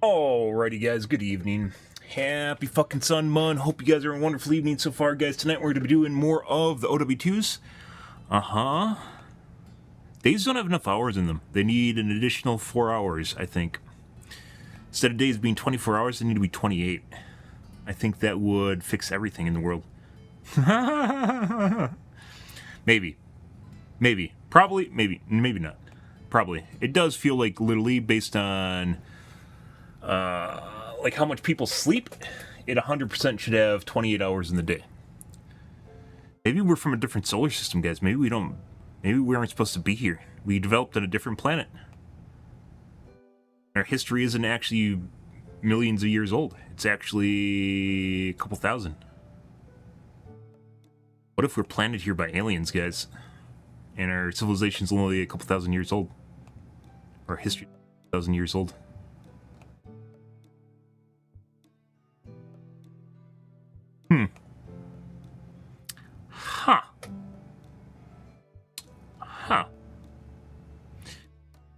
Alrighty guys, good evening. Happy fucking Sun Mun. Hope you guys are having a wonderful evening so far, guys. Tonight we're going to be doing more of the OW2s. Days don't have enough hours in them. They need an additional 4 hours, I think. Instead of days being 24 hours, they need to be 28. I think that would fix everything in the world. Maybe. Maybe. Probably. Maybe. Maybe not. Probably. It does feel like literally based on like how much people sleep, it 100% should have 28 hours in the day. Maybe we're from a different solar system, guys. Maybe we aren't supposed to be here. We developed on a different planet. Our history isn't actually millions of years old. It's actually a couple thousand. What if we're planted here by aliens, guys? And our civilization's only a couple thousand years old? Our history is 1,000 years old.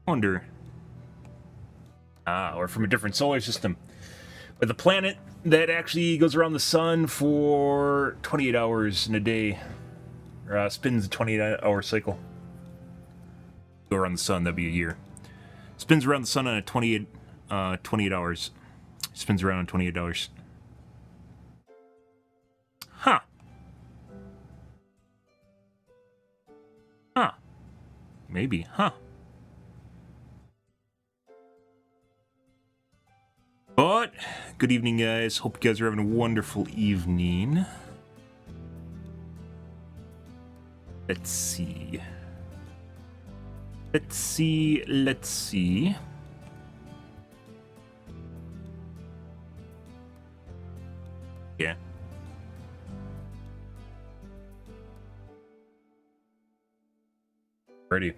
Wonder. Or from a different solar system. But the planet that actually goes around the sun for 28 hours in a day. Or spins a 28-hour cycle. Go around the sun, that'd be a year. Spins around the sun on a 28 hours. Spins around on 28 hours. Huh. Huh. Maybe, huh. But, good evening, guys. Hope you guys are having a wonderful evening. Let's see. Let's see. Yeah. Ready.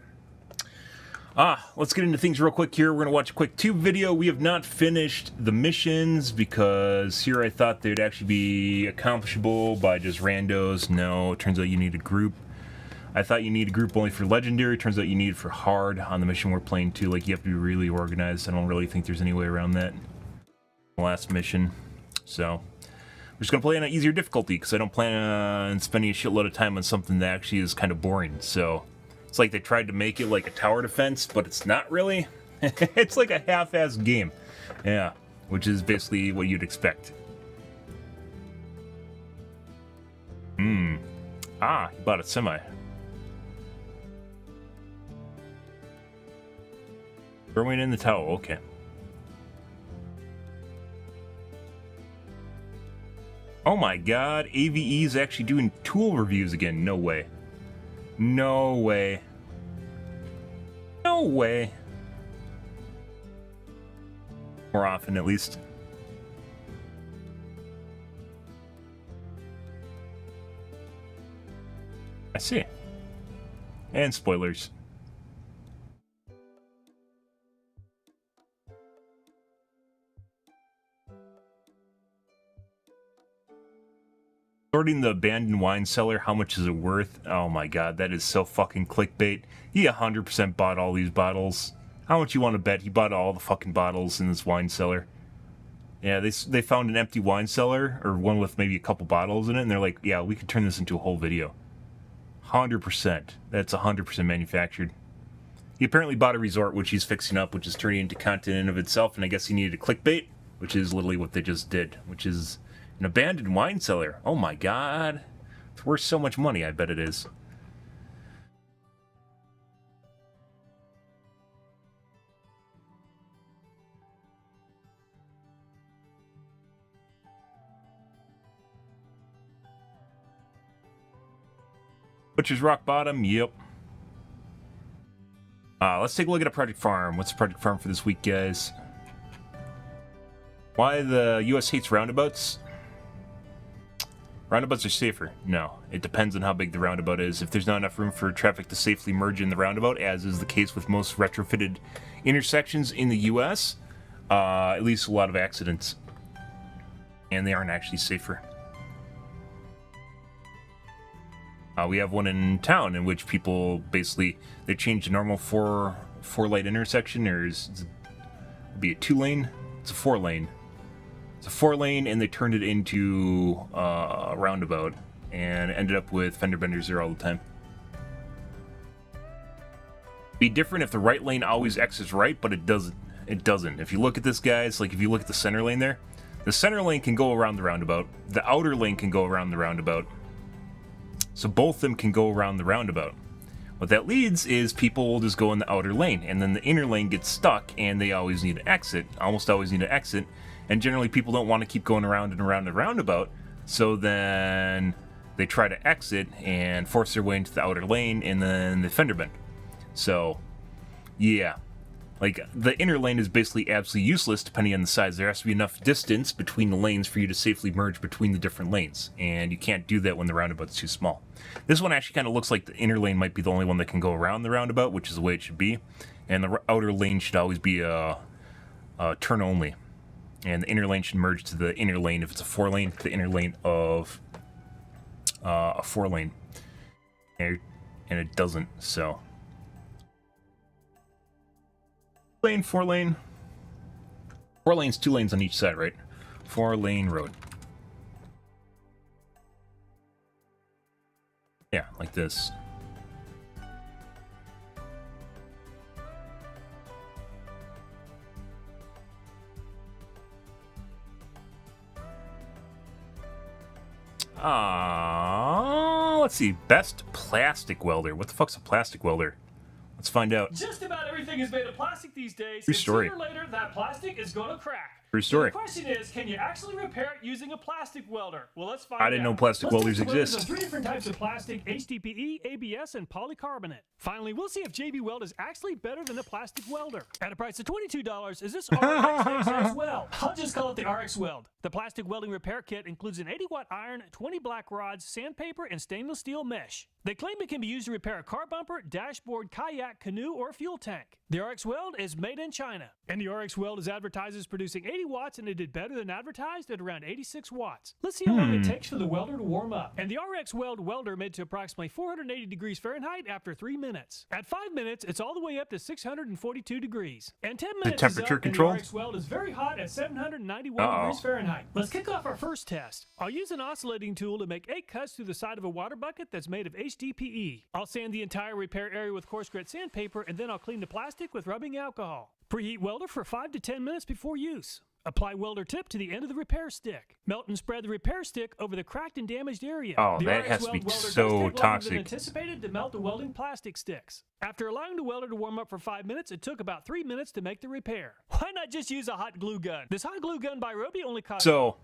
Let's get into things real quick here. We're going to watch a quick tube video. We have not finished the missions because here I thought they'd actually be accomplishable by just randos. No, it turns out you need a group. I thought you need a group only for legendary. Turns out you need it for hard on the mission we're playing too. Like, you have to be really organized. I don't really think there's any way around that. The last mission. So, we're just going to play on an easier difficulty because I don't plan on spending a shitload of time on something that actually is kind of boring. So, it's like they tried to make it like a tower defense, but it's not really. It's like a half-assed game. Yeah, which is basically what you'd expect. He bought a semi. Throwing in the towel, okay. Oh my god, AVE is actually doing tool reviews again. No way. No way. No way. More often, at least. I see. And spoilers. Sorting the abandoned wine cellar, how much is it worth? Oh my god, that is so fucking clickbait. He 100% bought all these bottles. How much you want to bet he bought all the fucking bottles in this wine cellar? Yeah, they found an empty wine cellar, or one with maybe a couple bottles in it, and they're like, yeah, we could turn this into a whole video. 100%. That's 100% manufactured. He apparently bought a resort, which he's fixing up, which is turning into content in of itself, and I guess he needed a clickbait, which is literally what they just did, which is an abandoned wine cellar. Oh my god. It's worth so much money, I bet it is. Butcher's Rock Bottom, yep. Let's take a look at a Project Farm. What's the Project Farm for this week, guys? Why the US hates roundabouts? Roundabouts are safer. No, it depends on how big the roundabout is. If there's not enough room for traffic to safely merge in the roundabout, as is the case with most retrofitted intersections in the US, it leads to a lot of accidents. And they aren't actually safer. We have one in town in which people basically, they change the normal four light intersection, or be a 2-lane It's a 4-lane. It's a 4-lane, and they turned it into a roundabout, and ended up with fender benders there all the time. Be different if the right lane always exits right, but it doesn't. It doesn't. If you look at this, guys, like if you look at the center lane there, the center lane can go around the roundabout. The outer lane can go around the roundabout. So both of them can go around the roundabout. What that leads is people will just go in the outer lane, and then the inner lane gets stuck, and they always need to exit, almost always need to exit, and generally people don't want to keep going around and around the roundabout, so then they try to exit and force their way into the outer lane, and then they fender bend. So, yeah. Like, the inner lane is basically absolutely useless depending on the size. There has to be enough distance between the lanes for you to safely merge between the different lanes, and you can't do that when the roundabout's too small. This one actually kind of looks like the inner lane might be the only one that can go around the roundabout, which is the way it should be, and the outer lane should always be a turn only, and the inner lane should merge to the inner lane if it's a 4-lane, the inner lane of a 4-lane, and it doesn't, so... Lane, 4-lane. 4 lanes, 2 lanes on each side, right? 4-lane road. Yeah, like this. Let's see. Best plastic welder. What the fuck's a plastic welder? Let's find out. Just about everything is made of plastic these days. True story. Sooner or later, that plastic is going to crack. True story. So the question is, can you actually repair it using a plastic welder? Well, let's find out. I didn't know plastic welders exist. 3 different types of plastic: HDPE, ABS, and polycarbonate. Finally, we'll see if JB Weld is actually better than a plastic welder. At a price of $22, is this RX Weld? I'll just call it the RX Weld. The plastic welding repair kit includes an 80-watt iron, 20 black rods, sandpaper, and stainless steel mesh. They claim it can be used to repair a car bumper, dashboard, kayak, canoe, or fuel tank. The RX Weld is made in China, and the RX Weld is advertised as producing 80 watts, and it did better than advertised at around 86 watts. Let's see how long it takes for the welder to warm up. And the RX Weld welder made to approximately 480 degrees Fahrenheit after 3 minutes. At 5 minutes, it's all the way up to 642 degrees. And 10 minutes the temperature is up, control? and the RX Weld is very hot at 791 degrees Fahrenheit. Let's kick off our first test. I'll use an oscillating tool to make 8 cuts through the side of a water bucket that's made of HDPE. I'll sand the entire repair area with coarse grit sandpaper, and then I'll clean the plastic with rubbing alcohol. Preheat welder for 5 to 10 minutes before use. Apply welder tip to the end of the repair stick. Melt and spread the repair stick over the cracked and damaged area. Oh, the that RX has to be welder does so take longer toxic. than anticipated to melt the welding plastic sticks. After allowing the welder to warm up for 5 minutes, it took about 3 minutes to make the repair. Why not just use a hot glue gun? This hot glue gun by Roby only costs... So,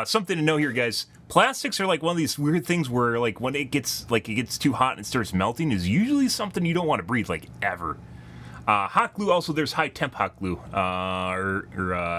something to know here, guys. Plastics are like one of these weird things where, like, when it gets too hot and it starts melting, is usually something you don't want to breathe, like, ever. Hot glue, also, there's high temp hot glue, or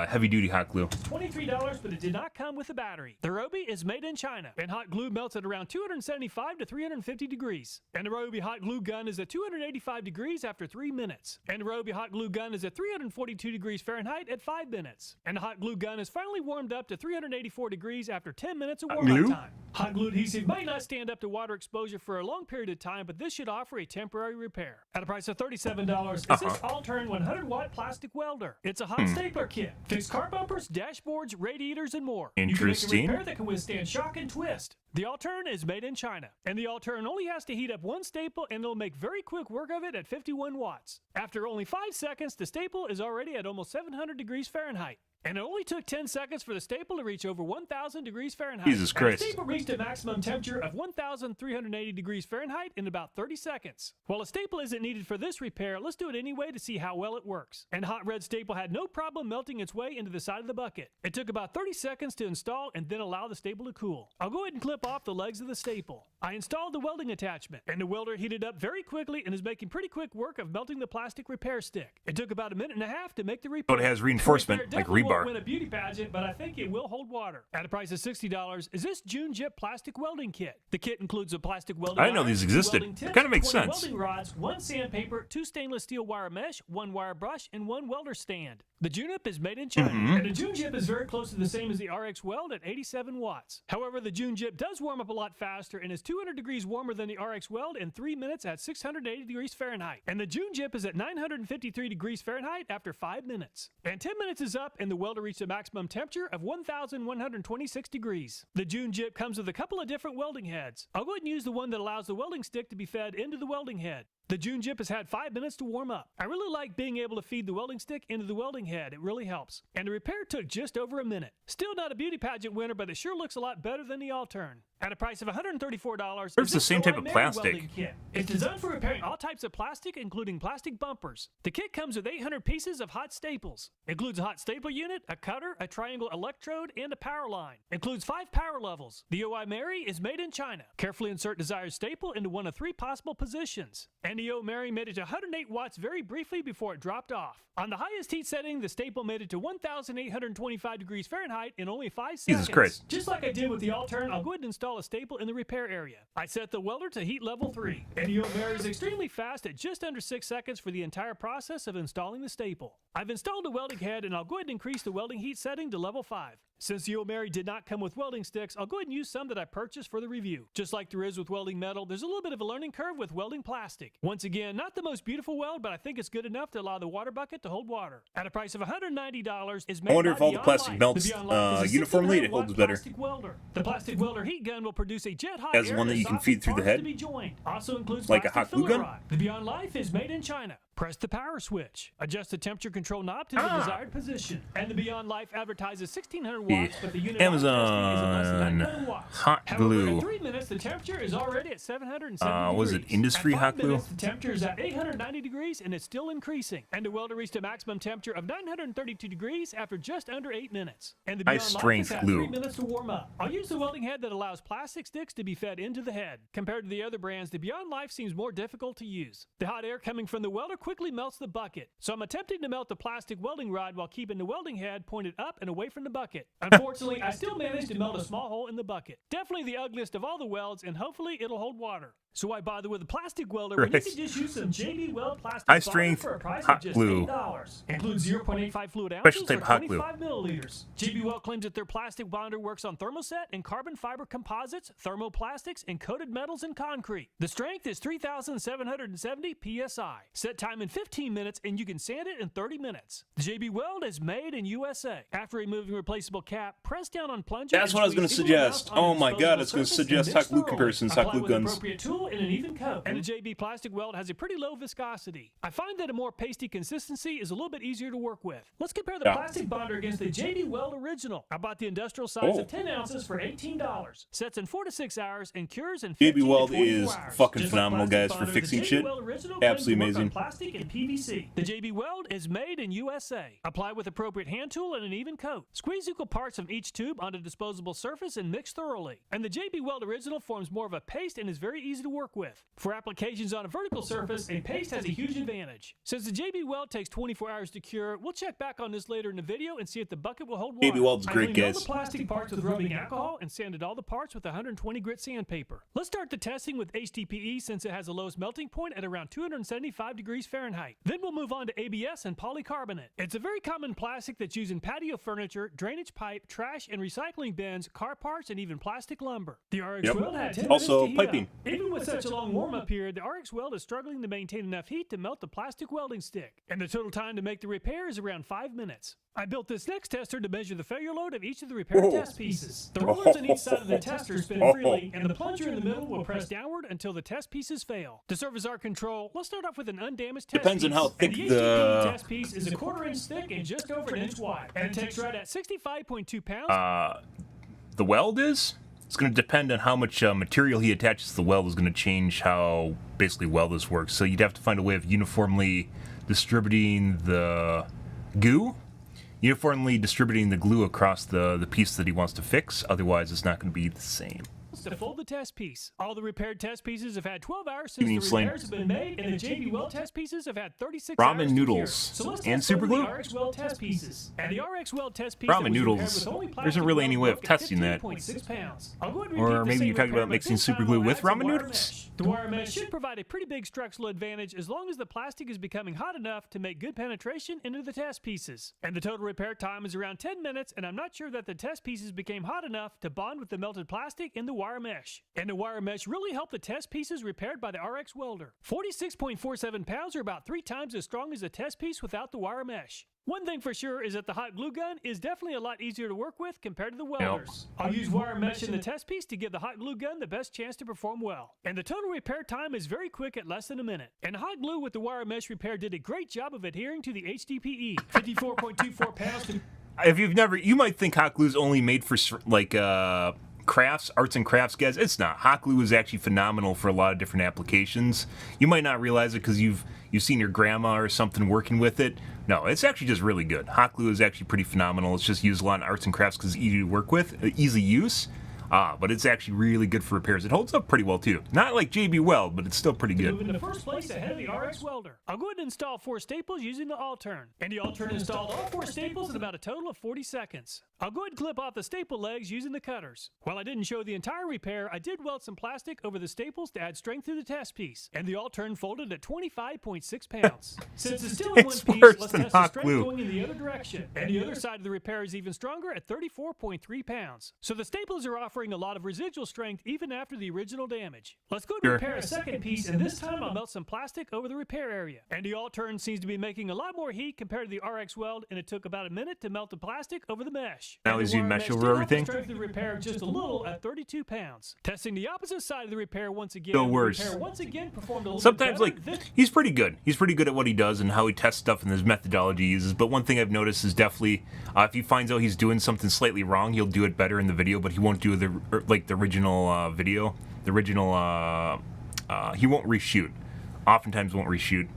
heavy duty hot glue. $23, but it did not come with a battery. The Roby is made in China, and hot glue melts at around 275 to 350 degrees. And the Roby hot glue gun is at 285 degrees after 3 minutes. And the Roby hot glue gun is at 342 degrees Fahrenheit at 5 minutes. And the hot glue gun is finally warmed up to 384 degrees after 10 minutes of warm-up time. Hot glue adhesive might not stand up to water exposure for a long period of time, but this should offer a temporary repair. At a price of $37, is this all-turn 100-watt plastic welder. It's a hot stapler kit. Fix car bumpers, dashboards, radiators, and more. Interesting. You can make a repair that can withstand shock and twist. The all-turn is made in China, and the all-turn only has to heat up 1 staple, and it'll make very quick work of it at 51 watts. After only 5 seconds, the staple is already at almost 700 degrees Fahrenheit. And it only took 10 seconds for the staple to reach over 1,000 degrees Fahrenheit. Jesus Christ. And the staple reached a maximum temperature of 1,380 degrees Fahrenheit in about 30 seconds. While a staple isn't needed for this repair, let's do it anyway to see how well it works. And hot red staple had no problem melting its way into the side of the bucket. It took about 30 seconds to install and then allow the staple to cool. I'll go ahead and clip off the legs of the staple. I installed the welding attachment, and the welder heated up very quickly and is making pretty quick work of melting the plastic repair stick. It took about 1.5 minutes to make the repair. But it has reinforcement, like rebar. Won't win a beauty pageant, but I think it will hold water. At a price of $60, is this June Jip plastic welding kit. The kit includes a plastic welding I didn't know these existed. It kind of makes 20 sense. welding rods, 1 sandpaper, 2 stainless steel wire mesh, 1 wire brush, and 1 welder stand. The Junip is made in China, and the Junjip is very close to the same as the RX Weld at 87 watts. However, the Junjip does warm up a lot faster and is 200 degrees warmer than the RX Weld in 3 minutes at 680 degrees Fahrenheit. And the Junjip is at 953 degrees Fahrenheit after 5 minutes. And 10 minutes is up and the welder reached a maximum temperature of 1,126 degrees. The Junjip comes with a couple of different welding heads. I'll go ahead and use the one that allows the welding stick to be fed into the welding head. The Junjip has had 5 minutes to warm up. I really like being able to feed the welding stick into the welding head. It really helps. And the repair took just over a minute. Still not a beauty pageant winner, but it sure looks a lot better than the Altern. At a price of $134, it's the same type of plastic. Kit. It's designed for repairing all types of plastic, including plastic bumpers. The kit comes with 800 pieces of hot staples. Includes a hot staple unit, a cutter, a triangle electrode, and a power line. Includes 5 power levels. The OI Mary is made in China. Carefully insert desired staple into one of 3 possible positions. And the O Mary made it to 108 watts very briefly before it dropped off. On the highest heat setting, the staple made it to 1,825 degrees Fahrenheit in only 5 seconds. Jesus Christ. Just like I did with the Altern, I'll go ahead and install a staple in the repair area. I set the welder to heat level 3. And the O Mary is extremely fast at just under 6 seconds for the entire process of installing the staple. I've installed a welding head and I'll go ahead and increase the welding heat setting to level 5. Since the O Mary did not come with welding sticks, I'll go ahead and use some that I purchased for the review. Just like there is with welding metal, there's a little bit of a learning curve with welding plastic. Once again, not the most beautiful weld, but I think it's good enough to allow the water bucket to hold water. At a price of $190, is made I wonder by if all the Beyond plastic Life. melts The Beyond Life is a uniformly, it 1600 holds watt better. plastic welder. The plastic welder heat gun will produce a jet hot As air one that you can feed through the head? to be joined. Also includes Like a plastic hot glue filler gun? rod. The Beyond Life is made in China. Press the power switch. Adjust the temperature control knob to the desired position. And the Beyond Life advertises 1600 watts, but the unit Amazon hot However, glue. in 3 minutes, the temperature is already at 770 was it degrees. industry At hot 5 glue? minutes, the temperature is at 890 degrees and it's still increasing. And the welder reached a maximum temperature of 932 degrees after just under 8 minutes. And the High Beyond Life strength has had glue. 3 minutes to warm up. I'll use the welding head that allows plastic sticks to be fed into the head. Compared to the other brands, the Beyond Life seems more difficult to use. The hot air coming from the welder quickly melts the bucket. So I'm attempting to melt the plastic welding rod while keeping the welding head pointed up and away from the bucket. Unfortunately, I still managed to melt a small hole in the bucket. Definitely the ugliest of all the welds, and hopefully it'll hold water. So why bother with a plastic welder when you can just use some JB Weld plastic High solder strength for a price hot of just glue. $8. Includes 0.85 fluid Special ounces type or hot glue. 25 milliliters. JB Weld claims that their plastic bonder works on thermoset and carbon fiber composites, thermoplastics, and coated metals and concrete. The strength is 3,770 psi. Set time in 15 minutes and you can sand it in 30 minutes. The JB Weld is made in USA. After removing replaceable cap, press down on plunger. That's and what I was going to squeeze equal suggest. amounts on Oh the my god, disposable it's going to surface suggest and hot mix glue thoroughly. comparisons, hot Apply glue with an guns. appropriate tool in an even coat. And the JB plastic weld has a pretty low viscosity. I find that a more pasty consistency is a little bit easier to work with. Let's compare the plastic bonder against the JB Weld Original. I bought the industrial size of 10 ounces for $18. Sets in 4 to 6 hours and cures in 15 JB Weld to 24 is hours. fucking Just like phenomenal, plastic guys, for bonder, fixing the JB shit. Weld Original Absolutely claims to work on amazing. plastic and PVC. The JB Weld is made in USA. Apply with appropriate hand tool and an even coat. Squeeze equal parts from each tube onto a disposable surface and mix thoroughly. And the JB Weld Original forms more of a paste and is very easy to work with. For applications on a vertical surface, a paste has a huge advantage. Since the JB Weld takes 24 hours to cure, we'll check back on this later in the video and see if the bucket will hold water. JB Weld's I great, cleaned all guys. the plastic parts with rubbing alcohol and sanded all the parts with 120 grit sandpaper. Let's start the testing with HDPE since it has the lowest melting point at around 275 degrees Fahrenheit. Then we'll move on to ABS and polycarbonate. It's a very common plastic that's used in patio furniture, drainage pipe, trash and recycling bins, car parts, and even plastic lumber. The RX Weld had 10 Also, minutes to heat piping. up. Even with such a long warm-up period, the RX Weld is struggling to maintain enough heat to melt the plastic welding stick. And the total time to make the repair is around 5 minutes. I built this next tester to measure the failure load of each of the repair test pieces. The rollers on each side of the tester spin freely, and the plunger in the middle will press downward until the test pieces fail. To serve as our control, let's start off with an undamaged test Depends on piece. how And thick the the- HDPE test piece is a 1/4 inch thick and just over an inch wide. And it takes right at 65.2 pounds. The weld is? It's going to depend on how much material he attaches to the weld is going to change how basically weld this works. So you'd have to find a way of uniformly distributing the goo, uniformly distributing the glue across the piece that he wants to fix. Otherwise, it's not going to be the same. to fold the test piece. All the repaired test pieces have had 12 hours since Evening the Sling. repairs have been made, and the JB Weld test pieces have had 36 Ramen hours to noodles. cure. So let's And test super both of glue? the RX Weld test pieces. And the RX Weld test piece Ramen that was noodles. repaired with only There plastic isn't really any weld way of broke at testing that. 15.6 pounds. I'll go ahead and Or repeat the maybe same you're talking repair, about but mixing this super time glue I'll with add some ramen wire noodles? mesh. The wire mesh should provide a pretty big structural advantage as long as the plastic is becoming hot enough to make good penetration into the test pieces. And the total repair time is around 10 minutes, and I'm not sure that the test pieces became hot enough to bond with the melted plastic in the wire mesh. And the wire mesh really helped the test pieces repaired by the RX welder. 46.47 pounds are about 3 times as strong as the test piece without the wire mesh. One thing for sure is that the hot glue gun is definitely a lot easier to work with compared to the welders. I'll use wire mesh in the test piece to give the hot glue gun the best chance to perform well. And the total repair time is very quick at less than a minute. And hot glue with the wire mesh repair did a great job of adhering to the HDPE. 54.24 pounds to... If you've never, you might think hot glue is only made for like crafts, arts and crafts guys. It's not. Hot glue is actually phenomenal for a lot of different applications. You might not realize it because you've seen your grandma or something working with it. No, it's actually just really good. Hot glue is actually pretty phenomenal. It's just used a lot in arts and crafts because it's easy to work with, easy use. But it's actually really good for repairs. It holds up pretty well too. Not like JB Weld, but it's still pretty good. Move in the first place ahead of the RX welder. I'll go ahead and install 4 staples using the Altern. And the Altern installed all 4 staples in about a total of 40 seconds. I'll go ahead and clip off the staple legs using the cutters. While I didn't show the entire repair, I did weld some plastic over the staples to add strength to the test piece. And the Altern folded at 25.6 pounds. Since it's still in one It's piece, worse let's than test the hot strength glue. going in the other direction. And the other side of the repair is even stronger at 34.3 pounds. So the staples are offering a lot of residual strength even after the original damage. Let's go to Sure. repair a second piece, and this time I'll melt some plastic over the repair area. And the Altern seems to be making a lot more heat compared to the RX Weld, and it took about a minute to melt the plastic over the mesh. Now And he's the using wire mesh did over help the everything? strength of the repair just a little at 32 pounds. Testing the opposite side of the repair once again. Still the worse. repair once again performed a little Sometimes, bit like, better. he's pretty good. He's pretty good at what he does and how he tests stuff and his methodology he uses. But one thing I've noticed is definitely, if he finds out he's doing something slightly wrong, he'll do it better in the video, but he won't do the original video. The original, he won't reshoot. Oftentimes won't reshoot.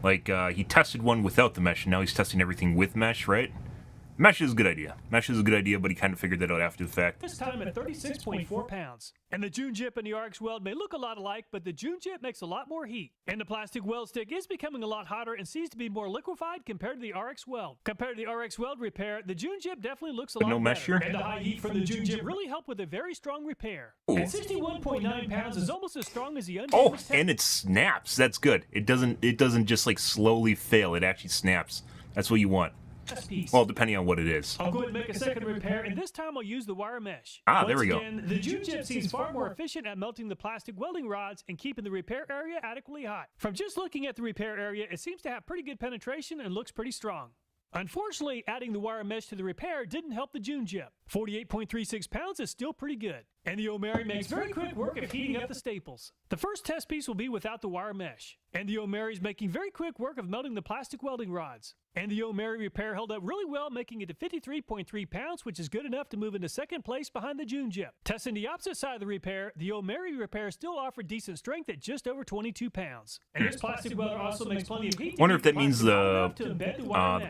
Like, he tested one without the mesh, and now he's testing everything with mesh, right? Mesh is a good idea. Mesh is a good idea, but he kind of figured that out after the fact. This time at 36.4 pounds. And the June Jip and the RX Weld may look a lot alike, but the June Jip makes a lot more heat. And the plastic weld stick is becoming a lot hotter and seems to be more liquefied compared to the RX Weld. Compared to the RX Weld repair, the June Jip definitely looks a lot no mesh better. here? And the high heat from the June Jip really helped with a very strong repair. Ooh. And 61.9 pounds is almost as strong as the undamaged Oh, test and it snaps. That's good. It doesn't just like slowly fail. It actually snaps. That's what you want. piece. Well, depending on what it is. I'll go ahead and make a second repair, and this time I'll use the wire mesh. There we go. Once again, the June Jip seems far more efficient at melting the plastic welding rods and keeping the repair area adequately hot. From just looking at the repair area, it seems to have pretty good penetration and looks pretty strong. Unfortunately, adding the wire mesh to the repair didn't help the June Jip. 48.36 pounds is still pretty good. And the O'Mary makes very quick work of heating up the staples. The first test piece will be without the wire mesh. And the O'Mary's making very quick work of melting the plastic welding rods. And the O'Mary repair held up really well, making it to 53.3 pounds, which is good enough to move into second place behind the June Jip. Testing the opposite side of the repair, the O'Mary repair still offered decent strength at just over 22 pounds. And this plastic welder also makes plenty of heat. Wonder if that means the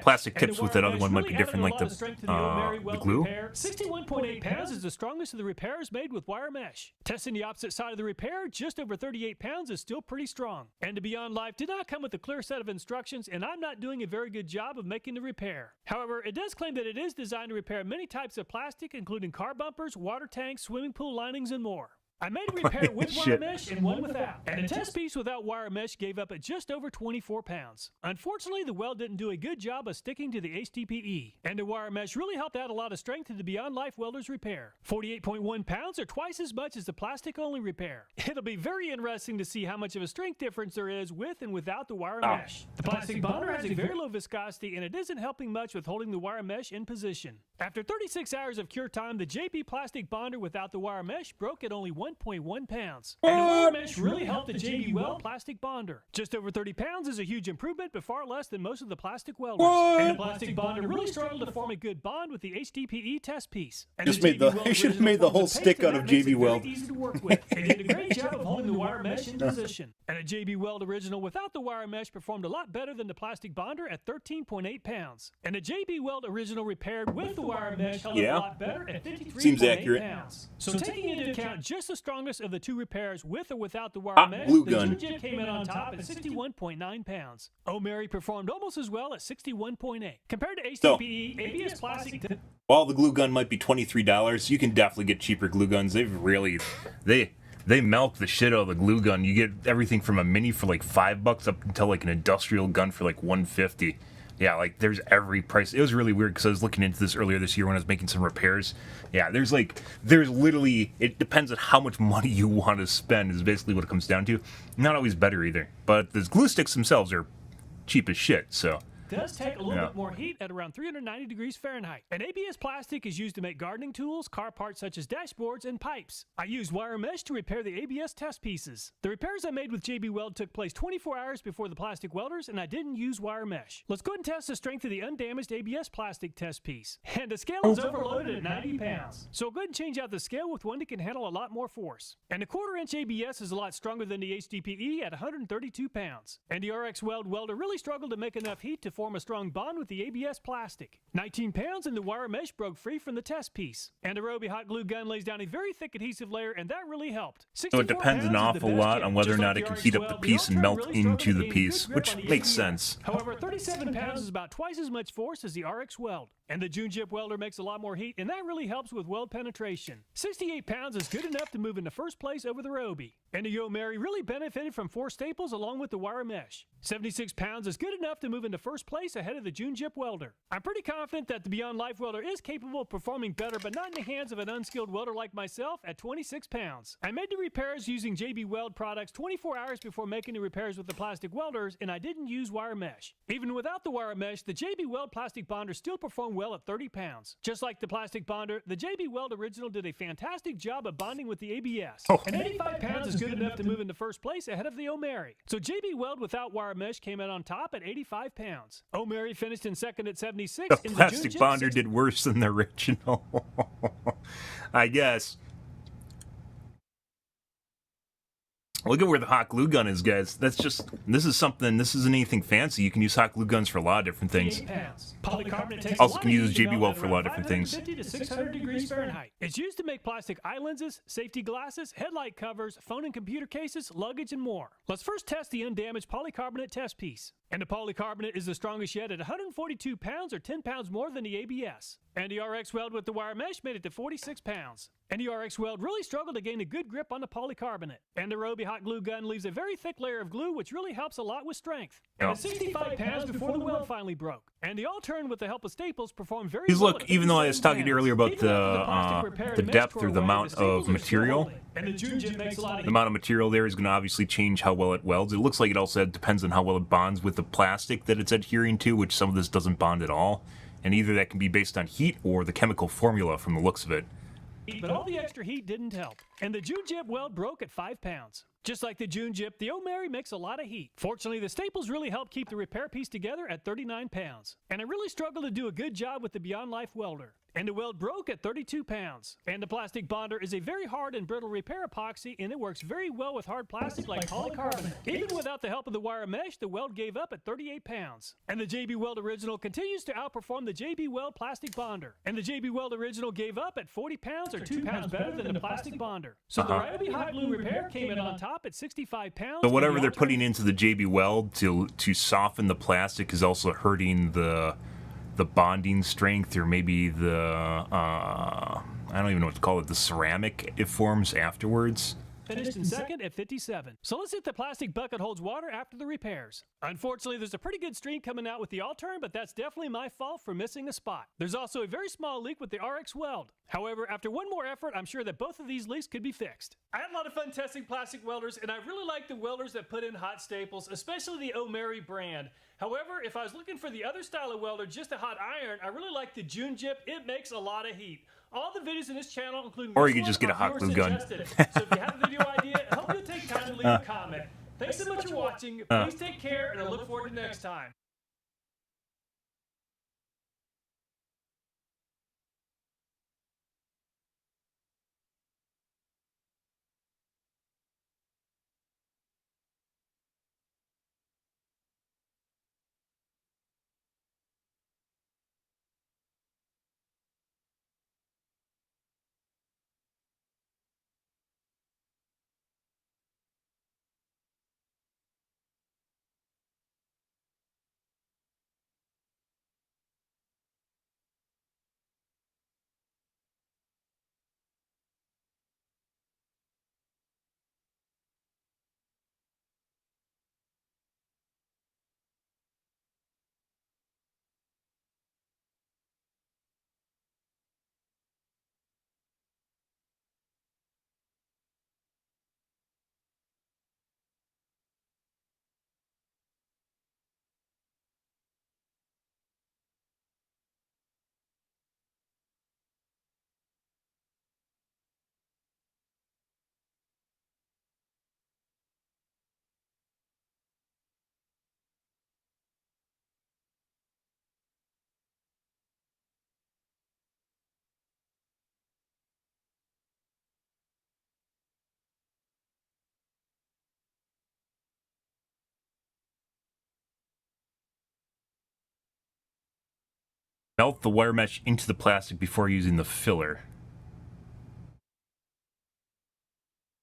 plastic tips with that other one might be different, like the glue. 61.8 pounds is the strongest of the repairs made with wire mesh. Testing the opposite side of the repair, just over 38 pounds is still pretty strong. And to be on live did not come with a clear set of instructions, and I'm not doing a very good job of making the repair. However, it does claim that it is designed to repair many types of plastic, including car bumpers, water tanks, swimming pool linings, and more. I made a repair with wire mesh and one without. And a test piece without wire mesh gave up at just over 24 pounds. Unfortunately, the weld didn't do a good job of sticking to the HDPE. And the wire mesh really helped add a lot of strength to the Beyond Life welder's repair. 48.1 pounds or twice as much as the plastic-only repair. It'll be very interesting to see how much of a strength difference there is with and without the wire mesh. The plastic bonder has a very low viscosity, and it isn't helping much with holding the wire mesh in position. After 36 hours of cure time, the JP plastic bonder without the wire mesh broke at only 1 61.1 pounds. And the wire mesh really helped the JB Weld plastic bonder. Just over 30 pounds is a huge improvement, but far less than most of the plastic welders. And the plastic bonder really struggled to form a good bond with the HDPE test piece. And You should have made the whole stick out of JB Weld. Easy to work with. It did a great job of holding the wire mesh in position. And a JB Weld original without the wire mesh performed a lot better than the plastic bonder at 13.8 pounds. And a JB Weld original repaired with the wire mesh held a lot better at 53.8 pounds. So taking into account just the strongest of the two repairs with or without the wire mesh, glue the gun. June Jip came in on top at 61.9 pounds. O'Mary performed almost as well at 61.8. Compared to HDPE, ABS plastic... While the glue gun might be $23, you can definitely get cheaper glue guns. They milk the shit out of the glue gun. You get everything from a mini for like $5 up until like an industrial gun for like $150. Yeah, like there's every price. It was really weird because I was looking into this earlier this year when I was making some repairs. Yeah, there's literally, it depends on how much money you want to spend is basically what it comes down to. Not always better either. But the glue sticks themselves are cheap as shit, so. Does take a little bit more heat at around 390 degrees Fahrenheit. And ABS plastic is used to make gardening tools, car parts such as dashboards, and pipes. I used wire mesh to repair the ABS test pieces. The repairs I made with JB Weld took place 24 hours before the plastic welders, and I didn't use wire mesh. Let's go ahead and test the strength of the undamaged ABS plastic test piece. And the scale is overloaded at 90 pounds. So I'll go ahead and change out the scale with one that can handle a lot more force. And the 1/4-inch ABS is a lot stronger than the HDPE at 132 pounds. And the RX Weld welder really struggled to make enough heat to form a strong bond with the ABS plastic. 19 pounds and the wire mesh broke free from the test piece. And the Roby hot glue gun lays down a very thick adhesive layer, and that really helped. So it depends an awful lot on whether or not it can heat up the piece and melt into the piece, which makes sense. However, 37 pounds is about twice as much force as the RX Weld. And the June Jip welder makes a lot more heat, and that really helps with weld penetration. 68 pounds is good enough to move into first place over the Roby. And the O'Mary really benefited from 4 staples along with the wire mesh. 76 pounds is good enough to move into first place ahead of the June Jip welder. I'm pretty confident that the Beyond Life welder is capable of performing better, but not in the hands of an unskilled welder like myself at 26 pounds. I made the repairs using JB Weld products 24 hours before making the repairs with the plastic welders, and I didn't use wire mesh. Even without the wire mesh, the JB Weld plastic bonder still performed well at 30 pounds. Just like the plastic bonder, the JB Weld original did a fantastic job of bonding with the ABS. And 85 pounds is good enough to move into first place ahead of the O'Mary. So JB Weld without wire mesh came out on top at 85 pounds. O'Mary finished in second at 76. The plastic bonder did worse than the original. I guess. Look at where the hot glue gun is, guys. This isn't anything fancy. You can use hot glue guns for a lot of different things. Also can use JB Weld for a lot of different things. 550 to 600 degrees Fahrenheit. It's used to make plastic eye lenses, safety glasses, headlight covers, phone and computer cases, luggage, and more. Let's first test the undamaged polycarbonate test piece. And the polycarbonate is the strongest yet at 142 pounds or 10 pounds more than the ABS. And the RX Weld with the wire mesh made it to 46 pounds. And the RX Weld really struggled to gain a good grip on the polycarbonate. And the Roby hot glue gun leaves a very thick layer of glue, which really helps a lot with strength. And at 65 pounds before the weld finally broke. And the All-Turn with the help of staples performed very well. Look, even though I was talking earlier about the depth or the amount of material, the amount of material there is going to obviously change how well it welds. It looks like it also depends on how well it bonds with the plastic that it's adhering to, which some of this doesn't bond at all. And either that can be based on heat or the chemical formula from the looks of it. But all the extra heat didn't help. And the June Jip weld broke at 5 pounds. Just like the June Jip, the O'Mary makes a lot of heat. Fortunately, the staples really helped keep the repair piece together at 39 pounds. And I really struggled to do a good job with the Beyond Life welder. And the weld broke at 32 pounds. And the plastic bonder is a very hard and brittle repair epoxy, and it works very well with hard plastic like polycarbonate. Even without the help of the wire mesh, the weld gave up at 38 pounds. And the JB Weld Original continues to outperform the JB Weld plastic bonder. And the JB Weld Original gave up at 40 pounds or 2 pounds better than the plastic bonder. So the Ryobi hot glue repair came in on top at 65 pounds. So whatever they're putting into the JB Weld to soften the plastic is also hurting the bonding strength, or maybe the I don't even know what to call it, the ceramic it forms afterwards. Finished in second at 57. So let's see if the plastic bucket holds water after the repairs. Unfortunately, there's a pretty good stream coming out with the All-Turn, but that's definitely my fault for missing a spot. There's also a very small leak with the RX Weld. However, after one more effort, I'm sure that both of these leaks could be fixed. I had a lot of fun testing plastic welders, and I really like the welders that put in hot staples, especially the O'Mary brand. However, if I was looking for the other style of welder, just a hot iron, I really like the June Jip. It makes a lot of heat. All the videos in this channel, including Or this you could just one, get a are hot glue viewer gun. suggested. So if you have a video idea, I hope you'll take time to leave a comment. Thanks so much for watching. Please take care, and I look forward to next time. Melt the wire mesh into the plastic before using the filler.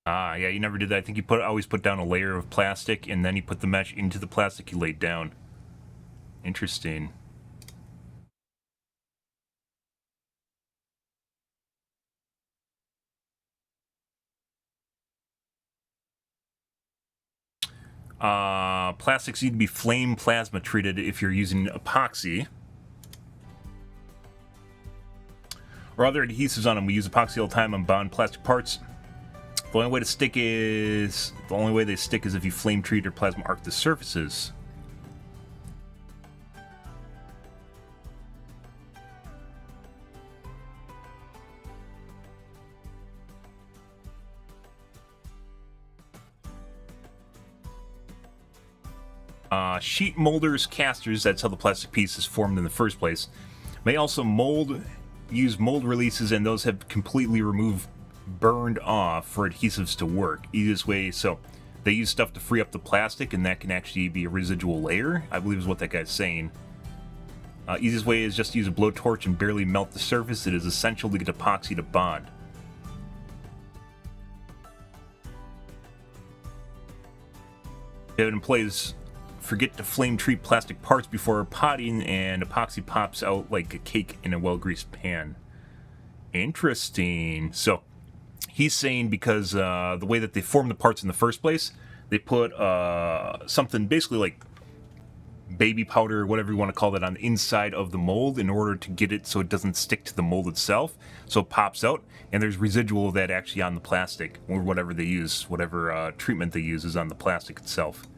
Ah, yeah, you never did that. I think you always put down a layer of plastic, and then you put the mesh into the plastic you laid down. Interesting. Plastics need to be flame plasma treated if you're using epoxy. Or other adhesives on them. We use epoxy all the time on bound plastic parts. The only way they stick is if you flame treat or plasma arc the surfaces. Sheet molders, casters, that's how the plastic piece is formed in the first place, may also use mold releases, and those have completely burned off for adhesives to work. Easiest way, so they use stuff to free up the plastic, and that can actually be a residual layer, I believe is what that guy's saying. Easiest way is just to use a blowtorch and barely melt the surface. It is essential to get epoxy to bond. If you have it in place, forget to flame treat plastic parts before potting, and epoxy pops out like a cake in a well-greased pan. Interesting. So he's saying because the way that they form the parts in the first place, they put something basically like baby powder or whatever you want to call that on the inside of the mold in order to get it so it doesn't stick to the mold itself, so it pops out, and there's residual of that actually on the plastic, or whatever they use, whatever treatment they use is on the plastic itself.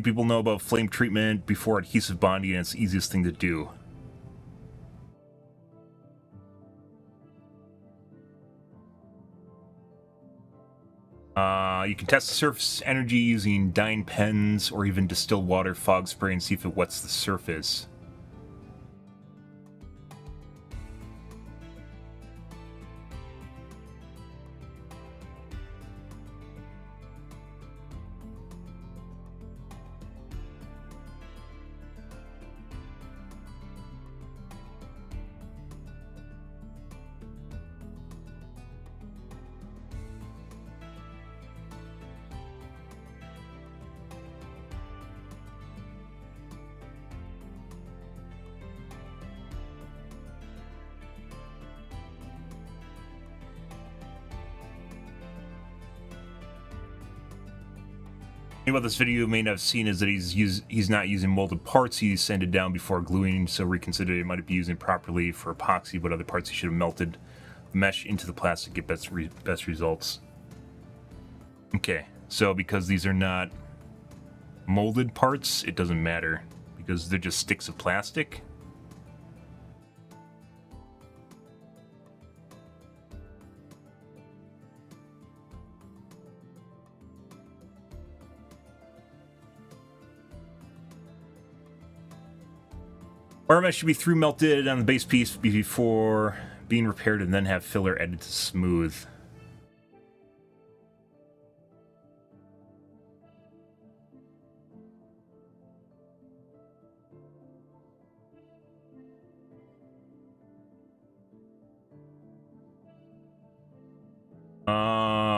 People know about flame treatment before adhesive bonding, and it's the easiest thing to do. You can test the surface energy using dyeing pens or even distilled water fog spray and see if it wets the surface. What this video may not have seen is that he's not using molded parts. He sanded down before gluing, so reconsidered it might be using properly for epoxy, but other parts he should have melted mesh into the plastic to get best results. Okay, so because these are not molded parts, it doesn't matter because they're just sticks of plastic. Wire mesh should be through melted on the base piece before being repaired and then have filler added to smooth.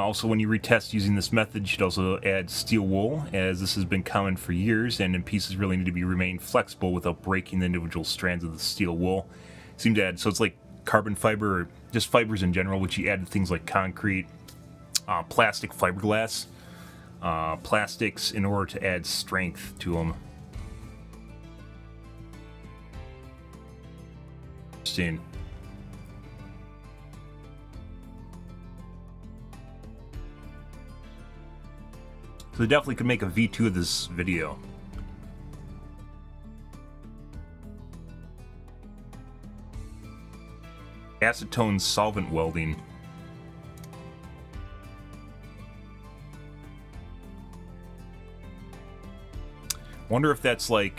Also, when you retest using this method, you should also add steel wool, as this has been common for years, and pieces really need to remain flexible without breaking the individual strands of the steel wool. Seem to add, so it's like carbon fiber, or just fibers in general, which you add to things like concrete, plastic, fiberglass, plastics, in order to add strength to them. Interesting. So they definitely could make a V2 of this video. Acetone solvent welding. Wonder if that's like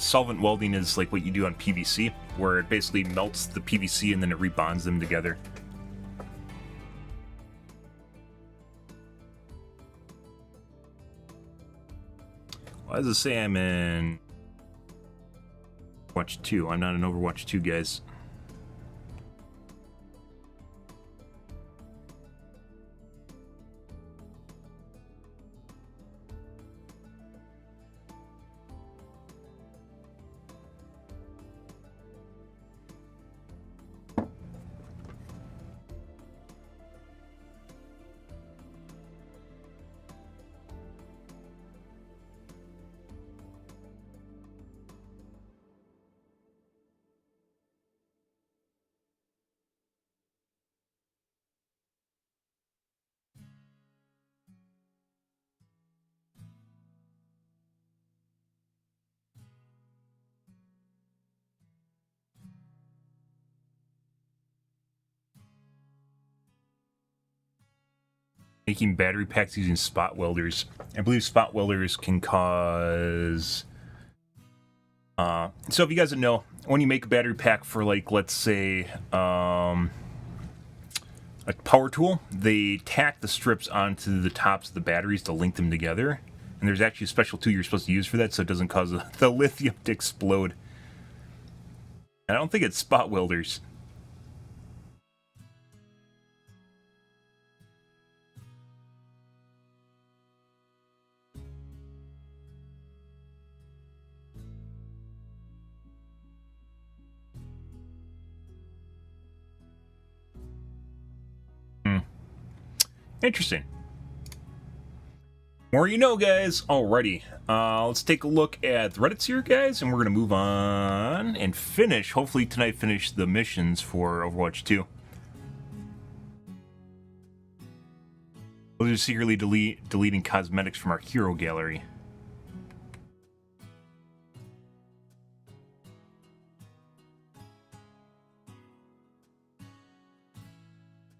solvent welding is like what you do on PVC, where it basically melts the PVC and then it rebonds them together. Why does it say I'm in Overwatch 2? I'm not in Overwatch 2, guys. Making battery packs using spot welders. I believe spot welders can cause... so if you guys don't know, when you make a battery pack for, like, let's say, a power tool, they tack the strips onto the tops of the batteries to link them together. And there's actually a special tool you're supposed to use for that so it doesn't cause the lithium to explode. I don't think it's spot welders. Interesting. More you know, guys. Alrighty. Let's take a look at the Reddits here, guys, and we're going to move on and finish, hopefully tonight, finish the missions for Overwatch 2. We'll just secretly deleting cosmetics from our hero gallery.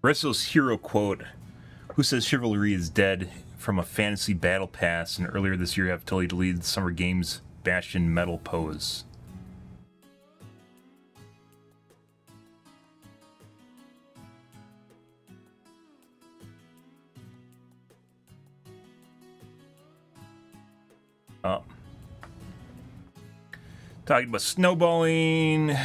Resso's hero quote: "Who says chivalry is dead?" from a fantasy battle pass, and earlier this year have totally deleted Summer Games Bastion medal pose. Talking about snowballing.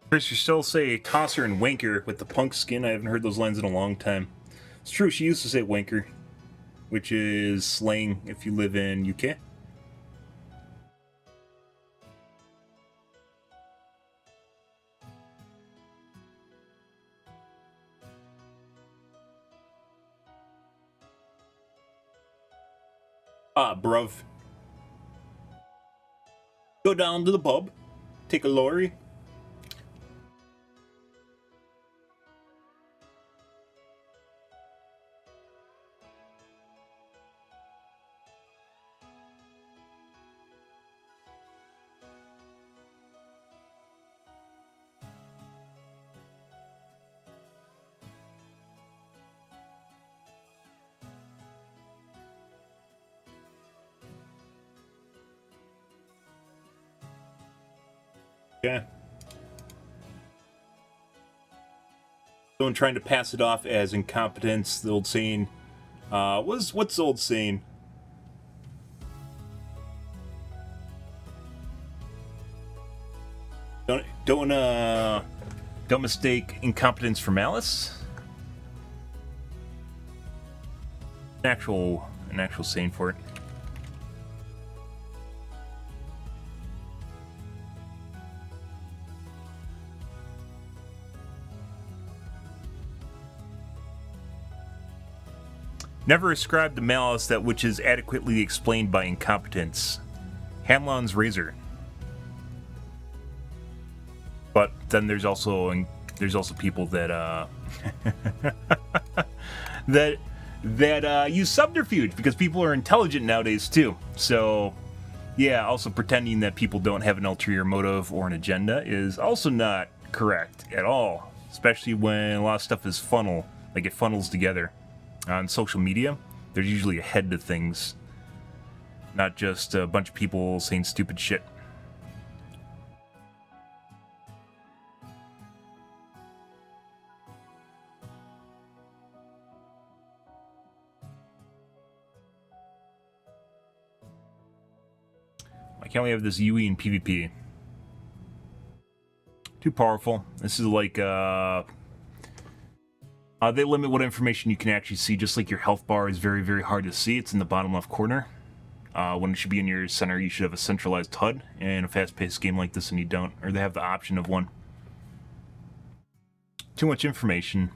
Chris, you still say tosser and wanker with the punk skin. I haven't heard those lines in a long time. It's true, she used to say wanker, which is slang if you live in UK. Ah, bruv. Go down to the pub, take a lorry. Okay. Someone trying to pass it off as incompetence. The old saying, what's the old saying? Don't mistake incompetence for malice. An actual saying for it. Never ascribe to malice that which is adequately explained by incompetence. Hanlon's razor. But then there's also people that that use subterfuge because people are intelligent nowadays too. So yeah, also pretending that people don't have an ulterior motive or an agenda is also not correct at all. Especially when a lot of stuff is it funnels together. On social media, there's usually a head to things, not just a bunch of people saying stupid shit. Why can't we have this UE in PvP? Too powerful. This is like they limit what information you can actually see, just like your health bar is very, very hard to see. It's in the bottom left corner. When it should be in your center, you should have a centralized HUD. In a fast-paced game like this, and you don't. Or they have the option of one. Too much information.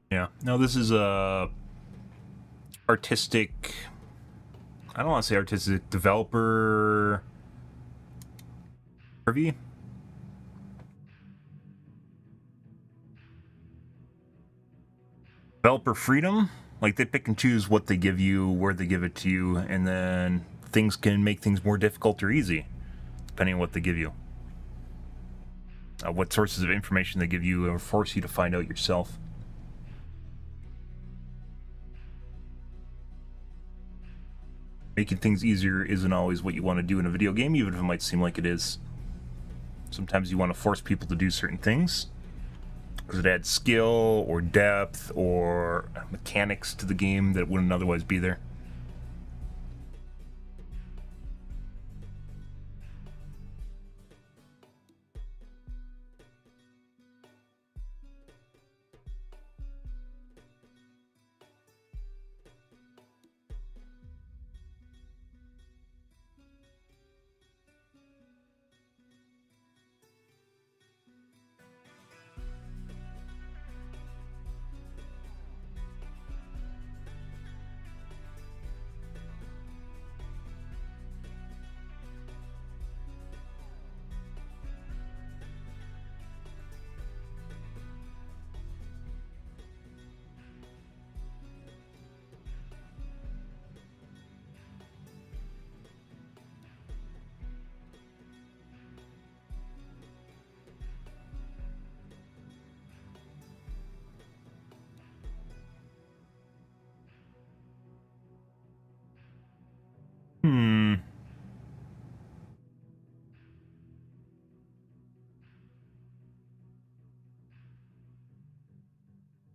Yeah. No, this is a artistic. I don't want to say artistic, developer review. Developer freedom, like they pick and choose what they give you, where they give it to you, and then things can make things more difficult or easy, depending on what they give you. What sources of information they give you or force you to find out yourself. Making things easier isn't always what you want to do in a video game, even if it might seem like it is. Sometimes you want to force people to do certain things because it adds skill or depth or mechanics to the game that wouldn't otherwise be there.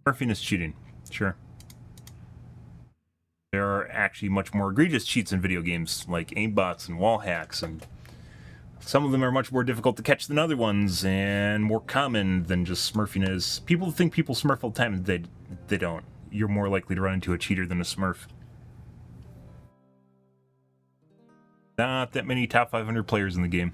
Smurfing is cheating, sure. There are actually much more egregious cheats in video games, like aimbots and wall hacks, and some of them are much more difficult to catch than other ones, and more common than just smurfing is. People think people smurf all the time, and they don't. You're more likely to run into a cheater than a smurf. Not that many top 500 players in the game.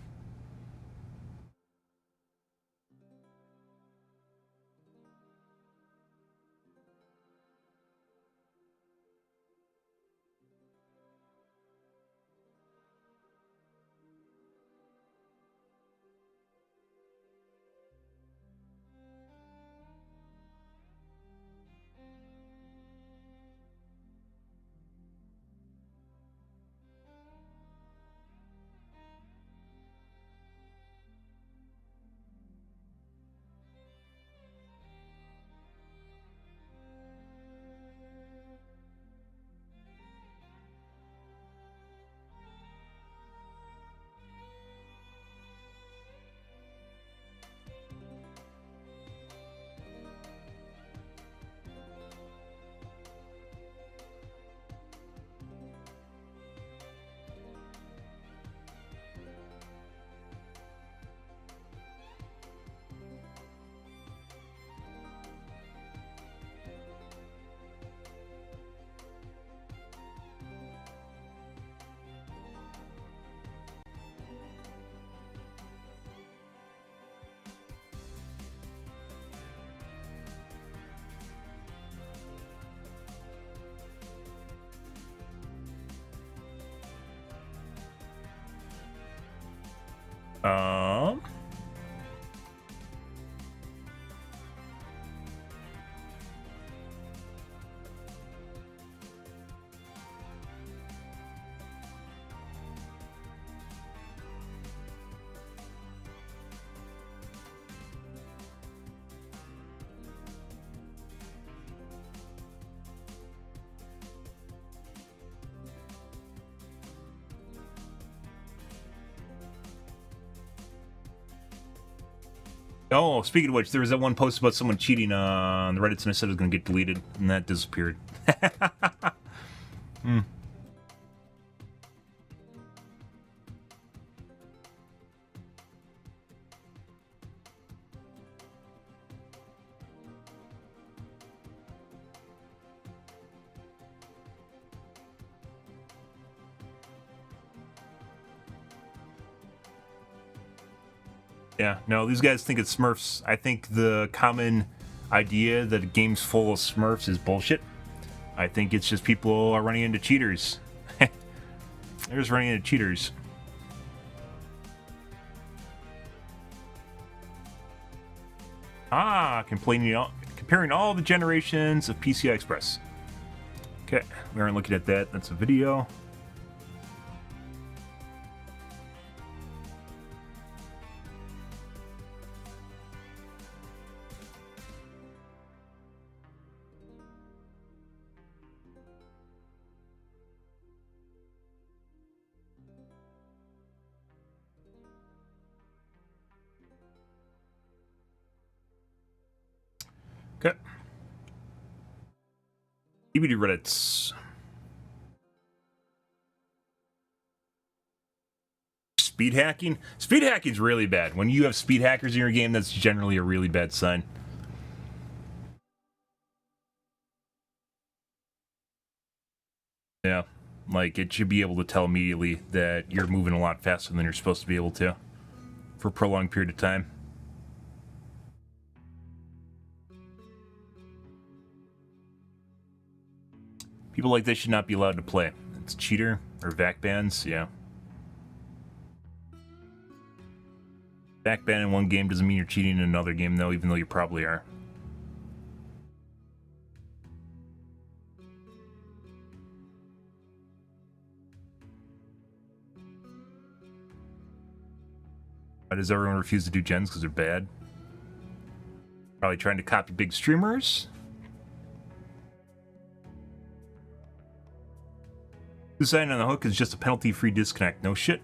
Um... Oh, speaking of which, there was that one post about someone cheating on the Reddit, and I said it was going to get deleted, and that disappeared. Yeah, no, these guys think it's Smurfs. I think the common idea that a game's full of Smurfs is bullshit. I think it's just people are running into cheaters. They're just running into cheaters. comparing all the generations of PCI Express. Okay, we aren't looking at that. That's a video. Okay. DVD Reddits. Speed hacking? Speed hacking is really bad. When you have speed hackers in your game, that's generally a really bad sign. Yeah. Like, it should be able to tell immediately that you're moving a lot faster than you're supposed to be able to for a prolonged period of time. People like this should not be allowed to play. It's cheater or VAC bans, yeah. VAC ban in one game doesn't mean you're cheating in another game, though, even though you probably are. Why does everyone refuse to do gens? Because they're bad? Probably trying to copy big streamers? Suicide on the hook is just a penalty-free disconnect. No shit.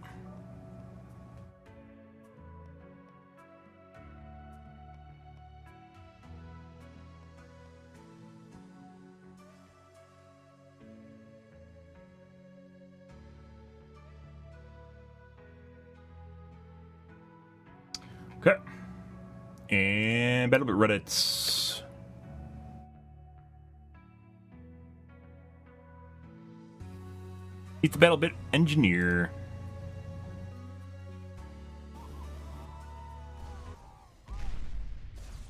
Okay. And BattleBit Reddits. Meet the BattleBit engineer.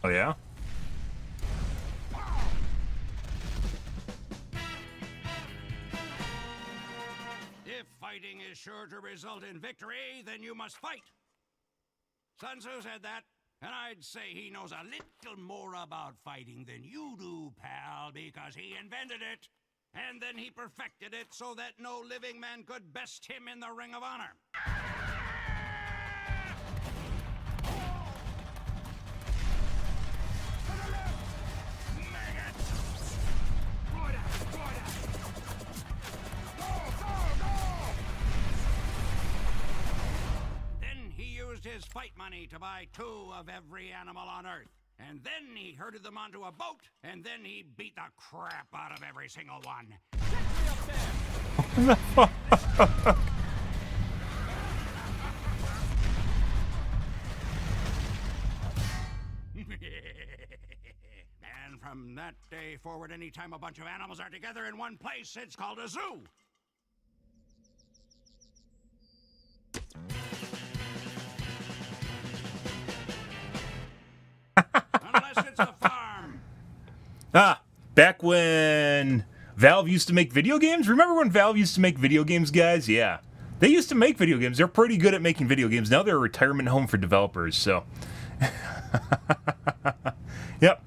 Oh yeah? If fighting is sure to result in victory, then you must fight. Sun Tzu said that, and I'd say he knows a little more about fighting than you do, pal, because he invented it. And then he perfected it so that no living man could best him in the Ring of Honor. Then he used his fight money to buy 2 of every animal on Earth. And then he herded them onto a boat, and then he beat the crap out of every single one. And from that day forward, anytime a bunch of animals are together in one place, it's called a zoo. Unless it's a farm. Back when Valve used to make video games? Remember when Valve used to make video games, guys? Yeah. They used to make video games. They're pretty good at making video games. Now they're a retirement home for developers, so. Yep.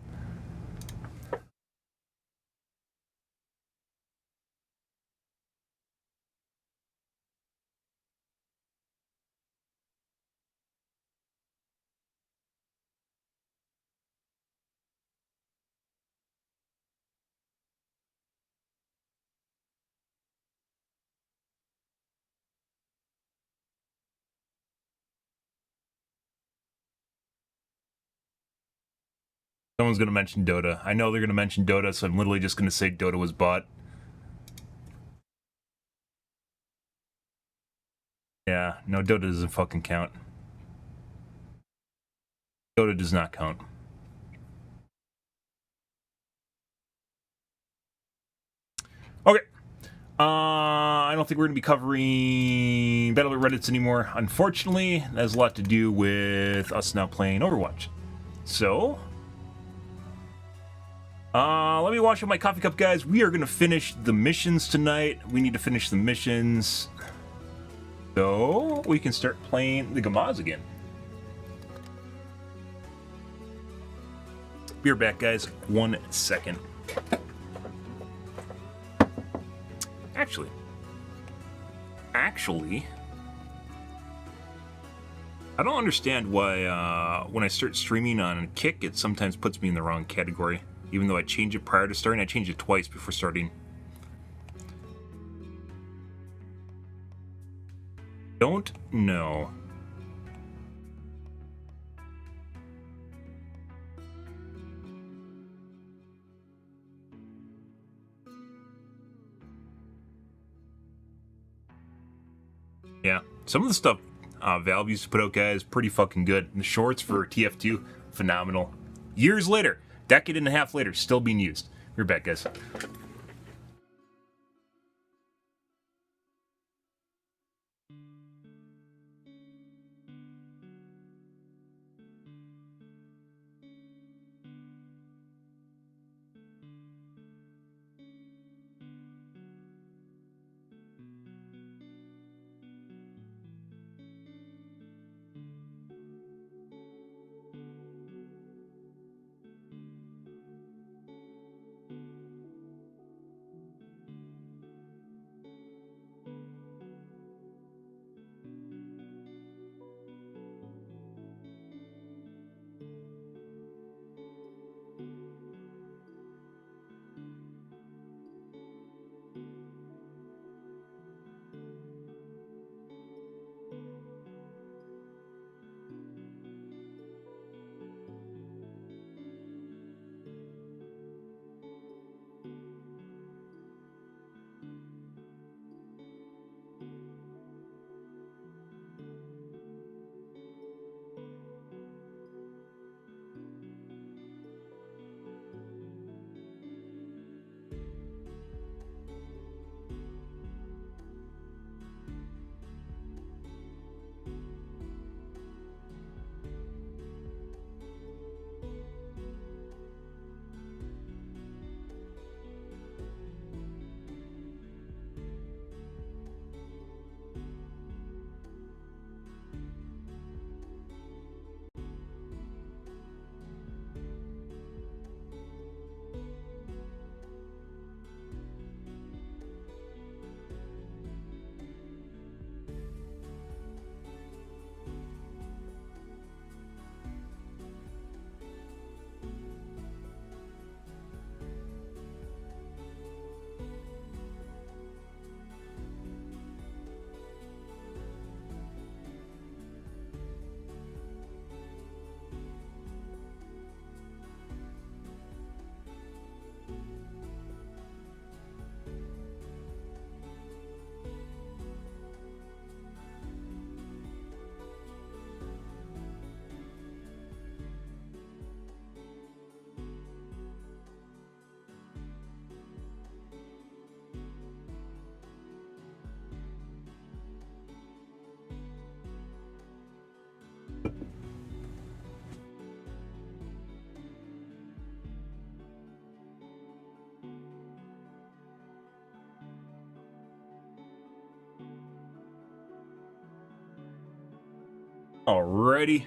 Someone's going to mention Dota. I know they're going to mention Dota, so I'm literally just going to say Dota was bought. Yeah, no, Dota doesn't fucking count. Dota does not count. Okay. I don't think we're going to be covering BattleBit Reddits anymore. Unfortunately, that has a lot to do with us now playing Overwatch. So, let me wash up my coffee cup, guys. We are going to finish the missions tonight. We need to finish the missions so we can start playing the Gamaz again. Be right back, guys. 1 second. Actually, I don't understand why when I start streaming on Kick, it sometimes puts me in the wrong category. Even though I change it prior to starting, I change it twice before starting. Don't know. Yeah, some of the stuff Valve used to put out, guys, pretty fucking good. And the shorts for TF2, phenomenal. Years later, decade and a half later, still being used. We're back, guys. Alrighty.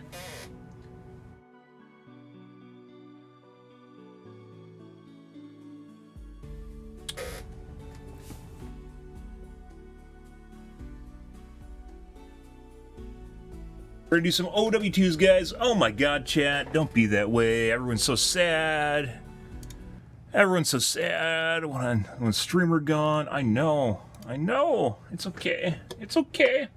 We're gonna do some OW2s, guys. Oh my god, chat. Don't be that way. Everyone's so sad. Everyone's so sad when streamer gone. I know. I know. It's okay. It's okay.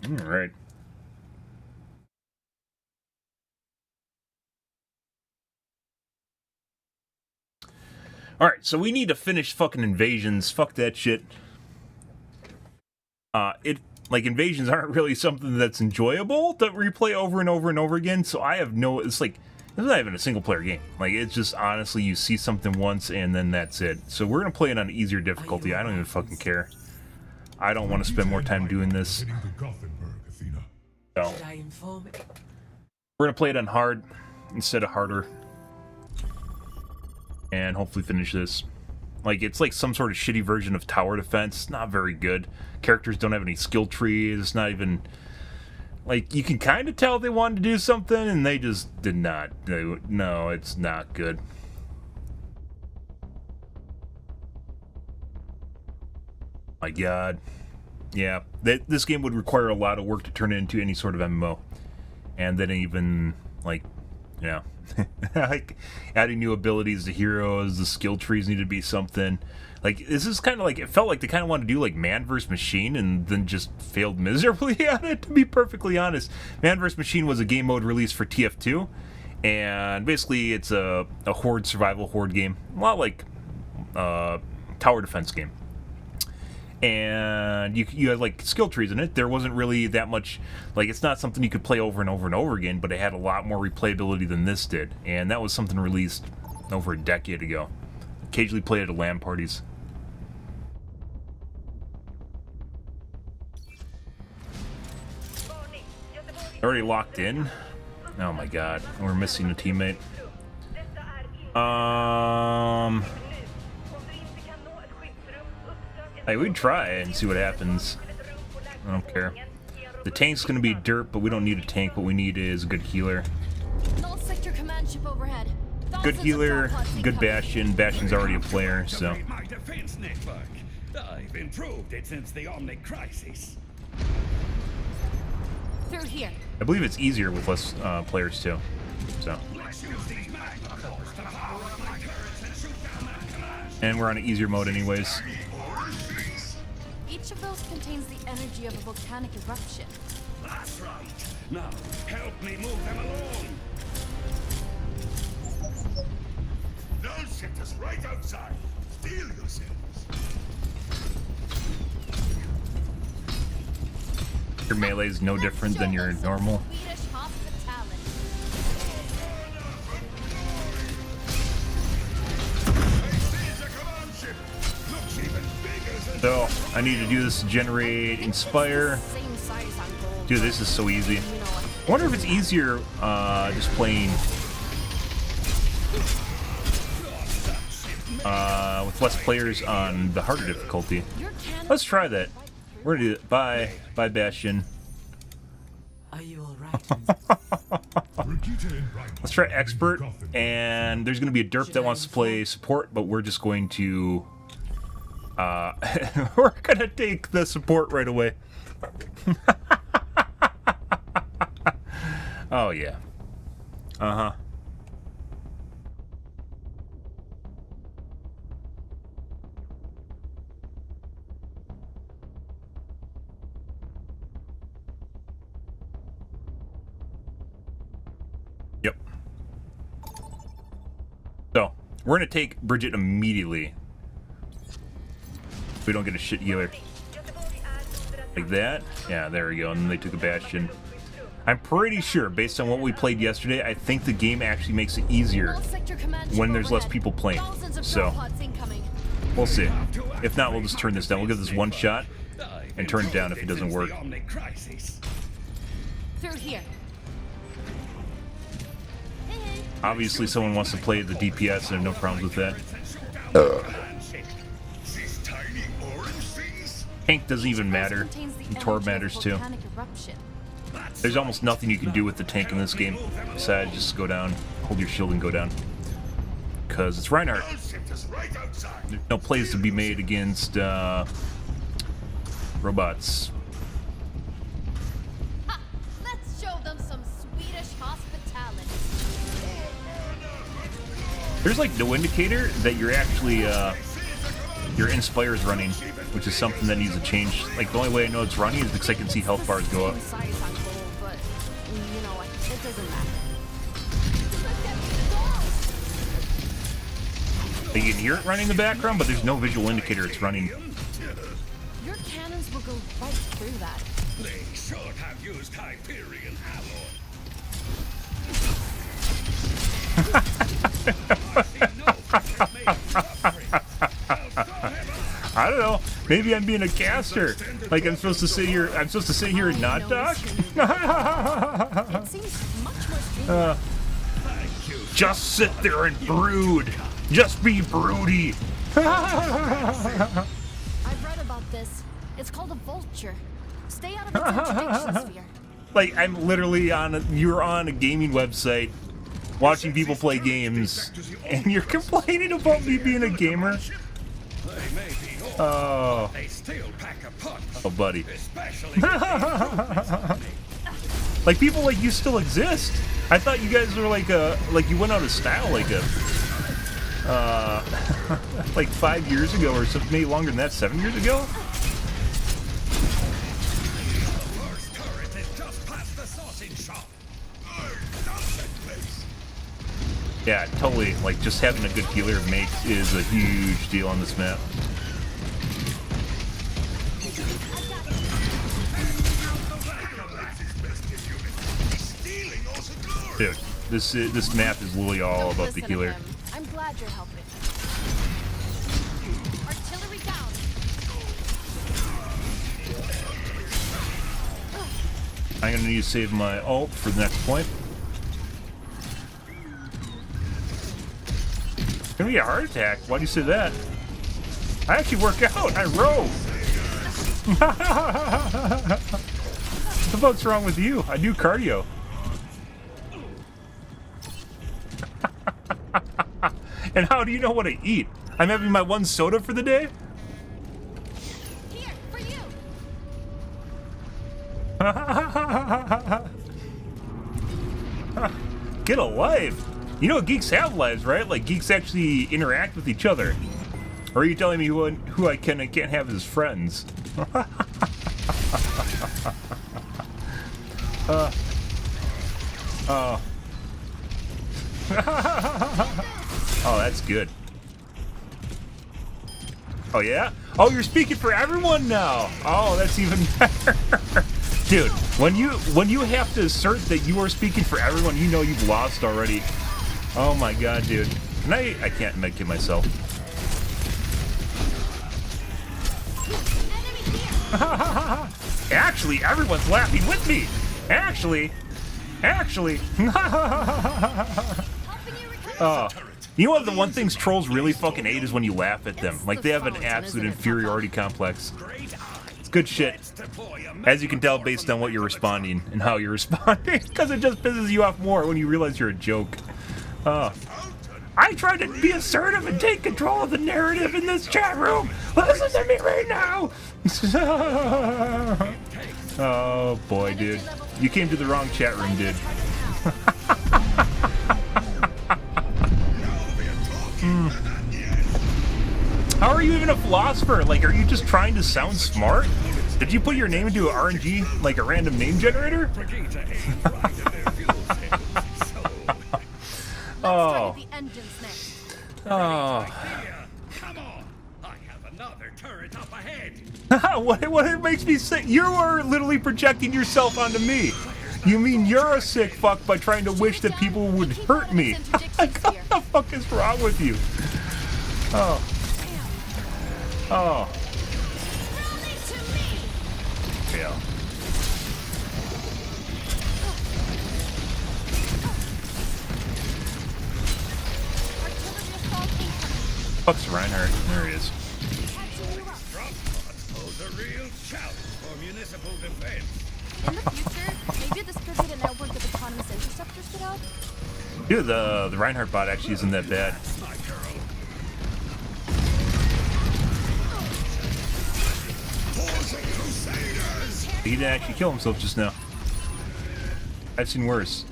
All right. All right, so we need to finish fucking Invasions. Fuck that shit. Invasions aren't really something that's enjoyable to replay over and over and over again. So I have no. It's like it's not even a single player game. Like it's just honestly, you see something once and then that's it. So we're gonna play it on easier difficulty. I don't even fucking care. I don't want to spend more time doing this. So we're gonna play it on hard instead of harder, and hopefully finish this. Like it's like some sort of shitty version of tower defense. Not very good. Characters don't have any skill trees. It's not even Like, you can kind of tell they wanted to do something, and they just did not. No, it's not good. My God. Yeah, this game would require a lot of work to turn it into any sort of MMO. And then even, like, yeah. Like, adding new abilities to heroes, the skill trees need to be something. Like, this is kind of like, it felt like they kind of wanted to do, like, Man vs. Machine and then just failed miserably at it, to be perfectly honest. Man vs. Machine was a game mode released for TF2, and basically it's a horde survival horde game. A lot like tower defense game. And you had, like, skill trees in it. There wasn't really that much, like, it's not something you could play over and over and over again, but it had a lot more replayability than this did. And that was something released over a decade ago. Occasionally played at LAN parties. Already locked in? Oh my God, we're missing a teammate. Hey, we'd try and see what happens. I don't care. The tank's gonna be dirt, but we don't need a tank. What we need is a good healer. Good healer, good Bastion. Bastion's already a player, so. My defense network. I've improved it since the Omnic crisis. Through here. I believe it's easier with less players too. So. And we're on an easier mode anyways. Each of those contains the energy of a volcanic eruption. That's right. Now, help me move them along. They'll set us right outside. Steel yourselves. Your melee is no different than your normal. Swedish hospitality. So, I need to do this to generate Inspire. Same size on gold. Dude, this is so easy. I wonder if it's easier just playing with less players on the harder difficulty. Let's try that. We're gonna do it. Bye. Bye, Bastion. Are you alright? Let's try Expert, and there's gonna be a derp that wants to play support, but we're just going to we're gonna take the support right away. Oh yeah. Uh-huh. Yep. So, we're gonna take Bridget immediately. If we don't get a shit healer. Like that? Yeah, there we go. And then they took a Bastion. I'm pretty sure, based on what we played yesterday, I think the game actually makes it easier when there's less people playing. So, we'll see. If not, we'll just turn this down. We'll give this one shot and turn it down if it doesn't work. Through here. Obviously, someone wants to play the DPS, and I have no problems with that. Tank doesn't even matter. And Torb matters too. There's almost nothing you can do with the tank in this game besides just go down, hold your shield and go down. Because it's Reinhardt. There's no plays to be made against robots. Ha! Let's show them some Swedish hospitality. There's like no indicator that you're actually your Inspire is running, which is something that needs to change. Like, the only way I know it's running is because I can see health bars go up. Size on gold, but you know what? It doesn't matter. You can hear it running in the background, but there's no visual indicator it's running. Your cannons will go right through that. They should have used Hyperion I don't know. Maybe I'm being a caster. Like I'm supposed to sit here. I'm supposed to sit here and not talk. It seems much more streamlined. Just sit there and brood. Just be broody. I've read about this. It's called a vulture. Stay out of its interdiction sphere. Like, I'm literally you're on a gaming website watching people play games, and you're complaining about me being a gamer? Oh. Oh, buddy. Like, people like you still exist. I thought you guys were like you went out of style like like 5 years ago or something, maybe longer than that, 7 years ago? Yeah, totally. Like, just having a good healer is a huge deal on this map. Dude, this map is literally all about the healer. I'm glad you're helping. Artillery down. I'm gonna need to save my ult for the next point. It's gonna be a heart attack. Why do you say that? I actually work out. I row. What the fuck's wrong with you? I do cardio. And how do you know what I eat? I'm having my one soda for the day? Here, for you. Get a life. You know geeks have lives, right? Like, geeks actually interact with each other. Or are you telling me who I can and can't have as friends? Oh. Oh, that's good. Oh, yeah? Oh, you're speaking for everyone now. Oh, that's even better. Dude, when you have to assert that you are speaking for everyone, you know you've lost already. Oh my god, dude. And I can't make it myself. Actually, everyone's laughing with me. Actually. Oh. You know what, the one thing trolls really fucking hate is when you laugh at them. Like, they have an absolute inferiority complex. It's good shit. As you can tell based on what you're responding and how you're responding. Because it just pisses you off more when you realize you're a joke. I tried to be assertive and take control of the narrative in this chat room. Listen to me right now. Oh boy, dude. You came to the wrong chat room, dude. How are you even a philosopher? Like, are you just trying to sound smart? Did you put your name into an RNG, like a random name generator? Oh. Oh. Come on! I have another turret up ahead. What it makes me say, you are literally projecting yourself onto me. You mean you're a sick fuck by trying to wish that people would hurt me? Like, what the fuck is wrong with you? Oh. Oh. Yeah. Fuck's Reinhardt. There he is. A real challenge for municipal defense. In the future, maybe a distributed network of autonomous interceptors could help. Dude, the Reinhardt bot actually isn't that bad. He didn't actually kill himself just now. I've seen worse.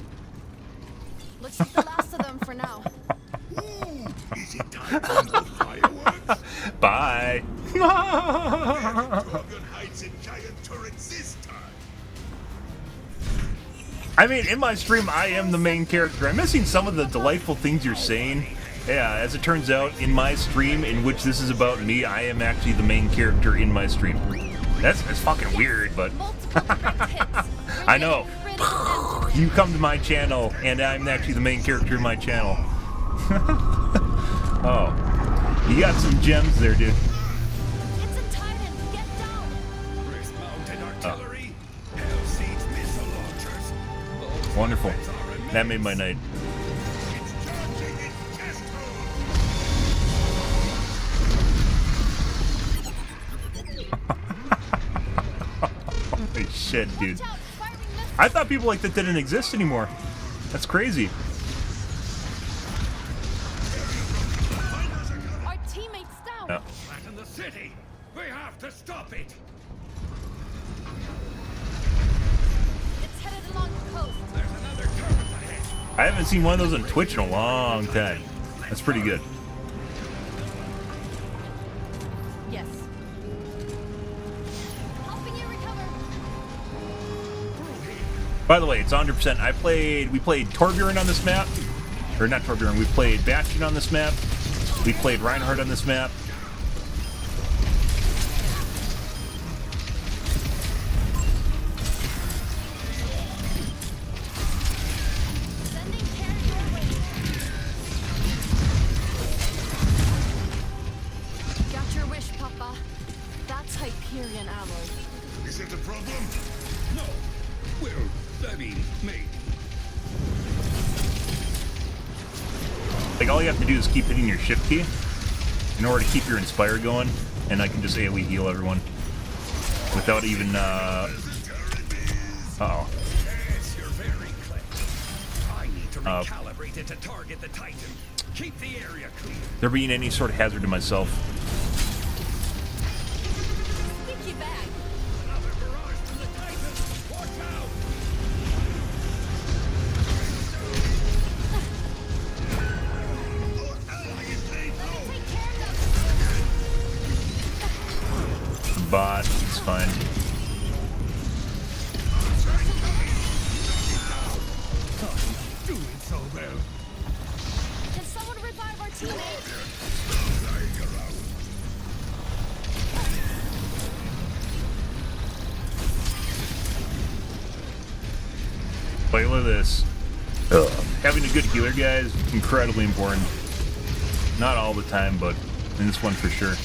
Looks like the last of them for now. Is it time for more fireworks? Bye. Dragon hides in giant turrets this time. I mean, in my stream, I am the main character. I'm missing some of the delightful things you're saying. Yeah, as it turns out, in my stream, in which this is about me, I am actually the main character in my stream. That's fucking weird, but I know. You come to my channel, and I'm actually the main character in my channel. Oh, you got some gems there, dude. It's a Titan. Get down. Wrist-mounted artillery, L-seat missile launchers. Wonderful. That made my night. It's charging its test Holy shit, dude. Watch out, firing missiles. I thought people like that didn't exist anymore. That's crazy. Our teammates down. Yeah. Back in the city. We have to stop it. It's headed along the coast. There's another turret ahead. I haven't seen one of those on Twitch in a long time. That's pretty good. Yes. Helping you recover. By the way, it's 100%. We played Torbjorn on this map. Or not Torbjorn, we played Bastion on this map. We played Reinhardt on this map. Sending care your way. Got your wish, Papa. That's Hyperion alloy. Is it a problem? No. Well, I mean, maybe. Like, all you have to do is keep hitting your shift key in order to keep your Inspire going, and I can just AoE heal everyone without even, uh-oh. Yes, you're very clever. I need to recalibrate it to target the Titan. Keep the area clear. There being any sort of hazard to myself. Sticky bag. Another barrage from the Titan. Watch out! Take care of Bot, it's fine. Doing so well. Can someone revive our teammate? Play with this. Having a good healer, guys, is incredibly important. Not all the time, but in this one for sure.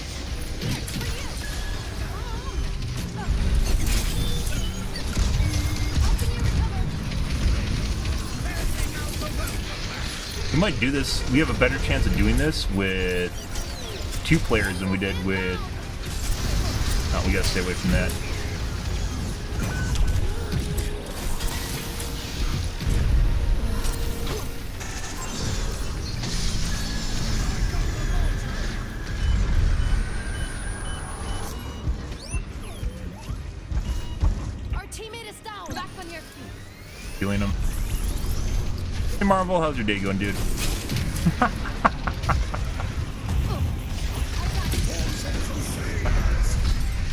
We might do this. We have a better chance of doing this with 2 players than we did with... Oh, we gotta stay away from that. Our teammate is down. Back on your feet. Healing them. Hey Marvel, how's your day going, dude?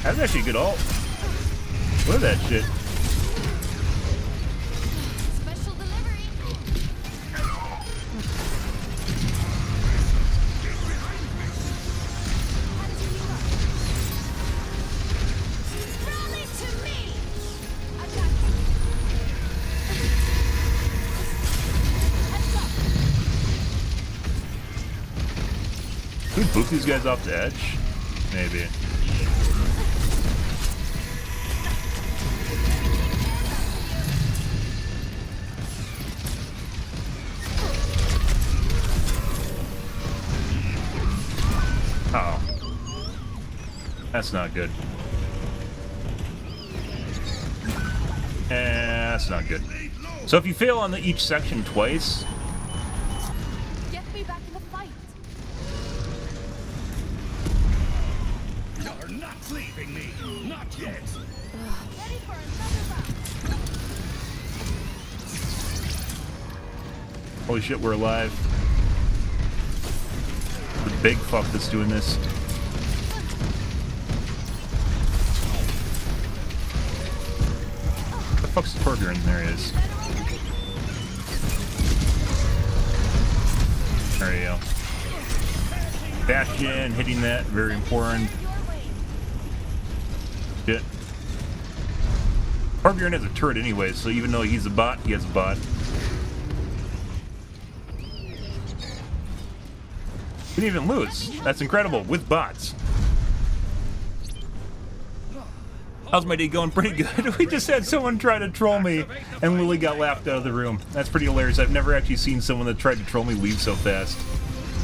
That's actually a good ult. Look at that shit. Special delivery. Rally to me. I got you. Heads up. Can we boot these guys off the edge? Maybe. Oh. That's not good. That's not good. So if you fail on each section twice, Get me back in the fight. You're not leaving me. Not yet. Ready for another round. holy shit, we're alive. The big fuck that's doing this. The fuck's the Torbjorn? There he is. There you go. Bastion, hitting that, very important. Shit. Torbjorn has a turret anyway, so even though he's a bot, he has a bot. We didn't even lose. That's incredible, with bots. How's my day going? Pretty good. We just had someone try to troll me, and Lily got laughed out of the room. That's pretty hilarious. I've never actually seen someone that tried to troll me leave so fast.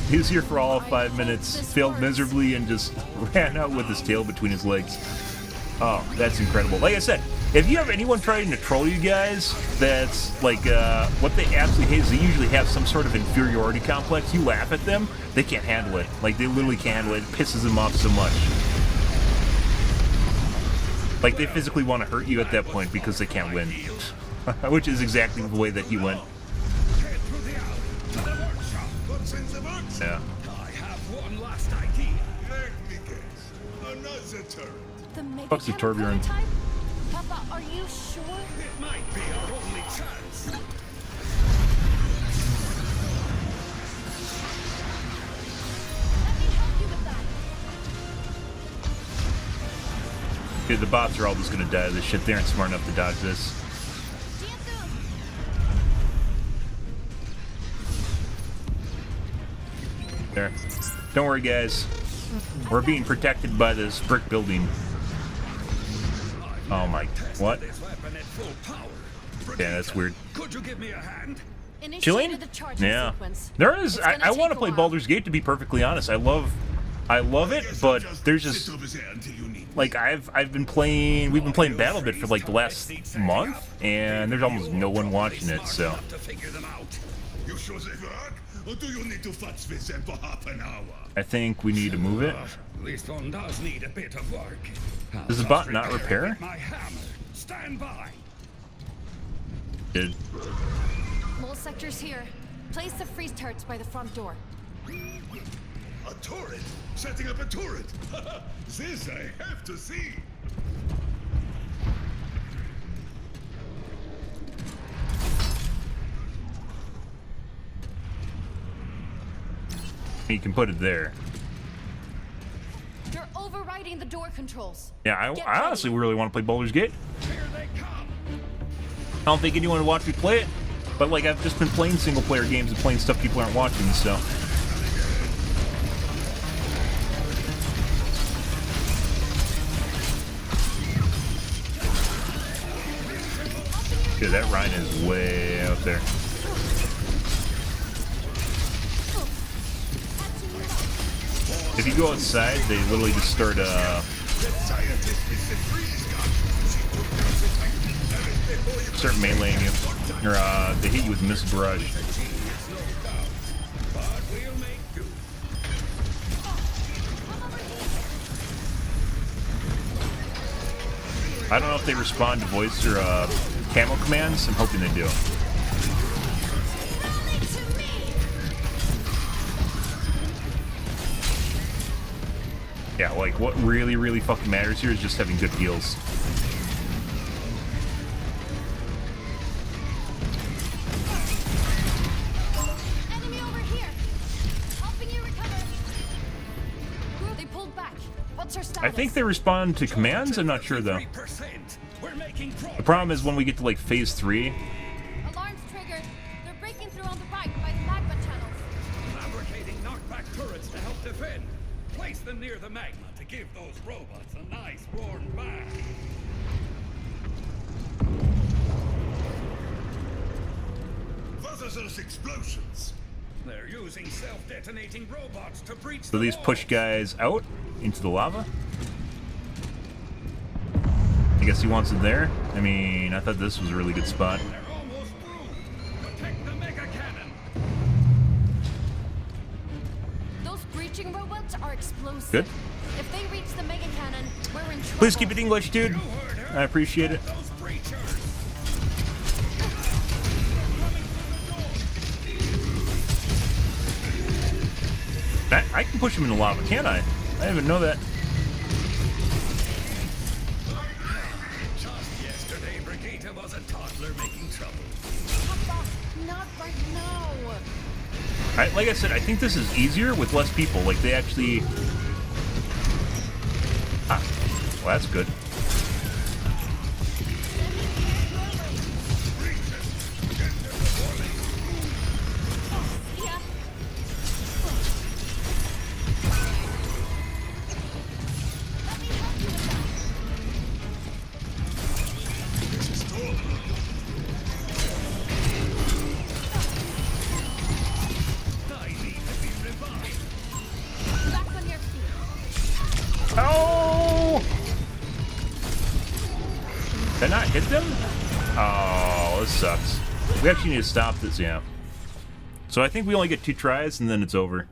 He was here for all of 5 minutes, failed miserably, and just ran out with his tail between his legs. Oh, that's incredible. Like I said, If you have anyone trying to troll you guys, that's like, what they absolutely hate is they usually have some sort of inferiority complex. You laugh at them, they can't handle it. Like, they literally can't handle it. It pisses them off so much. Like, they physically want to hurt you at that point because they can't win. Which is exactly the way that he went. Yeah. I have one last idea. Let me guess. Another turret. The mega Fuck's the cannon Torbjorn? prototype? Papa, are you sure? It might be our only chance. Let me help you with that. Dude, the bots are all just gonna die to this shit. They aren't smart enough to dodge this. There. Don't worry, guys. We're being protected by this brick building. Oh my... What? This weapon at full power. Yeah, that's weird. Could you give me a hand? Chilling? Initiated the charging Yeah. sequence. There is... It's gonna I want to take a play while. Baldur's Gate, to be perfectly honest. I love it, but there's just... Sit over there until you need me. Like, I've been playing... We've been playing BattleBit for, like, the last month, and there's almost no one watching it, so... To figure them out. You sure they work? Or do you need to futz with them for half an hour? I think we need to move it. This one does need a bit of work. Does the bot not repair? My hammer. Stand by. Did... Mole sector's here. Place the freeze turrets by the front door. A turret? Setting up a turret? This I have to see. You can put it there. You're overriding the door controls. Yeah, Get I honestly really want to play Baldur's Gate. Here they come. I don't think anyone would watch me play it, but like I've just been playing single player games and playing stuff people aren't watching, so. Dude, that Rhine is way out there. If you go outside, they literally just start, start meleeing you. Or, they hit you with mist brush. I don't know if they respond to voice or, camo commands. I'm hoping they do. Yeah, like, what really, really fucking matters here is just having good heals. Enemy over here. Helping you recover. They pulled back. What's our status? I think they respond to commands. I'm not sure, though. 3%. We're making progress. The problem is when we get to, like, phase 3. Alarms triggered. They're breaking through on the right by the magma channels. Fabricating knockback turrets to help defend. Place them near the magma to give those robots a nice warm bath. What are those explosions? They're using self-detonating robots to breach So the these push walls. guys out into the lava. I guess he wants it there. I mean, I thought this was a really good spot. They're almost through. Protect the mega cannon. Those breaching robots are explosive. Good. If they reach the mega cannon, we're in trouble. Please keep it English, dude. I appreciate it. Those breachers. I can push him in the lava, can't I? I didn't even know that. Just yesterday, Brigitte was a toddler making trouble. Papa, not right now. Like I said, I think this is easier with less people. Like, they actually... Ah, well, that's good. Yeah. Let me help you with that. I need to be revived. Back on your feet. Oh! Did I not hit them? Oh, this sucks. We actually need to stop this, yeah. So I think we only get 2 tries and then it's over.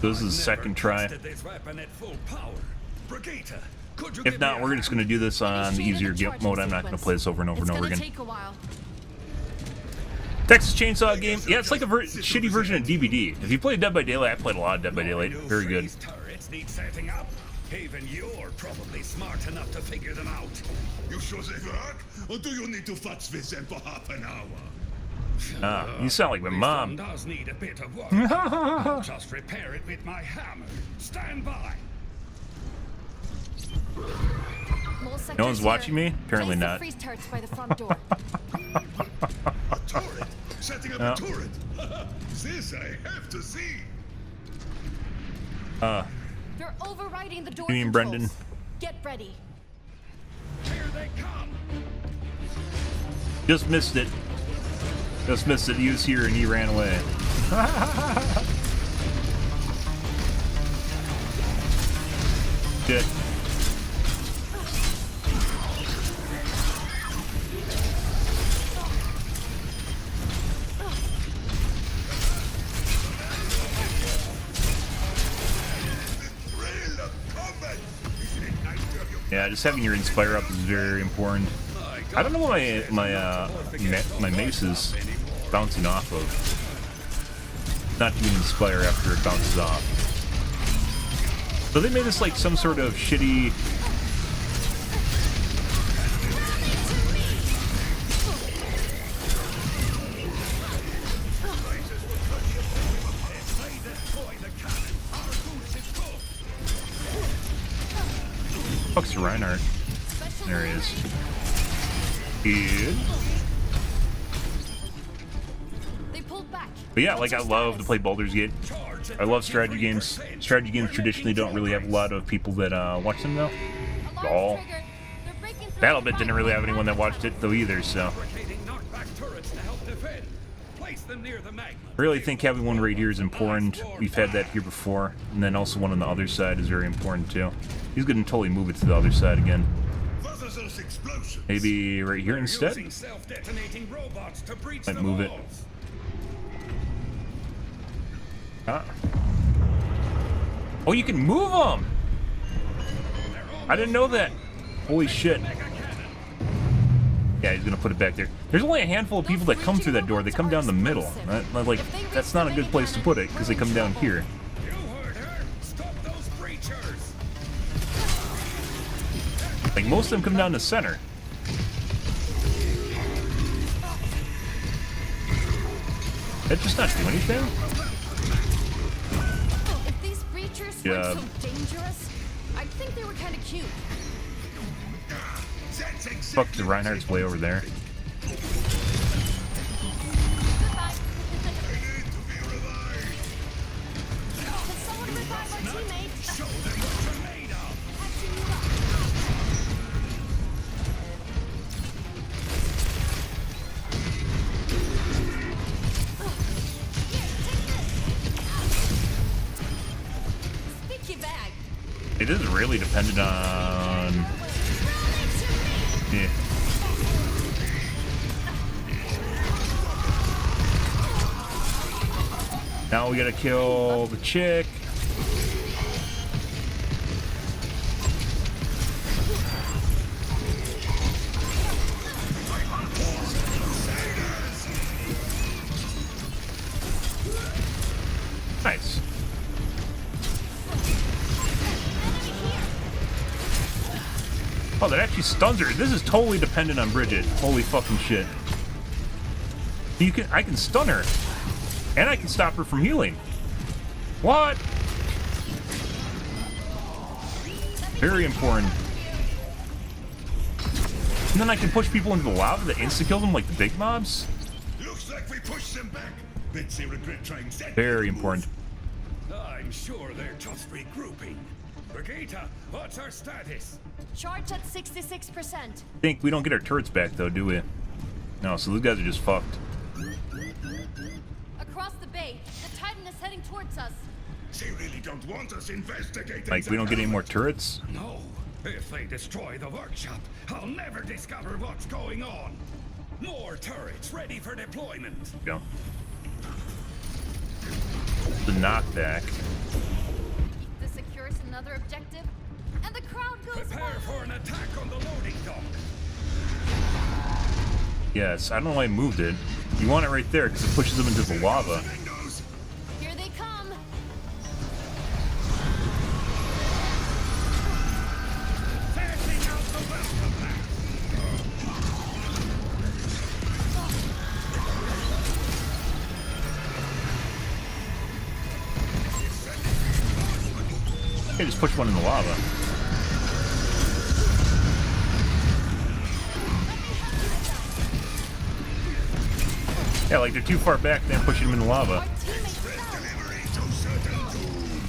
This is the second try. This weapon at full power. Brigitte, could you If give not, me a we're just going to do this on the easier mode. I'm not going to play this over and over and over It's again. gonna take a while. Texas Chainsaw game. Yeah, it's like a shitty version of DBD. If you play Dead by Daylight, I played a lot of Dead by Daylight. Very good. These turrets need setting up. Even you're probably smart enough to figure them out. You sure they work? Or do you need to futz with them for half an hour? Ah, you sound like my This mom. one does need a bit of work. I'll just repair it with my hammer. Stand by. No one's watching me? Apparently Place the not. freeze turrets by the front door. A turret? Setting up No. a turret? This I have to see. They're overriding the door You mean controls. Brendan? Get ready. Here they come. Just missed it. Just missed it. He was here and he ran away. Shit. Yeah, just having your Inspire up is very important. I don't know what my mace is bouncing off of. Not doing Inspire after it bounces off. So they made this like some sort of shitty. Fuck's Reinhardt? There he is. Good. They pulled back. But yeah, like I love to play Baldur's Gate. I love strategy games. Strategy games traditionally don't really have a lot of people that watch them though. Alarm All. triggered. They're breaking through BattleBit the didn't really have anyone that watched it though either, so Fabricating knockback turrets to help defend. Place them near the magma. I really think having one right here is important. We've had that here before, and then also one on the other side is very important too. He's gonna totally move it to the other side again. What are those explosions? Maybe right here They're instead? using self-detonating robots to breach Might the move it. walls. Ah. Oh, you can move them! I didn't know that. Holy shit. Yeah, he's gonna put it back there. There's only a handful of people that come through that door. They come down the middle. That's not a good place to put it, because they come down here. You heard her. Stop those breachers. Like, most of them come down the center. That just not do anything? If these breachers Yeah. weren't so dangerous, I'd think they were kind of cute. That's exactly Fuck, the Reinhardt's way over there. Goodbye. I need to be revived. Can someone revive our teammate? Show them what you're made of. Patching you up. Sticky bag. It is really dependent on... Yeah. Now we gotta kill the chick. Nice. Oh, that actually stuns her. This is totally dependent on Bridget. Holy fucking shit. I can stun her. And I can stop her from healing. What? Very important. And then I can push people into the lava that insta-kill them like the big mobs. Looks like we pushed them back. Bet they regret trying that. Very important. I'm sure they're just regrouping. Brigitte, what's our status? Charge at 66%. Think we don't get our turrets back though, do we? No, so those guys are just fucked. Across the bay, the Titan is heading towards us. They really don't want us investigating. Like, we don't get any more turrets? No. If they destroy the workshop, I'll never discover what's going on. More turrets ready for deployment. Go. The knockback. Keep the secures another objective, and the crowd goes Prepare wild. for an attack on the loading dock. Yes, I don't know why I moved it. You want it right there because it pushes them into the lava. Here they come. Passing out the welcome mat. Okay, just push one in the lava. Yeah, like they're too far back, then pushing them in the lava. Our teammates fell. Delivery to certain doom.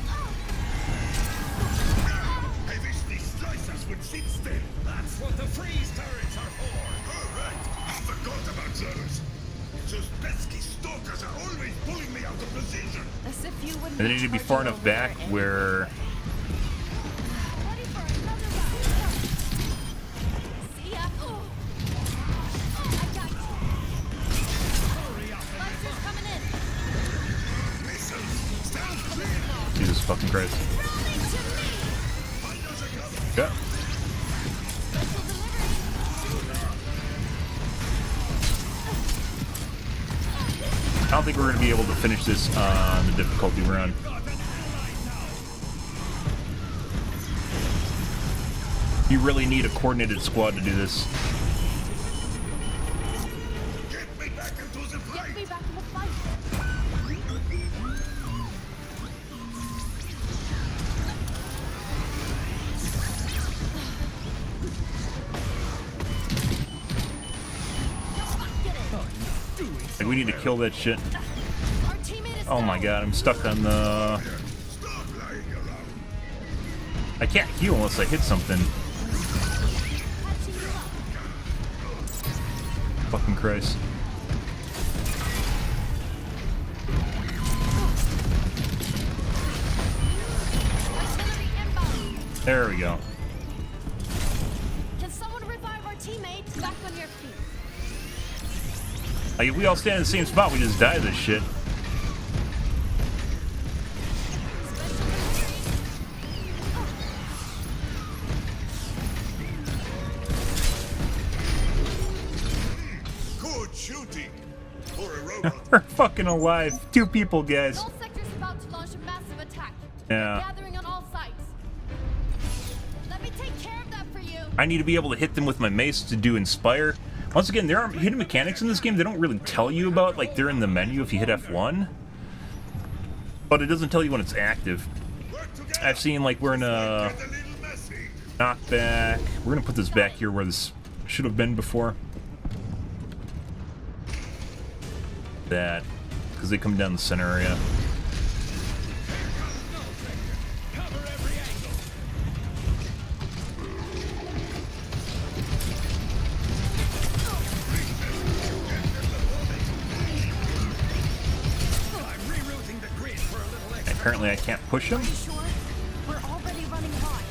I wish these slicers would sit still. That's what the freeze turrets are for. All right, I forgot about those. Those pesky stalkers are always pulling me out of position. As if you wouldn't And they need to be far enough back where... Ready for another round. See ya. Oh, I got you. Hurry up and Buster's coming in. Missiles, stand clear. Jesus fucking Christ. Rolling to me. Fighters are coming. Yeah. Special delivery. I don't think we're going to be able to finish this on the difficulty we're on. got an ally now. You really need a coordinated squad to do this. Get me back into the Get fight. me back in the fight. Get it. Like, we need to kill that shit. Our teammate is Oh my down. god, I'm stuck on the... Stop lying around. I can't heal unless I hit something. Patching you up. Fucking Christ. Artillery inbound. There we go. Can someone revive our teammate? Back on your feet. Like, if we all stand in the same spot, we just die this shit. Special delivery. Good shooting. For a robot. We're fucking alive. 2 people, guys. All sectors about to launch a massive attack. Yeah. Gathering on all sides. Let me take care of that for you. I need to be able to hit them with my mace to do Inspire. Once again, there are hidden mechanics in this game they don't really tell you about. Like, they're in the menu if you hit F1. But it doesn't tell you when it's active. Work together. I've seen, like, we're in a Get a little messy. knockback. We're gonna put this back here where this should have been before. That. Because they come down the center area. Cover every angle. I'm rerouting the grid for a little extra. Apparently I can't push them. Are you sure? We're already running hot.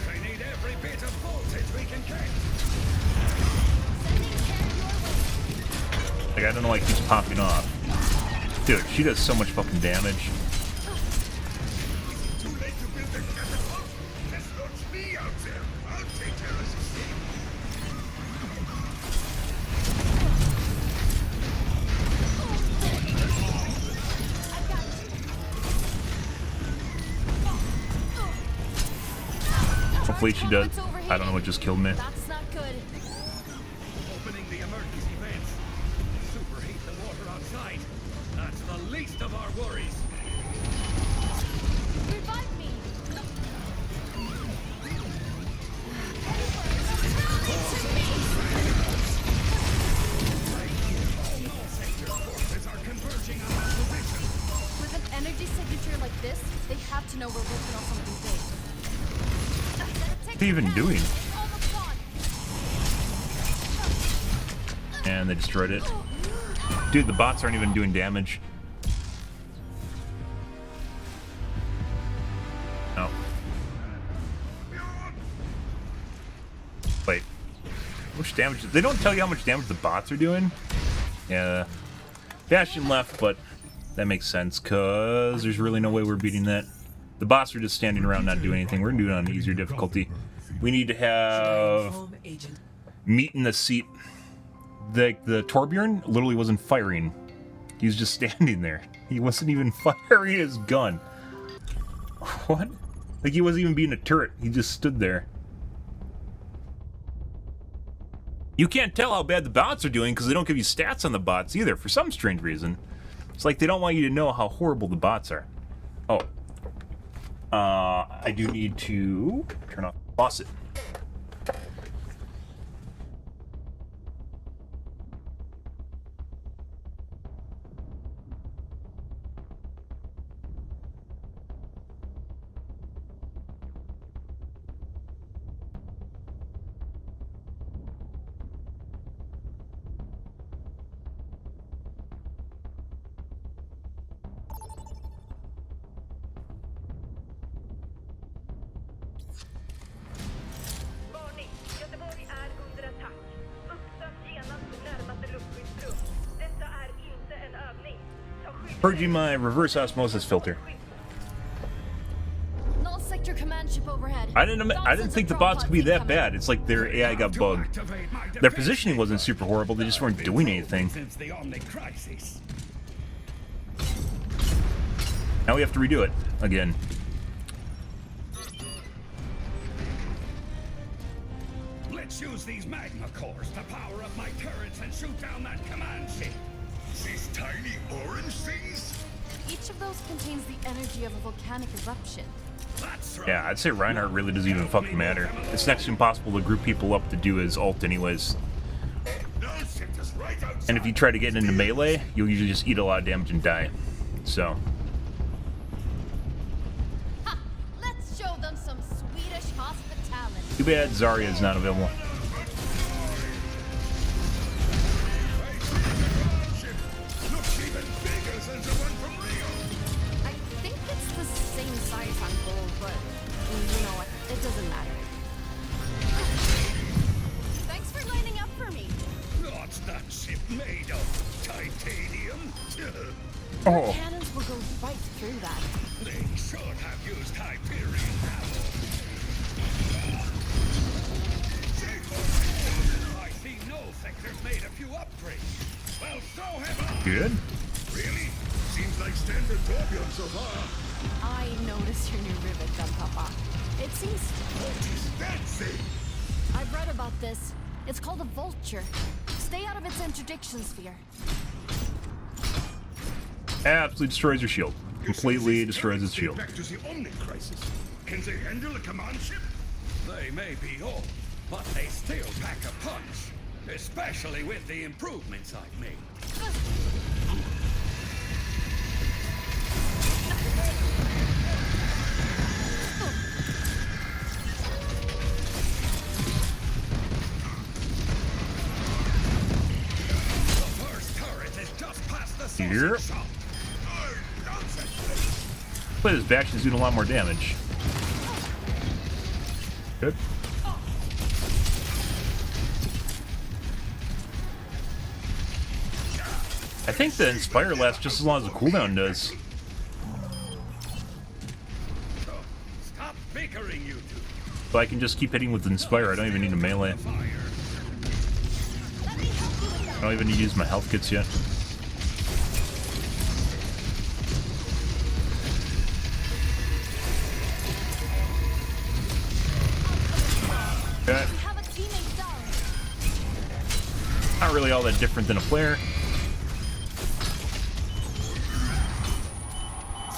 They need every bit of voltage we can get. Sending care your way. Like, I don't know why it keeps popping off. Dude, she does so much fucking damage. Too late to build a catapult. Let's launch me out there. I'll take care of this thing. I got you. Hopefully she does. I don't know what just killed me. That's not good. Opening the emergency vents. Superheat the water outside. That's the least of our worries. Revive me. All sector forces are converging on our position. With an energy signature like this, they have to know we're working on something big. What are they even doing? It's almost gone. And they destroyed it. Dude, the bots aren't even doing damage. damage. They don't tell you how much damage the bots are doing. Yeah. Bastion left, but that makes sense, because there's really no way we're beating that. The bots are just standing around not doing anything. We're going to do it on easier difficulty. We need to have Inform agent. meat in the seat. The Torbjorn literally wasn't firing. He was just standing there. He wasn't even firing his gun. What? Like he wasn't even being a turret. He just stood there. You can't tell how bad the bots are doing because they don't give you stats on the bots either for some strange reason. It's like they don't want you to know how horrible the bots are. Oh. I do need to turn off the faucet. Varning! Göteborg är under attack. Uppsök genast närmaste luftskyddsrum. Detta är inte en övning. Ta skydd. Purging my reverse osmosis filter. Null sector command ship overhead. I didn't think the bots could be that bad. It's like their AI got bugged. Their positioning wasn't super horrible. They just weren't doing anything. Since the Omni crisis. Now we have to redo it again. Let's use these magma cores to power up my turrets and shoot down that command ship. These tiny orange things? Each of those contains the energy of a volcanic eruption. That's right. Yeah, I'd say Reinhardt really doesn't even fucking matter. It's next to impossible to group people up to do his ult anyways. Null sector's right outside. And if you try to get into melee, you'll usually just eat a lot of damage and die. So, Ha! Let's show them some Swedish hospitality. too bad Zarya is not available. Looks even bigger than the one from Rio. I think it's the same size on gold, but you know what? It doesn't matter. Thanks for lining up for me. What's that ship made of? Titanium? Oh, Cannons will go right through that. They should have used Hyperion ammo. I see no sectors made a few upgrades. Well, so have I. good. Really? Seems like standard Torbjorn so far. I noticed your new rivet gun, Papa. It seems... What is that thing? I've read about this. It's called a vulture. Stay out of its interdiction sphere. Absolutely destroys your shield. Completely destroys its Take shield. Back to the Omni crisis. Can they handle a command ship? They may be old, but they still pack a punch. Especially with the improvements I've made. The first turret is just past the sausage Here. shop. Oh, nonsense. But his Bastion's doing a lot more damage. Good. I think the Inspire lasts just as long as the cooldown does. Stop bickering, you two. So I can just keep hitting with the Inspire. I don't even need a melee. Fire. Let me help you with that. I don't even need to use my health kits yet. Okay. We have a teammate down. Not really all that different than a flare.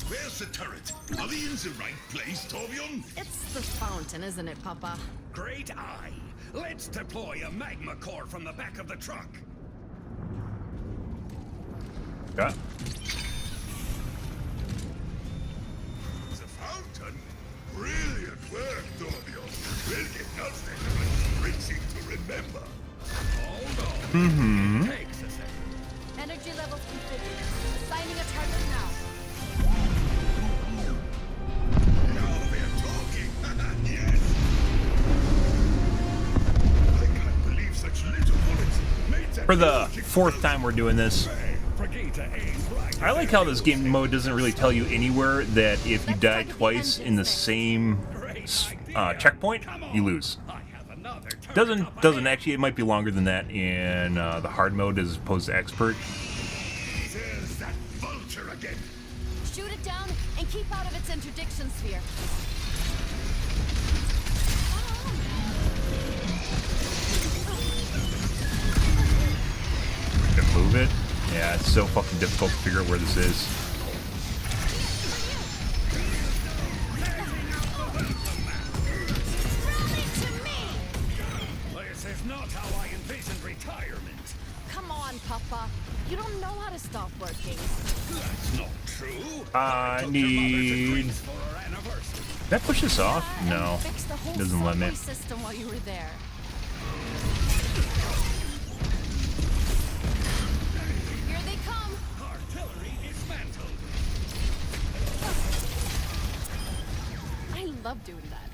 Where's the turret? Are they in the right place, Torbjorn? It's the fountain, isn't it, Papa? Great eye. Let's deploy a magma core from the back of the truck. Okay. The fountain? Brilliant work, Torbjorn. We'll get Null sector a great thing to remember. Hold on. Takes a second. Energy levels configured. Assigning a target now. Now we're talking. Yes. I can't believe such little For the 4th time we're doing this. I like how this game mode doesn't really tell you anywhere that if you die twice in the same checkpoint, you lose. Doesn't actually. It might be longer than that in the hard mode as opposed to expert. There's that vulture again. Shoot it down and keep out of its interdiction sphere. Can move it. Yeah, it's so fucking difficult to figure out where this is. This is not how I envisioned retirement. Come on, Papa. You don't know how to stop working. That's not true. I need. For our anniversary. Can I push this off? And No. fix the whole Doesn't let me. subway system while you were there. Here they come. Artillery dismantled. I love doing that.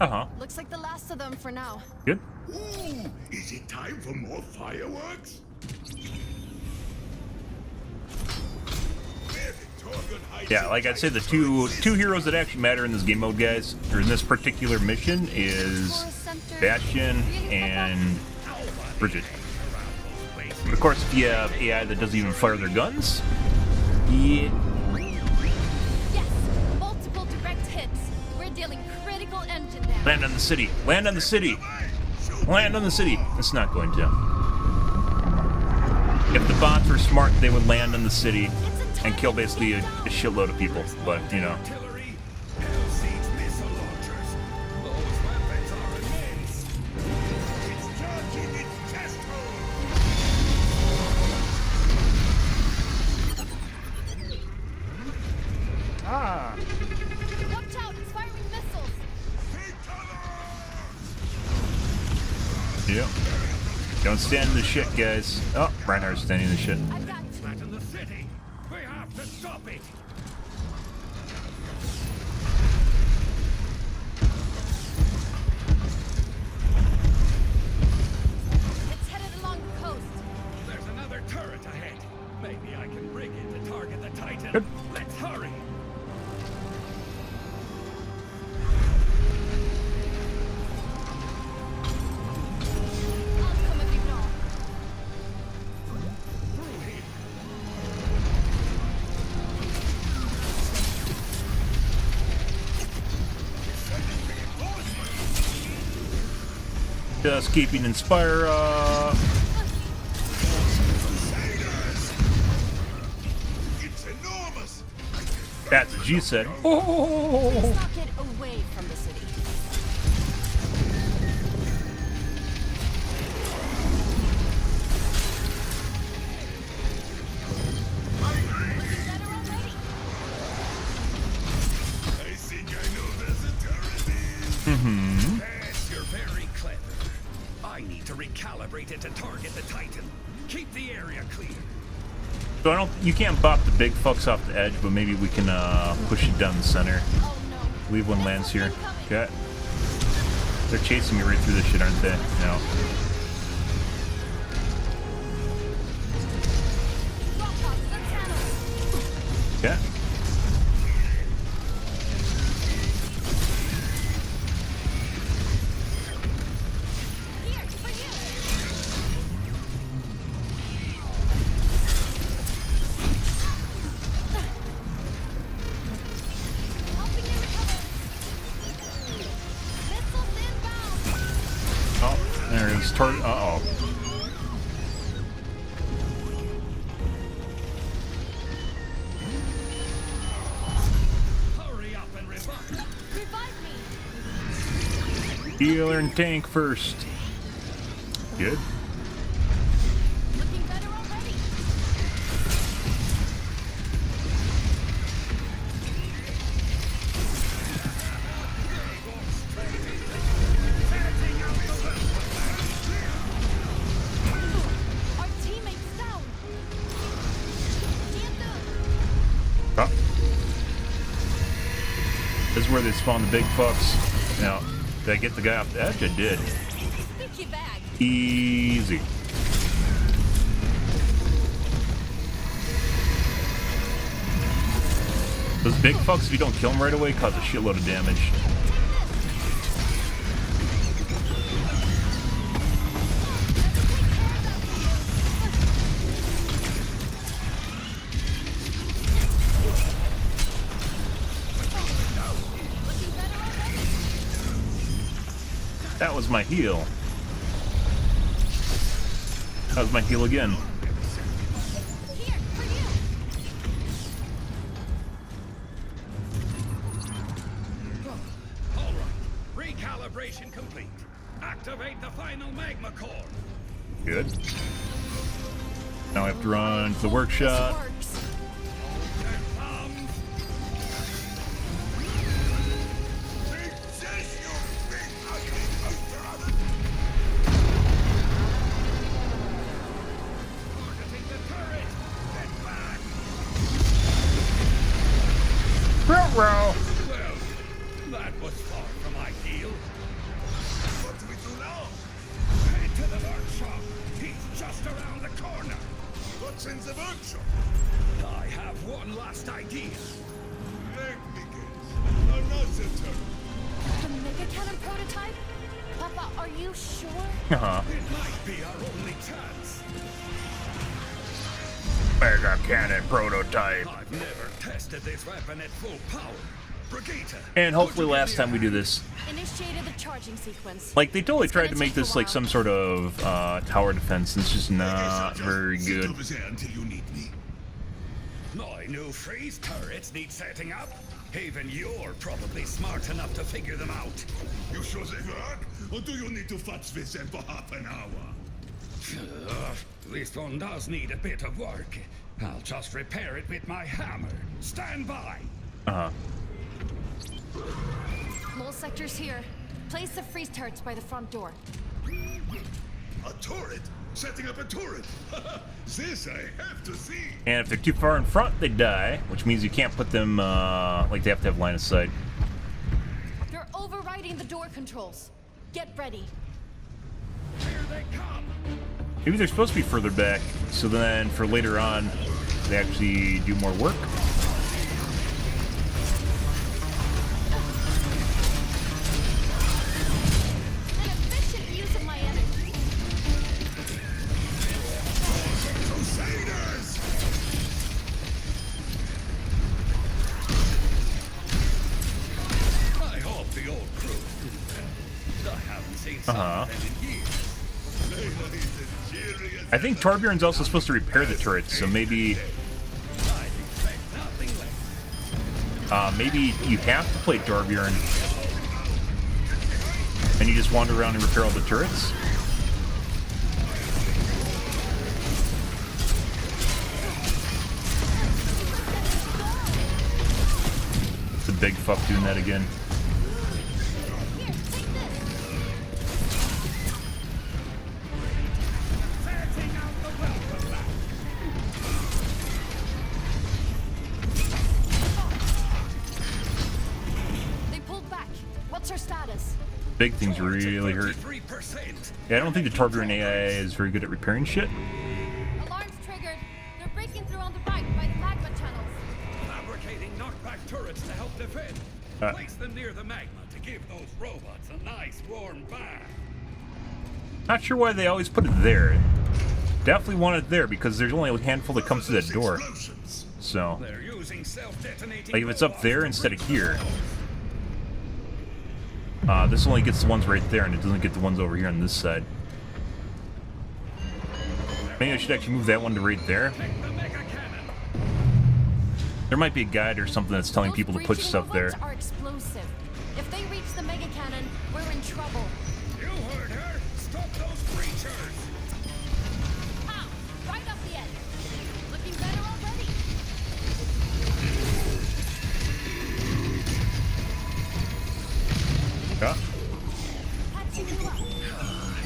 Uh-huh. Looks like the last of them for now. Good. Ooh, is it time for more fireworks? Yeah, like I'd say the two heroes that actually matter in this game mode, guys, or in this particular mission, is Bastion and Bridget. Of course, if you have AI that doesn't even fire their guns, yeah. Yes, multiple direct hits. We're dealing critical engine damage. Land on the city. Land on the city. Land on the city. It's not going to. If the bots were smart, they would land on the city and kill basically a shitload of people. But, you know. Artillery, L-siege missile launchers. Those weapons are immense. It's charging its chest hole. Watch out, it's firing missiles. Yep. Don't stand in the shit, guys. Oh, Reinhardt's standing in the shit. I've got you. Threaten the city. We have to stop it. It's headed along the coast. There's another turret ahead. Maybe I can rig it to target the Titan. Good. Let's hurry. I'll come if you know. Through here. Just keeping Inspire up. It's enormous. That's what you said. Oh. Please knock it away from the city. Better already. I think I know where the turret is. Yes, you're very clever. I need to recalibrate it to target the Titan. Keep the area clear. So I don't. You can't bop the big fucks off the edge, but maybe we can push it down the center. Oh no. Leave one lands here. Okay. They're chasing me right through this shit, aren't they? No. Drop pods, let's handle it. Okay. Here, for you. Helping you recover. Missiles inbound. Oh, there it is. Uh-oh. Hurry up and revive. Revive me. Healer and tank first. Good. Looking better already. Our teammates down. Oh. This is where they spawn the big fucks. Now, did I get the guy off the edge? I did. Sneaky back. Easy. Those big fucks, if you don't kill them right away, cause a shitload of damage. That was my heal. That was my heal again. Here, for you. All right. Recalibration complete. Activate the final magma core. Good. Now I have to run to the Hope workshop. this works. Resist, you big ugly monster! Targeting the turret. Get back. Ruh-roh. Well, that was far from ideal. What do we do now? Head to the workshop. He's just around the corner. What's in the workshop? I have one last idea. Let me guess. Another turn. The mega cannon prototype? Papa, are you sure? Uh-huh. It might be our only chance. Mega cannon prototype. I've never tested this weapon at full power. Brigitte. And hopefully would you last give me a time we do hand? this. Initiated the charging sequence. Like, they totally It's tried gonna to make take a this like while. some sort of tower defense, and it's just not very Sit good. over there until you need me. My new freeze turrets need setting up. Even you're probably smart enough to figure them out. You sure they work? Or do you need to futz with them for half an hour? This one does need a bit of work. I'll just repair it with my hammer. Stand by. Uh-huh. Mole sector's here. Place the freeze turrets by the front door. A turret? Setting up a turret? This I have to see. And if they're too far in front, they die, which means you can't put them, like, they have to have line of sight. They're overriding the door controls. Get ready. Here they come. Maybe they're supposed to be further back, so then for later on, they actually do more work. An efficient use of my energy. Crusaders! I hope the old crew. I haven't seen some Uh-huh. of them in years. I think Torbjorn's also supposed to repair the turrets, so maybe I expect nothing less. maybe you have to play Torbjorn, and you just wander around and repair all the turrets. It's a big fuck doing that again. Here, take this. Setting out the welcome mat. They pulled back. What's our status? Big things really hurt. 23%. Yeah, I don't think the Torbjorn AI is very good at repairing shit. Alarms triggered. They're breaking through on the right by the magma channels. Fabricating knockback turrets to help defend. Uh. Place them near the magma to give those robots a nice warm bath. Not sure why they always put it there. Definitely want it there because there's only a handful that comes through that door. Explosions. So, They're using self-detonating like if it's up robots there to instead of break here, through this only gets the ones right there and it doesn't get the ones over here on this side. Maybe I should actually move that one to right there. Take the mega cannon. There might be a guide or something that's telling Those people to put breaching stuff there. robots are explosive. If they reach the mega cannon, we're in trouble. You heard her. Stop those creatures. Pow! Right off the edge. Looking better already. Yeah. Patching you up.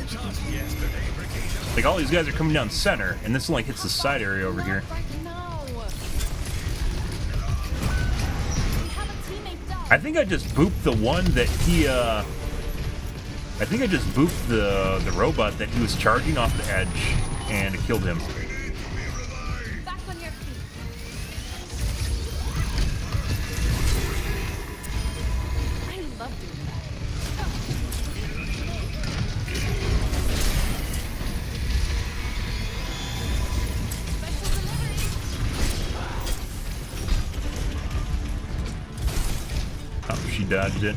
Just yesterday, Brigitte. Like all these guys are coming down center, and this only hits the side area over here. Not right now. We have a teammate down. I think I just booped the one that he I think I just booped the robot that he was charging off the edge, and it killed him. Back on your feet. I love doing that. Special delivery. Oh, she dodged it.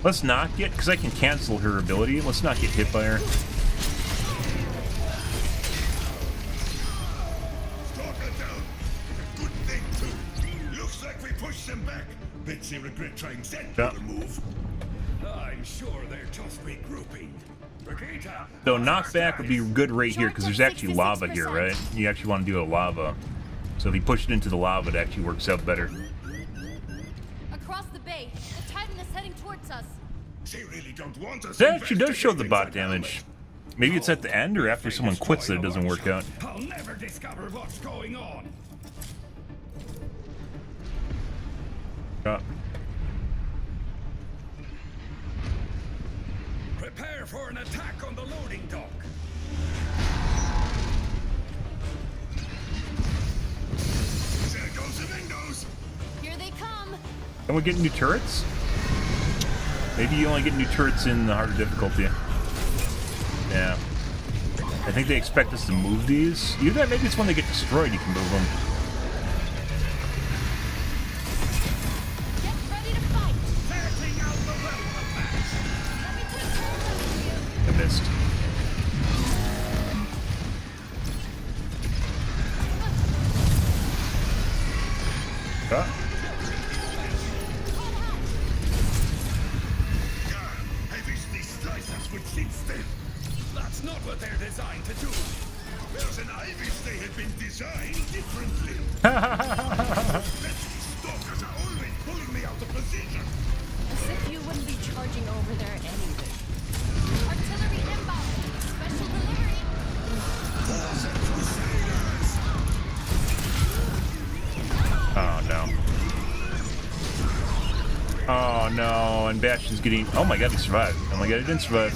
Let's not get, because I can cancel her ability, let's not get hit by her. Stalker down. Good thing, too. Looks like we pushed them back. Bet they regret trying that Yeah. move. I'm sure they're just regrouping. Brigitte, So knockback would be good right here, because there's actually lava here, right? You actually want to do a lava. So if you push it into the lava, it actually works out better. Across the bay, the Titan is heading towards us. They really don't want us. That actually does show the bot damage. Maybe it's at the end or after someone quits that it doesn't work out. I'll never discover what's going on. Prepare for an attack on the loading dock. There goes the windows. Here they come. Can we get new turrets? Maybe you only get new turrets in the harder difficulty. Yeah. I think they expect us to move these. Either that, maybe it's when they get destroyed you can move them. Get ready to fight. Setting out the welcome match. Let me take hold of you. I missed. Ah. I wish these slicers would sit still. That's not what they're designed to do. Well, then I wish they had been designed differently. These stalkers are always pulling me out of position. As if you wouldn't be charging over there anyway. Artillery inbound. Special delivery. Oh no. Oh no, and Bastion's getting... Oh my god, he survived. Oh my god, he didn't survive.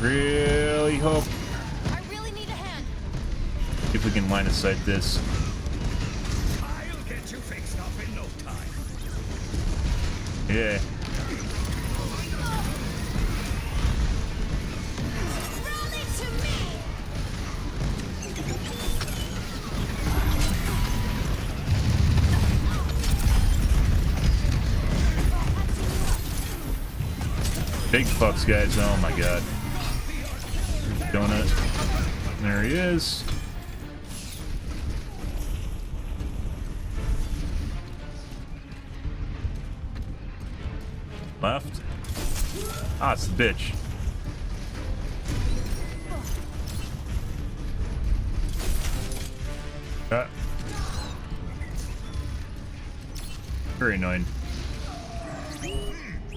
Really hope I really need a hand. if we can line of sight this. I'll get you fixed up in no time. Yeah. Rally to me. Big fucks, guys. Oh my god. Donut. There he is. Left. Ah, it's the bitch. Ah. Very annoying.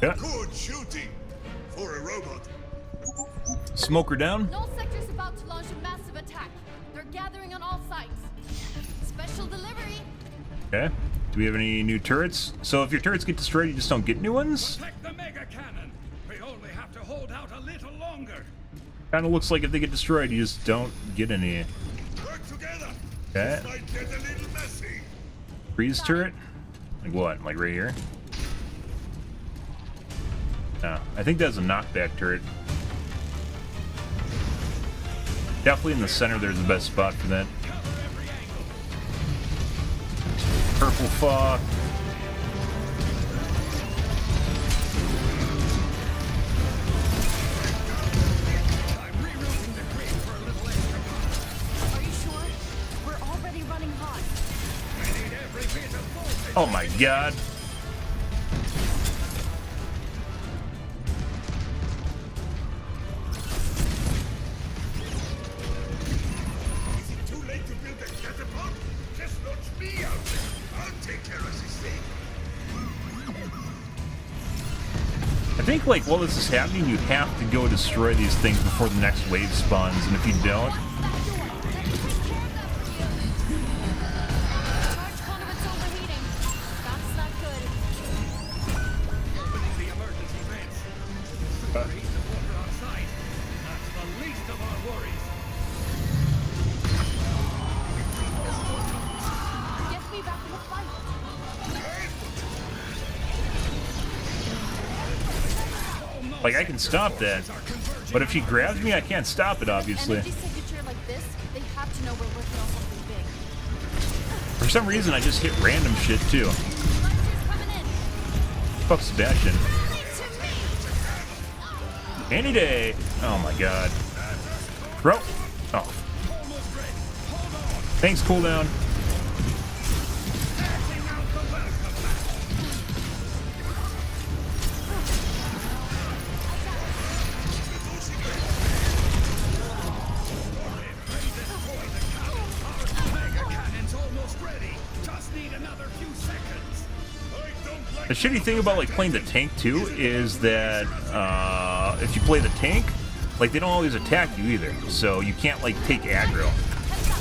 Yeah. Good shooting for a robot. Smoker down. Null sector's about to launch a massive attack. They're gathering on all sides. Special delivery. Okay. Do we have any new turrets? So if your turrets get destroyed, you just don't get new ones? Protect the mega cannon. We only have to hold out a little longer. Kind of looks like if they get destroyed, you just don't get any. Work together. Okay. This might get a little messy. Freeze turret? Like what? Like right here? No. I think that's a knockback turret. Definitely in the center there's the best spot for that. Purple fog. I'm rerouting the grid for a little extra power. Are you sure? We're already running hot. I need every bit of voltage. Oh my god. Is it too late to build a catapult? Just launch me out there. I'll take care of this thing. I think like while this is happening, you have to go destroy these things before the next wave spawns, and if you don't, Charge conduit's overheating. That's not good. Opening the emergency vents. Like, I can stop that, but if she grabs me, I can't stop it, obviously. Energy signature like this, they have to know we're working on something big. For some reason, I just hit random shit, too. Monsters coming in. Fuck Sebastian. To me. Any day. Oh my god. Bro. Oh. Thanks, cooldown. The shitty thing about like playing the tank too is that if you play the tank, like they don't always attack you either, so you can't like take aggro.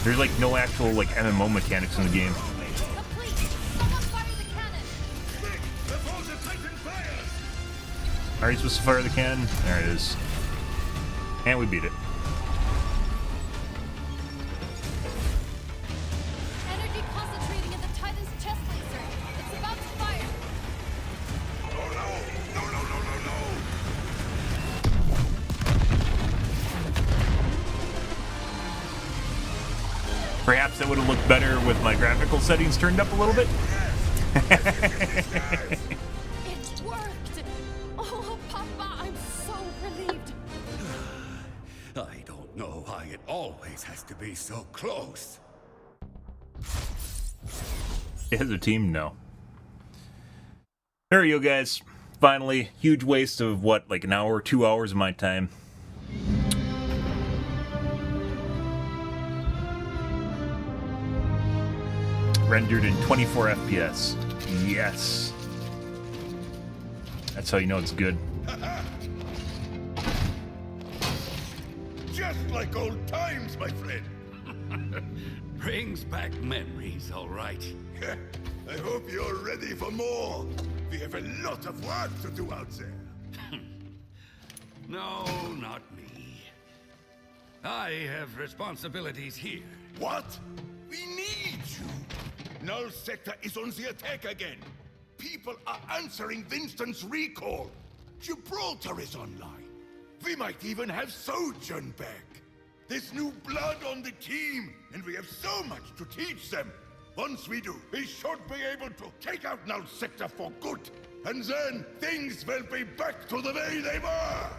There's like no actual like MMO mechanics in the game. Complete. Someone fire the cannon. Are you supposed to fire the cannon? There it is. And we beat it. Energy concentrating in the Titan's chest laser. It's about to fire. Perhaps that would have looked better with my graphical settings turned up a little bit. It worked. Oh, Papa, I'm so relieved. I don't know why it always has to be so close. As a team, no. There you go, guys. Finally, huge waste of what, like an hour, 2 hours of my time. Rendered in 24 FPS. Yes. That's how you know it's good. Just like old times, my friend. Brings back memories, all right. I hope you're ready for more. We have a lot of work to do out there. No, not me. I have responsibilities here. What? We need you. Null Sector is on the attack again. People are answering Winston's recall. Gibraltar is online. We might even have Sojourn back. There's new blood on the team, and we have so much to teach them. Once we do, we should be able to take out Null Sector for good. And then things will be back to the way they were.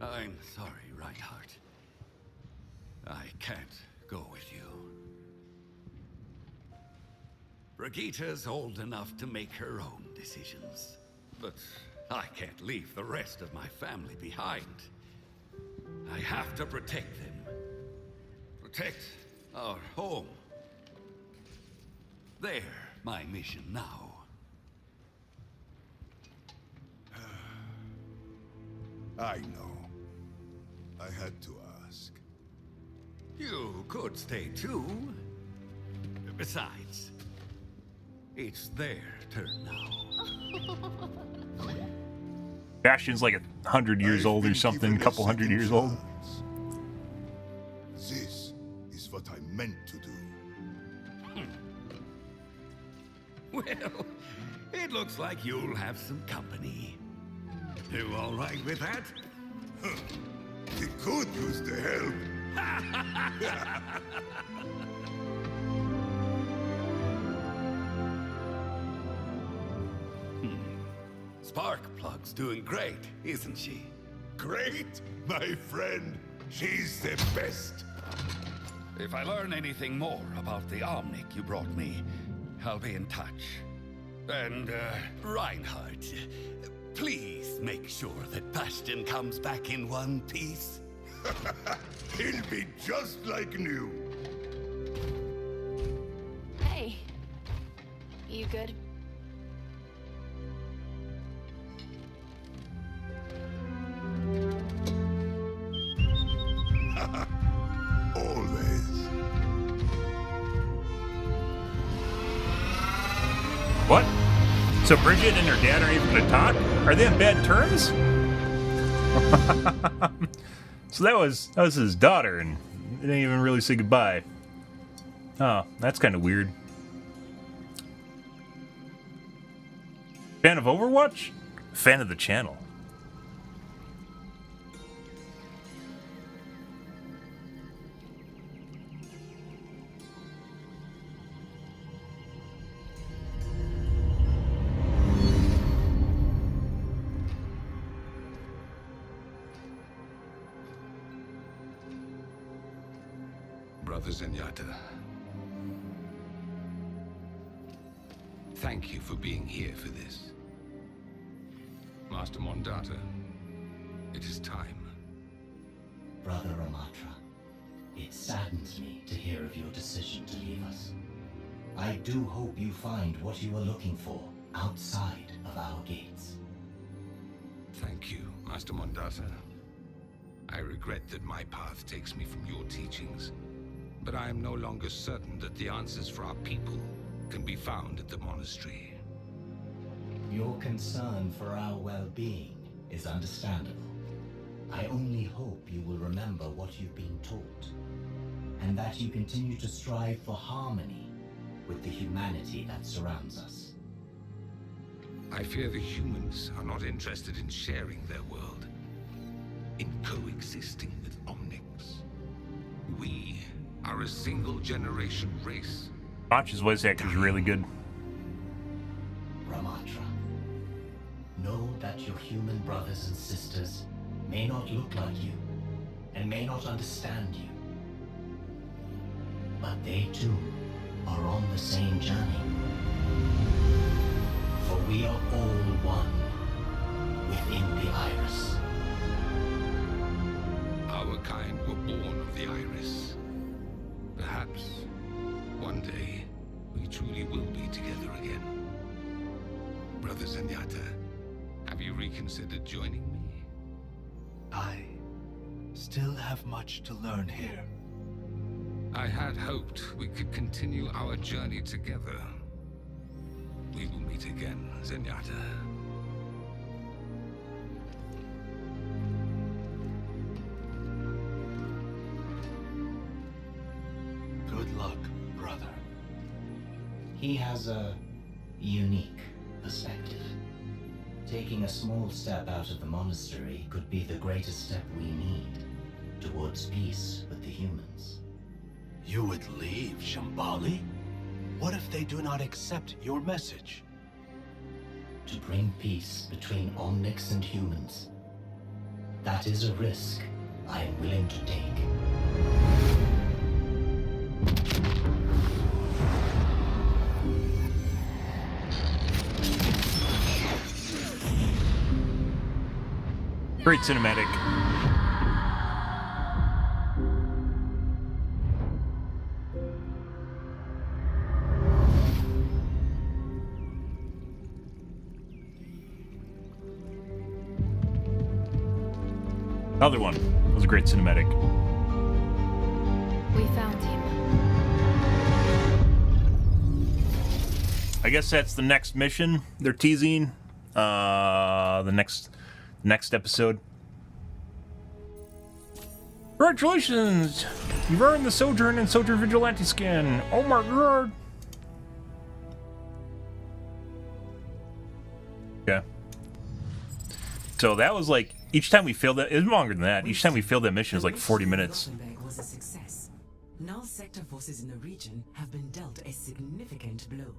I'm sorry, Reinhardt. I can't go with you. Brigitta's old enough to make her own decisions. But I can't leave the rest of my family behind. I have to protect them. Protect our home. They're my mission now. I know. I had to ask. You could stay too. Besides, it's their turn now. Bastion's like 100 years old or something, couple hundred years old. This is what I meant to do. Well, it looks like you'll have some company. You all right with that? We could use the help. Sparkplug's doing great, isn't she? Great, my friend. She's the best. If I learn anything more about the Omnic you brought me, I'll be in touch. And, Reinhardt, please make sure that Bastion comes back in one piece. He'll be just like new. Hey. You good? Always. What? So Bridget and her dad aren't even going to talk? Are they on bad terms? So that was his daughter, and they didn't even really say goodbye. Oh, that's kind of weird. Fan of Overwatch? Fan of the channel. Brother Zenyatta, thank you for being here for this. Master Mondata, it is time. Brother Ramatra, it saddens me to hear of your decision to leave us. I do hope you find what you are looking for outside of our gates. Thank you, Master Mondata. I regret that my path takes me from your teachings, but I am no longer certain that the answers for our people can be found at the monastery. Your concern for our well-being is understandable. I only hope you will remember what you've been taught, and that you continue to strive for harmony with the humanity that surrounds us. I fear the humans are not interested in sharing their world, in coexisting with Omnics. We are a single-generation race. Watch's voice actor is really good. Ramatra, know that your human brothers and sisters may not look like you, and may not understand you. But they too are on the same journey. For we are all one within the Iris. Our kind were born of the Iris. Perhaps one day we truly will be together again. Brother Zenyatta, have you reconsidered joining me? I still have much to learn here. I had hoped we could continue our journey together. We will meet again, Zenyatta. Good luck, brother. He has a unique perspective. Taking a small step out of the monastery could be the greatest step we need towards peace with the humans. You would leave Shambali? What if they do not accept your message? To bring peace between Omnics and humans. That is a risk I am willing to take. Great cinematic. Another one. That was a great cinematic. We found him. I guess that's the next mission they're teasing. The next episode. Congratulations! You've earned the Sojourn and Sojourn Vigilante skin. Oh my god! Yeah. So that was like, each time we failed that, it was longer than that. Each time we failed that mission, it was like 40 minutes. Was a success. Now sector forces in the region have been dealt a significant blow.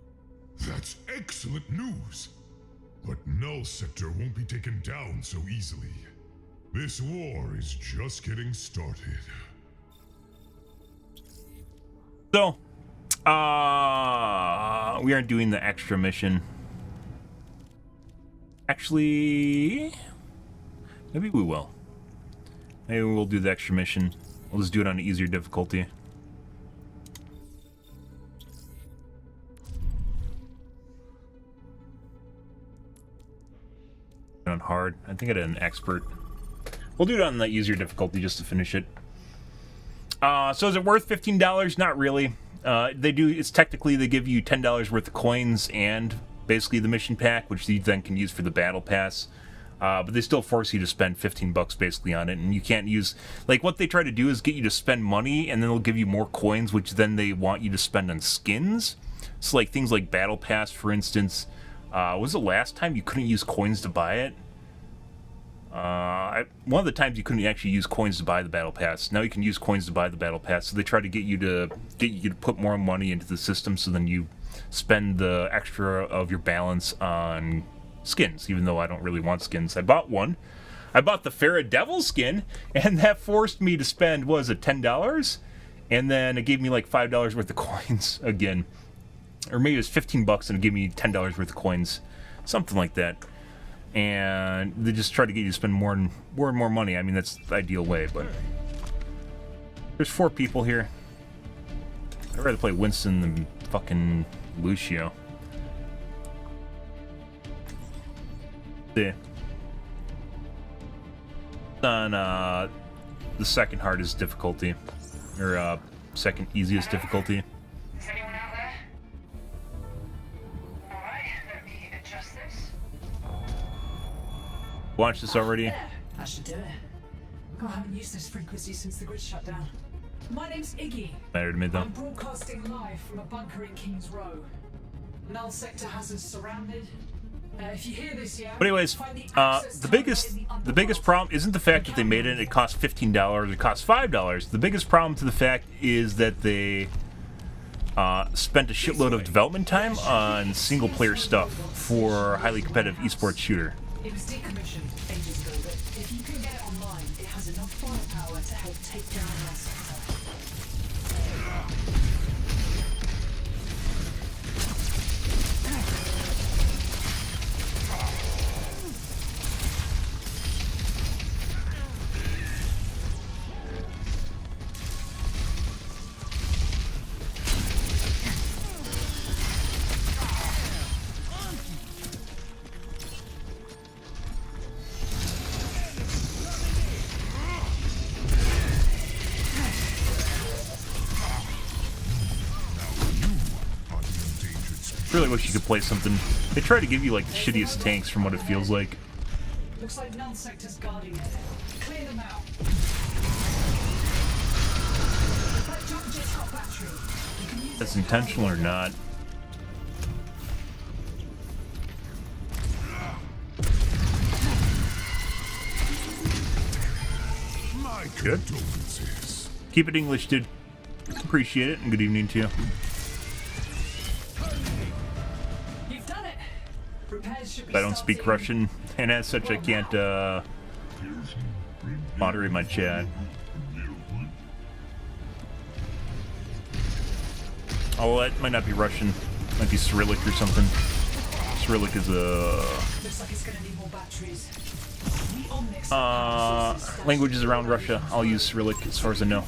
That's excellent news. But Null Sector won't be taken down so easily. This war is just getting started. So, we aren't doing the extra mission. Actually, maybe we will. Maybe we'll do the extra mission. We'll just do it on an easier difficulty. On hard. I think I did an expert. We'll do it on the easier difficulty just to finish it. So is it worth $15? Not really. They do. It's technically they give you $10 worth of coins and basically the mission pack, which you then can use for the battle pass. But they still force you to spend 15 bucks basically on it, and you can't use, like, what they try to do is get you to spend money, and then they'll give you more coins, which then they want you to spend on skins. So like things like Battle Pass, for instance. Was the last time you couldn't use coins to buy it? One of the times you couldn't actually use coins to buy the Battle Pass. Now you can use coins to buy the Battle Pass. So they try to get you to put more money into the system, so then you spend the extra of your balance on skins, even though I don't really want skins. I bought one. I bought the Farah Devil skin, and that forced me to spend, what was it, $10? And then it gave me like $5 worth of coins again. Or maybe it was 15 bucks and it gave me $10 worth of coins. Something like that. And they just try to get you to spend more and more money. I mean, that's the ideal way, but... There's 4 people here. I'd rather play Winston than fucking Lucio. Yeah. On the second hardest difficulty, or second easiest difficulty. Is anyone out there? Alright, let me adjust this. Watch this already. That should do it. I haven't used this frequency since the grid shut down. My name's Iggy. Better to me though. I'm broadcasting live from a bunker in King's Row. Null sector has us surrounded. If you hear this, yeah. But anyways, the biggest problem isn't the fact that they made it. It cost $15. It cost $5. The biggest problem to the fact is that they spent a shitload of development time on single player stuff for a highly competitive esports shooter. It was decommissioned ages ago, but if you can get it online, it has enough firepower to help take down Null sector. Really wish you could play something. They try to give you like the shittiest tanks from what it feels like. Looks like Null sector's guarding it. Clear them out. That jump jet's got battery. You can use That's intentional or not. Good. Keep it English, dude. Appreciate it, and good evening to you. You've done it. Repairs should be I don't speak Russian, and as such, I can't moderate my chat. Oh, that might not be Russian. Might be Cyrillic or something. Cyrillic is a Looks like it's gonna need more batteries. languages around Russia. I'll use Cyrillic as far as I know.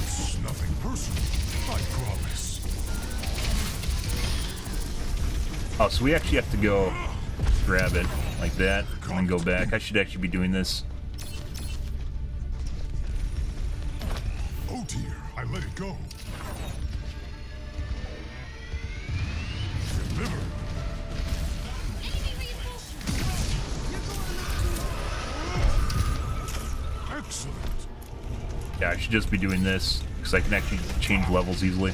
It's nothing personal, I promise. Oh, so we actually have to go grab it like that and then go back. I should actually be doing this. Oh dear, I let it go. Deliver. Excellent. Yeah, I should just be doing this because I can actually change levels easily.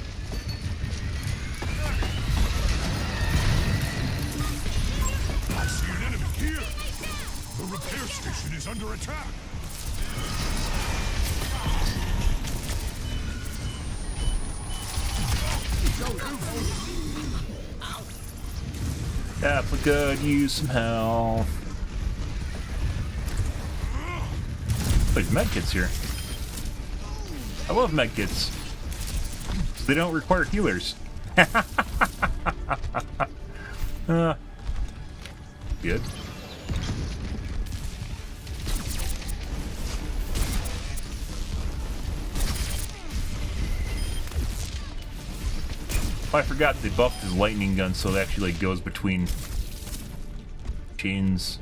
I see an enemy here. The repair station is under attack. Africa, use some health. There's medkits here. I love medkits. They don't require healers. Good. I forgot they buffed his lightning gun, so it actually like goes between chains.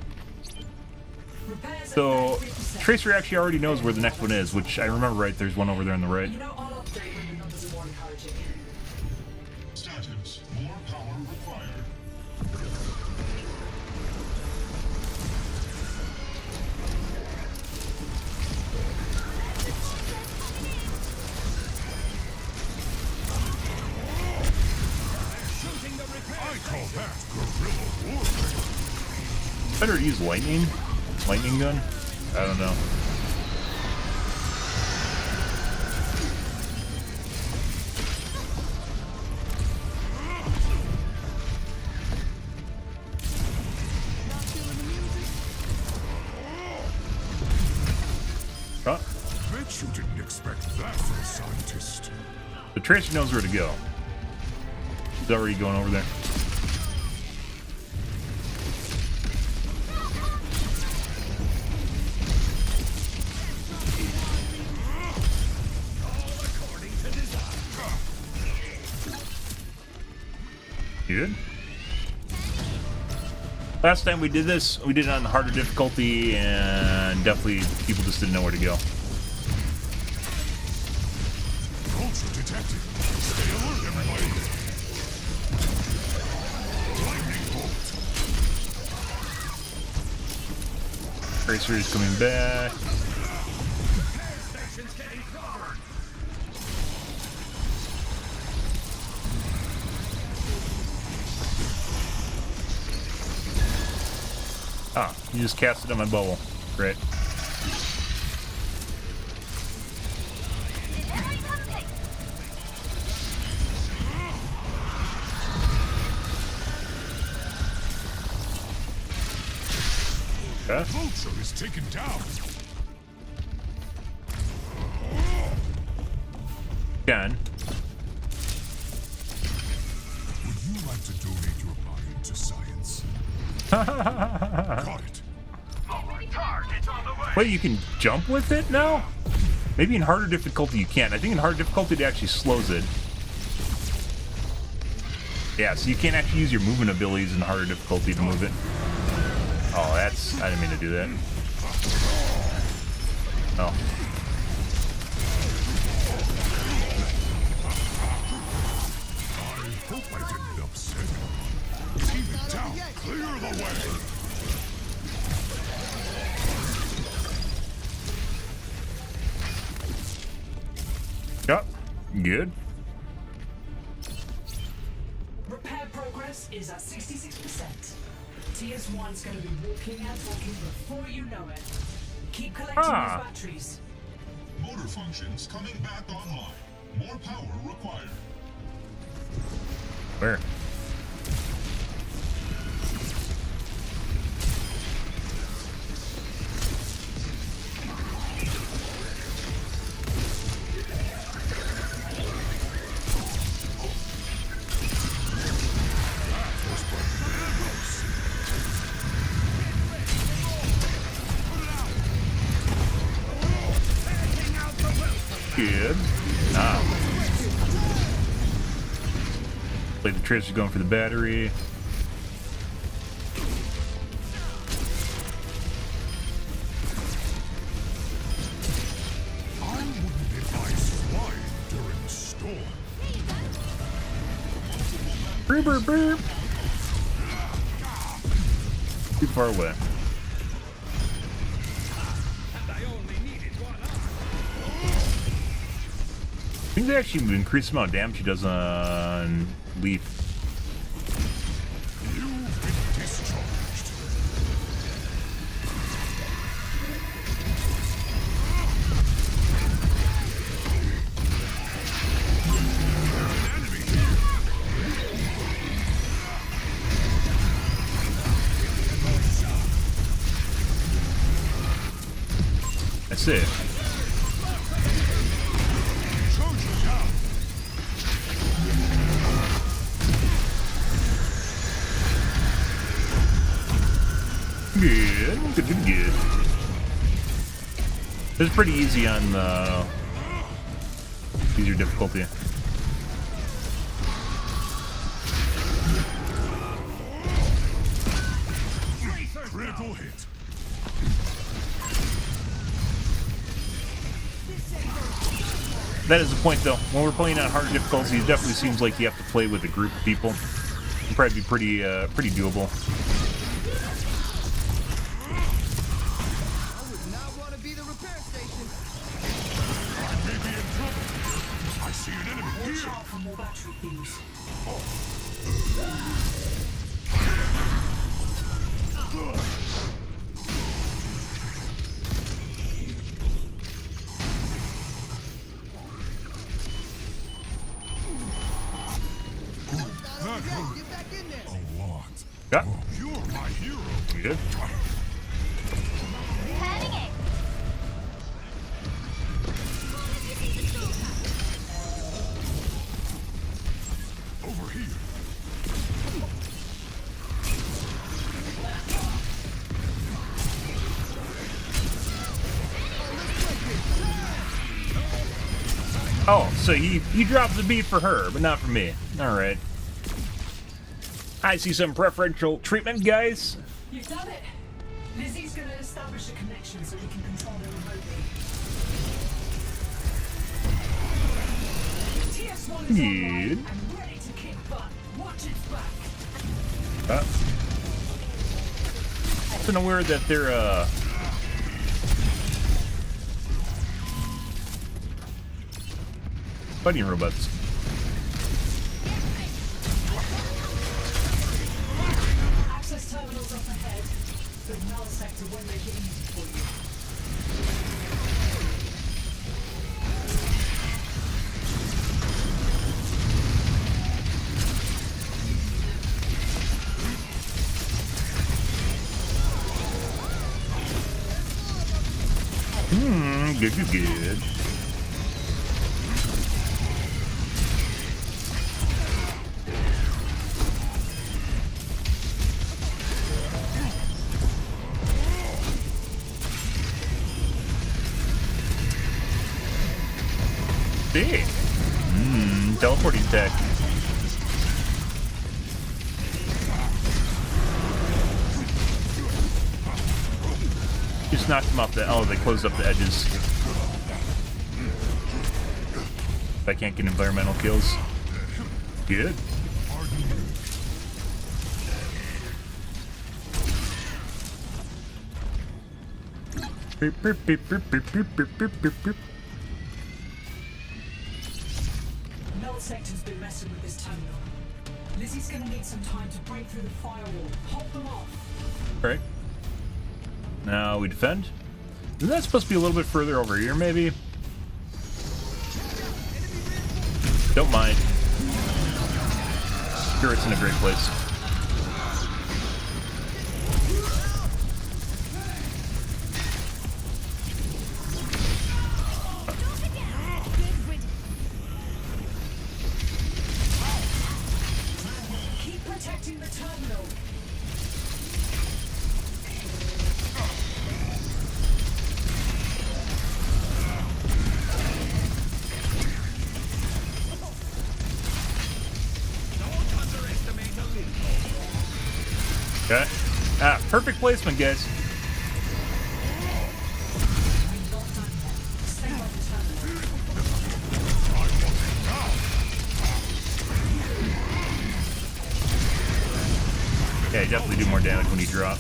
So Tracer actually already knows where the next one is, which I remember right. There's one over there on the right. You know, I'll update when the numbers are more encouraging. Better to use lightning gun? I don't know. Oh. Bet you didn't expect that from a scientist. The Tracer knows where to go. He's already going over there. Good. Last time we did this, we did it on harder difficulty, and definitely people just didn't know where to go. Culture detected. Stay alert, everybody. Lightning bolt. Tracer is coming back. Ah, you just cast it on my bubble. Great. Okay. Vulture is taken down. Done. Would you like to donate your body to science? Got it. Wait, you can jump with it now? Maybe in harder difficulty you can't. I think in harder difficulty it actually slows it. Yeah, so you can't actually use your movement abilities in harder difficulty to move it. Oh, that's... I didn't mean to do that. Oh. I hope I didn't upset him. Team it down. Clear the way. Yep. Good. Repair progress is at 66%. TS1's going to be walking and talking before you know it. Keep collecting those batteries. Motor functions coming back online. More power required. Where? Good. Ah. Like the Tracer's going for the battery. I wouldn't advise flying during a storm. Burp, burp, burp. Too far away. I think they actually increase the amount of damage he does on Leaf. You've been discharged. That's it. Good. Good. It's pretty easy on the easier difficulty. Critical hit. That is the point, though. When we're playing on harder difficulty, it definitely seems like you have to play with a group of people. It'd probably be pretty doable. Good. Heading in. Over here. Oh, so he drops the beat for her, but not for me. All right. I see some preferential treatment, guys. You've done it. Lizzie's going to establish a connection so we can control them remotely. TS1 is online and ready to kick butt. Watch its back. It's kind of weird that they're fighting robots. Access terminals up ahead. The null sector won't make it easy for you. Good. Big. Teleporting tech. Just knocked them off the. Oh, they closed up the edges. If I can't get environmental kills. Good. Null sector's been messing with this terminal. Lizzie's gonna need some time to break through the firewall. Hold them off. Alright. Now we defend. Isn't that supposed to be a little bit further over here, maybe? Don't mind. Sure, it's in a great place. Keep protecting the terminal. Okay. Perfect placement, guys. Yeah, you definitely do more damage when you drop.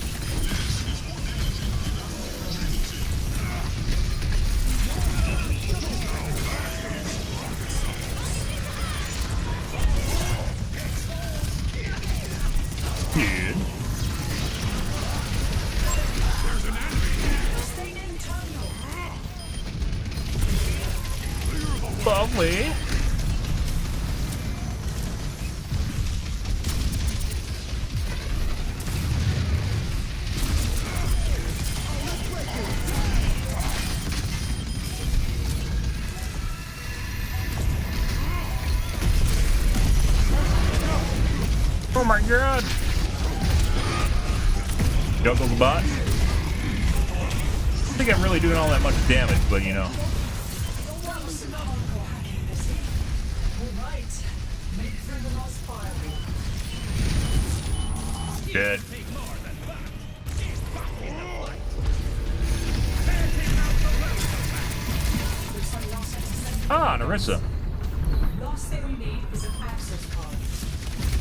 Good. Lovely. Oh my god! Juggle the bot. I don't think I'm really doing all that much damage, but you know. Dead. Ah, Narissa. Last thing we need is an access card.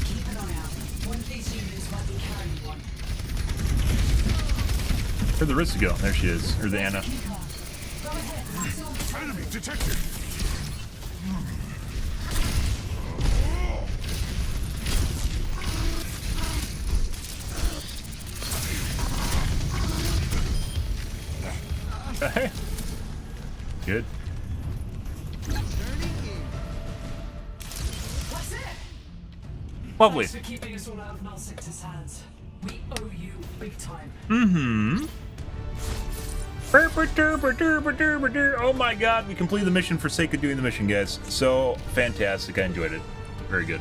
Keep an eye out. One of these units might be carrying one. Where'd the Narissa go? There she is. Or the Anna. Go ahead. Enemy detected. Okay. Good. That's it. Lovely. Thanks for keeping us all out of Null Sector's hands. We owe you big time. Mm-hmm. Oh my god, we completed the mission for sake of doing the mission, guys. So fantastic. I enjoyed it. Very good.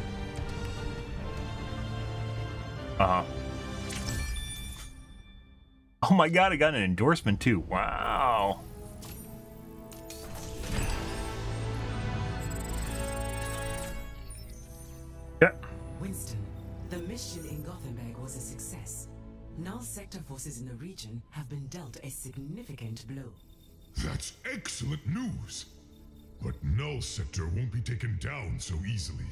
Uh-huh. Oh my god, I got an endorsement too. Wow. Yeah. Winston, the mission in Gothenburg was a success. Null sector forces in the region have been dealt a significant blow. That's excellent news. But Null Sector won't be taken down so easily.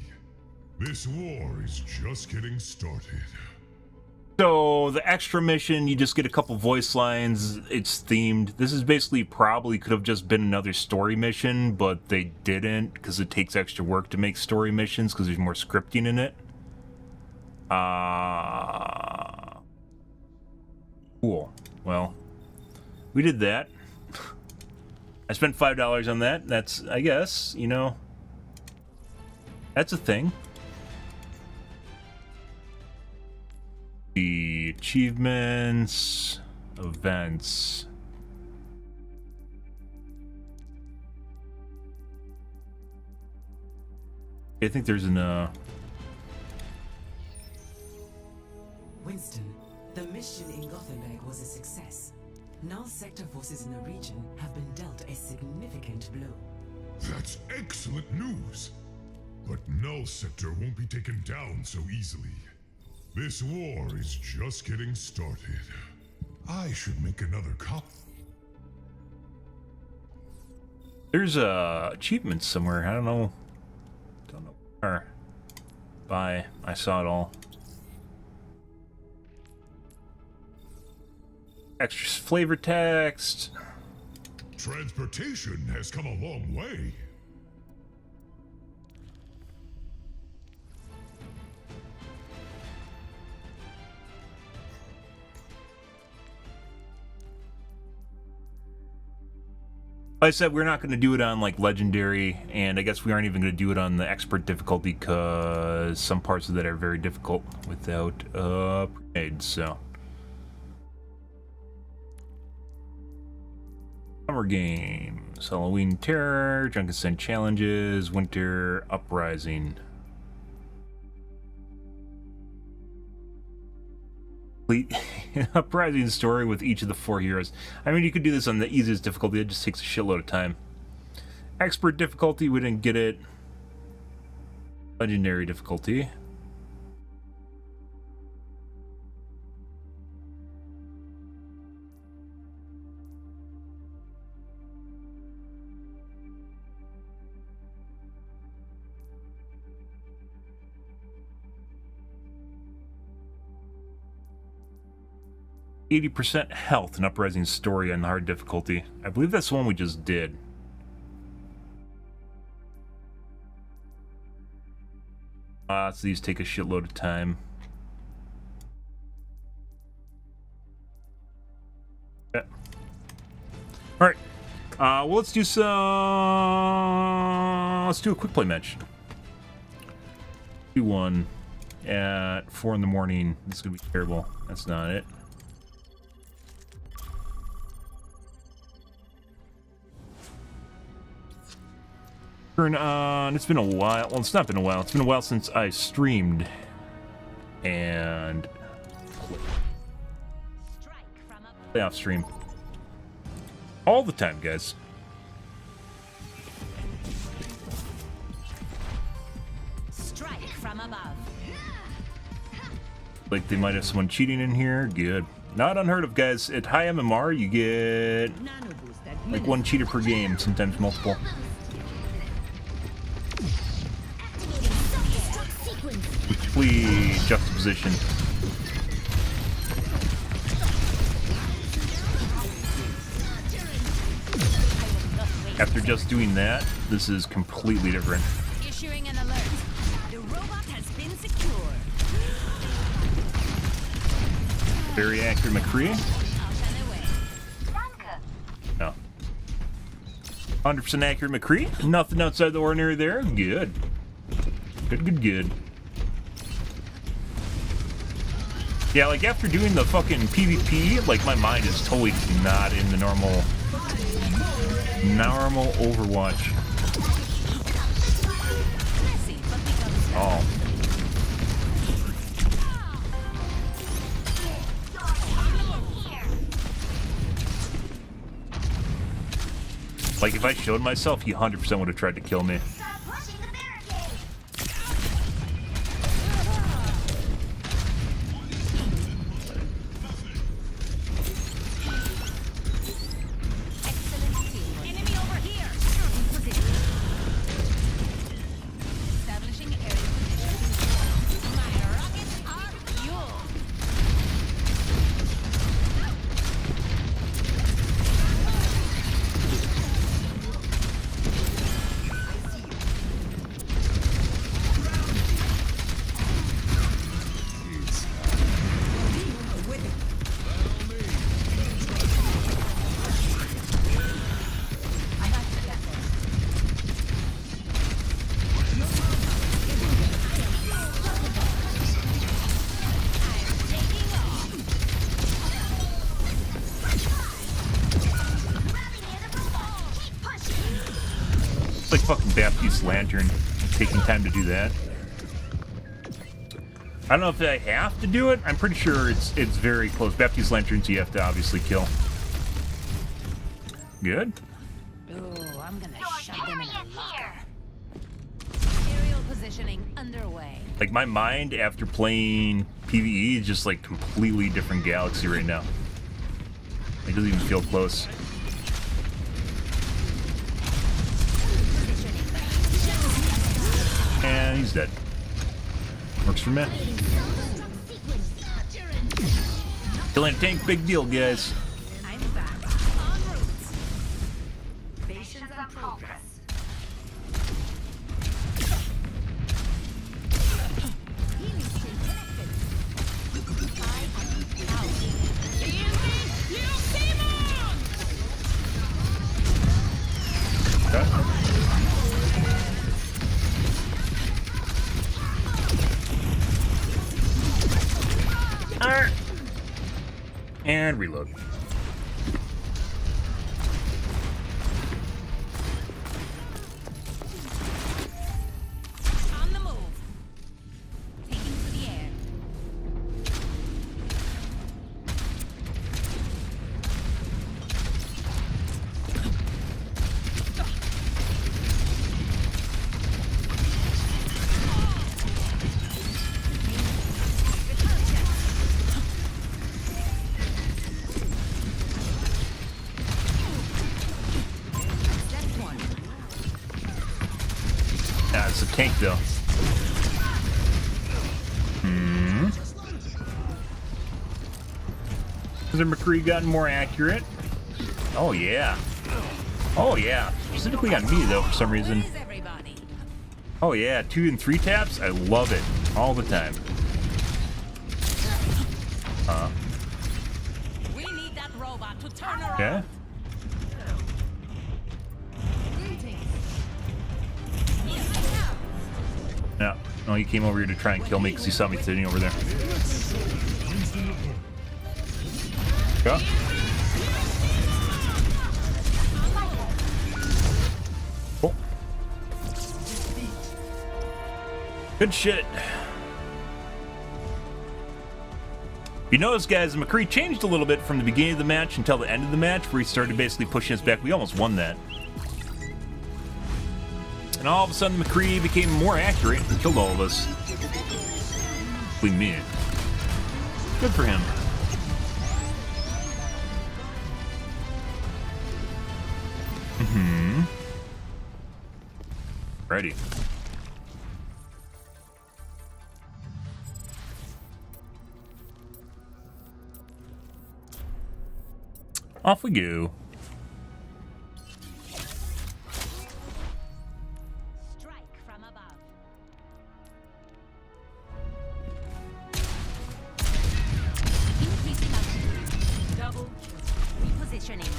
This war is just getting started. So the extra mission, you just get a couple voice lines. It's themed. This is basically probably could have just been another story mission, but they didn't because it takes extra work to make story missions because there's more scripting in it. Cool. Well, we did that. I spent $5 on that. That's, I guess, you know, that's a thing. The achievements, events. I think there's an Winston, the mission in Gothenburg was a success. Null sector forces in the region have been dealt a significant blow. That's excellent news. But Null Sector won't be taken down so easily. This war is just getting started. I should make another copy. There's achievements somewhere. I don't know where. Bye. I saw it all. Extra flavor text. Transportation has come a long way. Like I said, we're not going to do it on like legendary, and I guess we aren't even going to do it on the expert difficulty because some parts of that are very difficult without pre-made. So summer games, Halloween Terror, Drunken Sun challenges, Winter Uprising. Uprising story with each of the 4 heroes. I mean, you could do this on the easiest difficulty. It just takes a shitload of time. Expert difficulty, we didn't get it. Legendary difficulty. %, health and uprising story on the hard difficulty. I believe that's the one we just did. So these take a shitload of time. Yeah. Alright. Well, let's do some... Let's do a quick play match. Do one at 4 in the morning. This is going to be terrible. That's not it. Turn on. It's been a while. Well, it's not been a while. It's been a while since I streamed. And play off stream. All the time, guys. Strike from above. Like they might have someone cheating in here. Good. Not unheard of, guys. At high MMR, you get like 1 cheater per game, sometimes multiple. Complete juxtaposition. After just doing that, this is completely different. Issuing an alert. The robot has been secured. Very accurate McCree. No. 100% accurate McCree. Nothing outside the ordinary there. Good. Good. Yeah, like after doing the fucking PvP, like my mind is totally not in the normal Overwatch. Oh. Like if I showed myself, he 100% would have tried to kill me. Like fucking Baptiste Lantern taking time to do that. I don't know if I have to do it. I'm pretty sure it's very close. Baptiste Lanterns you have to obviously kill. Good. Ooh, I'm gonna shove them in a locker. Aerial positioning underway. Like my mind after playing PvE is just like completely different galaxy right now. It doesn't even feel close. And he's dead. Works for me. Killing a tank, big deal, guys. I'm back. En route. Missions in progress. And reload. On the move. Taking to the air. Yeah, it's a tank though. Has our McCree gotten more accurate? Oh yeah. Oh yeah. Specifically on me though for some reason. Oh yeah, 2 and 3 taps? I love it. All the time. We need that robot to turn around. Okay. Yeah. No, he came over here to try and kill me because he saw me sitting over there. Go. Cool. Good shit. You notice, guys, McCree changed a little bit from the beginning of the match until the end of the match, where he started basically pushing us back. We almost won that. And all of a sudden, McCree became more accurate and killed all of us. Including me. Good for him. Ready. Off we go. Strike from above. Increasing altitude. Double repositioning.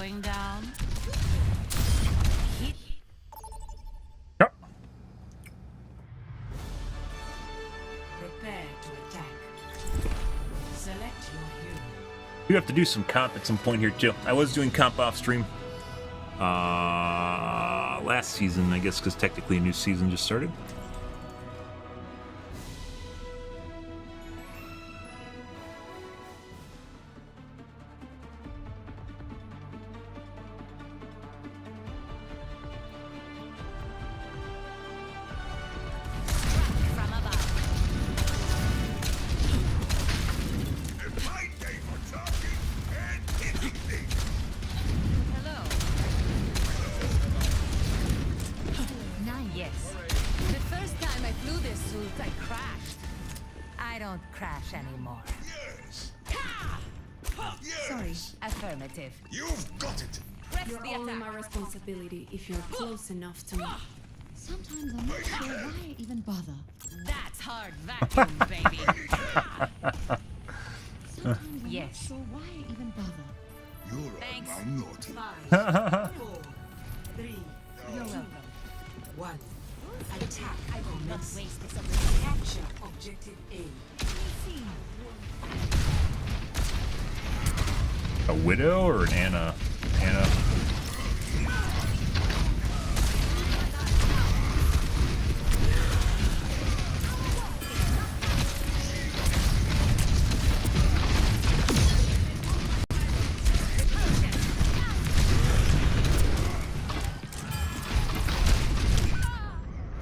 going down. Yep. Prepare to attack. Select your hero. You have to do some comp at some point here too. I was doing comp off stream last season, I guess, because technically a new season just started. Yes. The first time I flew this suit, I crashed. I don't crash anymore. Yes. Sorry. Affirmative. You've got it. Press You're the only attack. my responsibility if you're close enough to me. Sometimes I'm not sure why I even bother. That's hard vacuum, baby. Sometimes I'm Yes. not sure why I even bother. You're Thanks. a minority. 5, 4, 3, You're welcome. 1. Attack. I will not waste this Capture objective A. A widow or an Anna? Anna.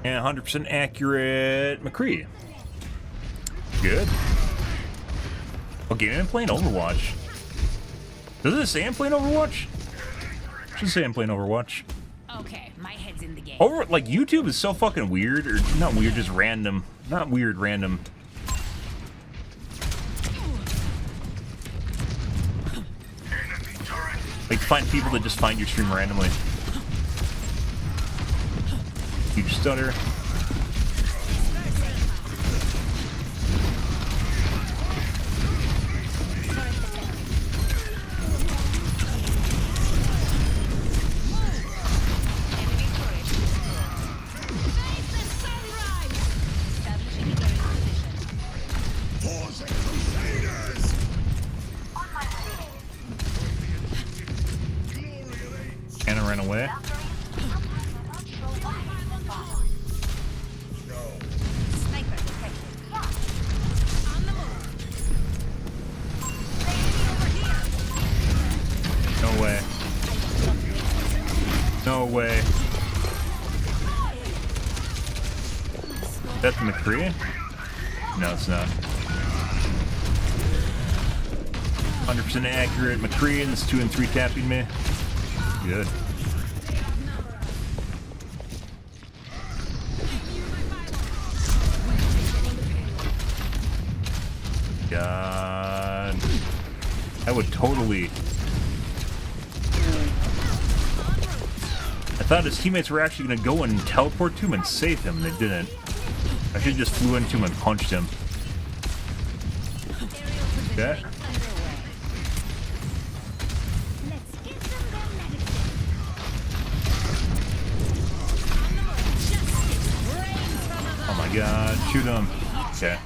And 100% accurate McCree. Good. Okay, I'm playing Overwatch. Does it say I'm playing Overwatch? Should say I'm playing Overwatch. Okay, my head's in the game. Like, YouTube is so fucking weird, or not weird, just random. Not weird, random. Like, find people that just find your stream randomly. Huge stutter. Anna ran away. Sniper detected. On the move. No way. No way. That's McCree? No, it's not. 100% accurate McCree, and this 2 and 3 tapping me. Good. God. I would totally... I thought his teammates were actually going to go and teleport to him and save him. They didn't. I should have just flew into him and punched him. Okay. Oh my god, shoot him. Okay.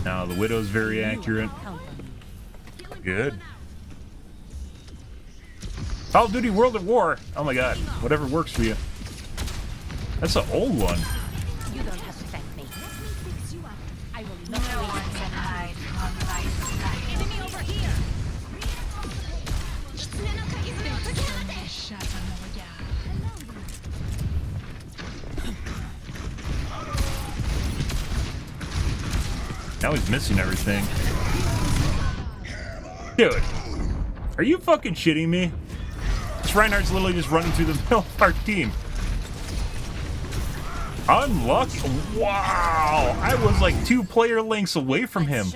Now the Widow's very accurate. Good. Call of Duty World at War. Oh my god, whatever works for you. That's an old one. You don't have to thank me. Let me fix you up. I will not waste any time. Enemy over here. Now he's missing everything. Dude, are you fucking shitting me? This Reinhardt's literally just running through the middle of our team. Unlucky. Wow. I was like 2 player lengths away from him.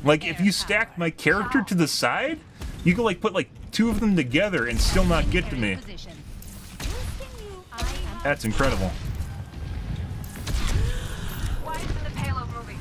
Like, if you stacked my character to the side, you could like put like 2 of them together and still not get to me. That's incredible. Why isn't the payload moving?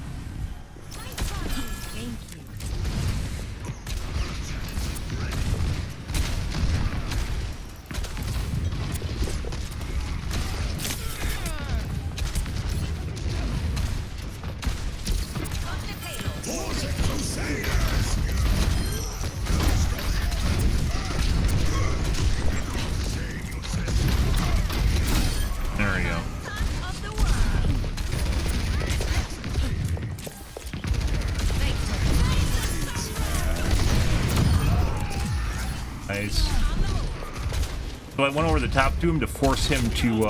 So I went over the top to him to force him to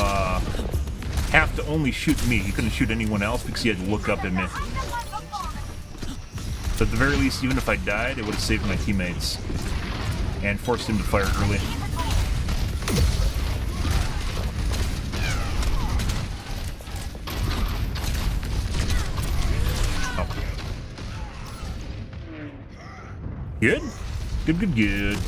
have to only shoot me. He couldn't shoot anyone else because he had to look up at me. But at the very least, even if I died, it would have saved my teammates. And forced him to fire early. Oh. Good? Good, good, good.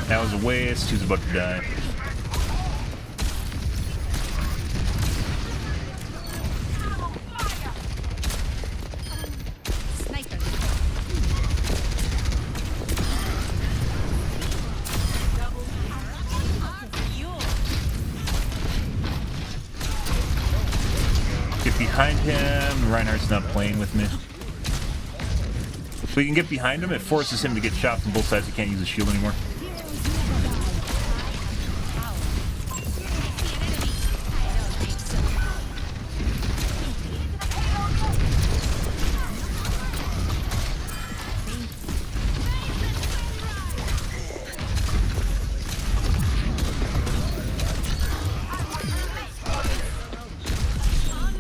That was a waste. He was about to die. Sniper. Get behind him. Reinhardt's not playing with me. If we can get behind him, it forces him to get shot from both sides. He can't use his shield anymore.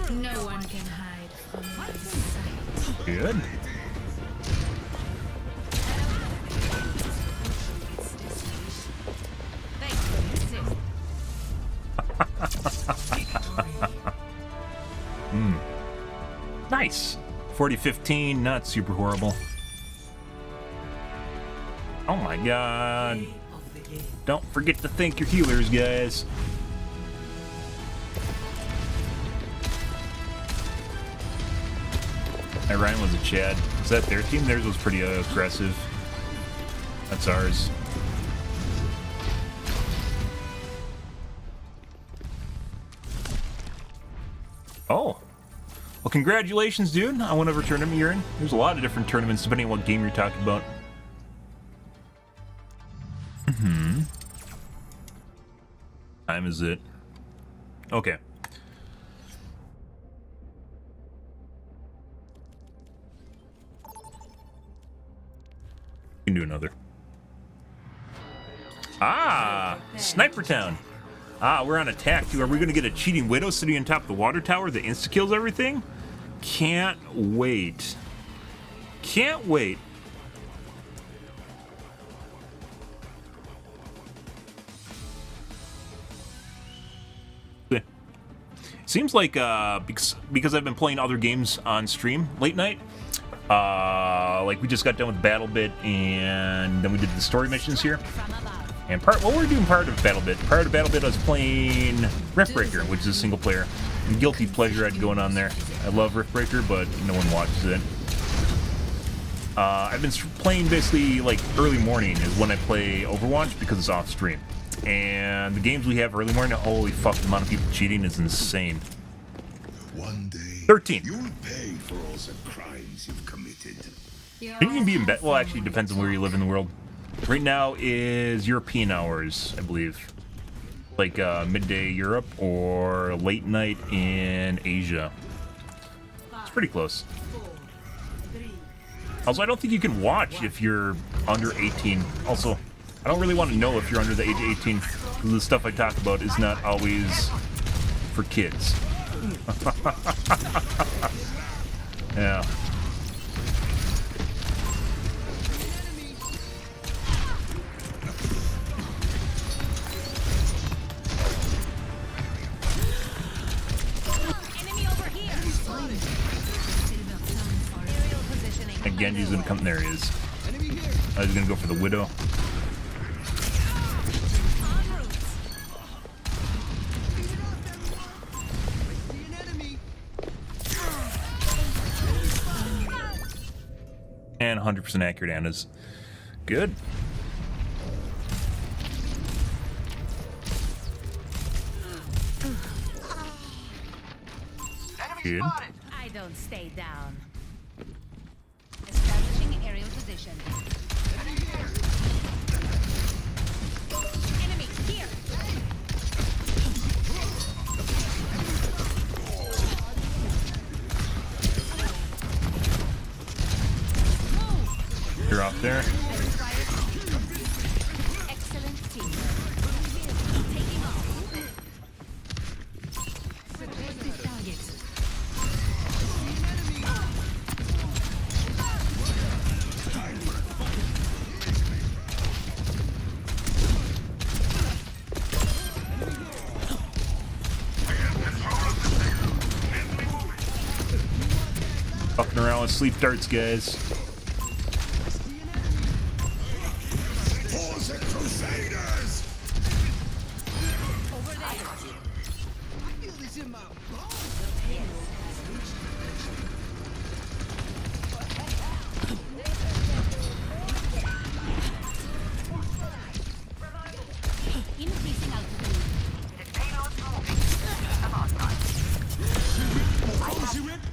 No one can hide from my sight. Good. Nice. 40-15, not super horrible. Oh my god. Don't forget to thank your healers, guys. Ryan was a Chad. Is that their team? Theirs was pretty aggressive. That's ours. Oh. Well, congratulations, dude. I went over tournament you're in. There's a lot of different tournaments depending on what game you're talking about. Mm-hmm. Time is it? Okay. We can do another. Ah! Sniper Town! Ah, we're on attack, too. Are we going to get a cheating Widow sitting on top of the water tower that insta-kills everything? Can't wait. Can't wait. Seems like, because I've been playing other games on stream late night, like we just got done with BattleBit, and then we did the story missions here. And we're doing part of BattleBit. Part of BattleBit, I was playing Riftbreaker, which is a single player. And guilty pleasure I had going on there. I love Riftbreaker, but no one watches it. I've been playing basically like early morning is when I play Overwatch because it's off stream. And the games we have early morning, holy fuck, the amount of people cheating is insane. One day, 13. You'll pay for all the crimes you've committed. You can be in bed. Well, actually, it depends on where you live in the world. Right now is European hours, I believe. Like midday Europe or late night in Asia. It's pretty close. Also, I don't think you can watch if you're under 18. Also, I don't really want to know if you're under the age of 18. Because the stuff I talk about is not always for kids. Yeah. And Genji's gonna come. There he is. I was gonna go for the Widow. And 100% accurate Anna's. Good. Good. I don't stay down. Establishing aerial position. Enemy here. off there. Excellent teamwork. Taking off. Support this target. Fucking around with sleep darts, guys. For the Crusaders! Over there. I feel this in my bones. Increasing altitude.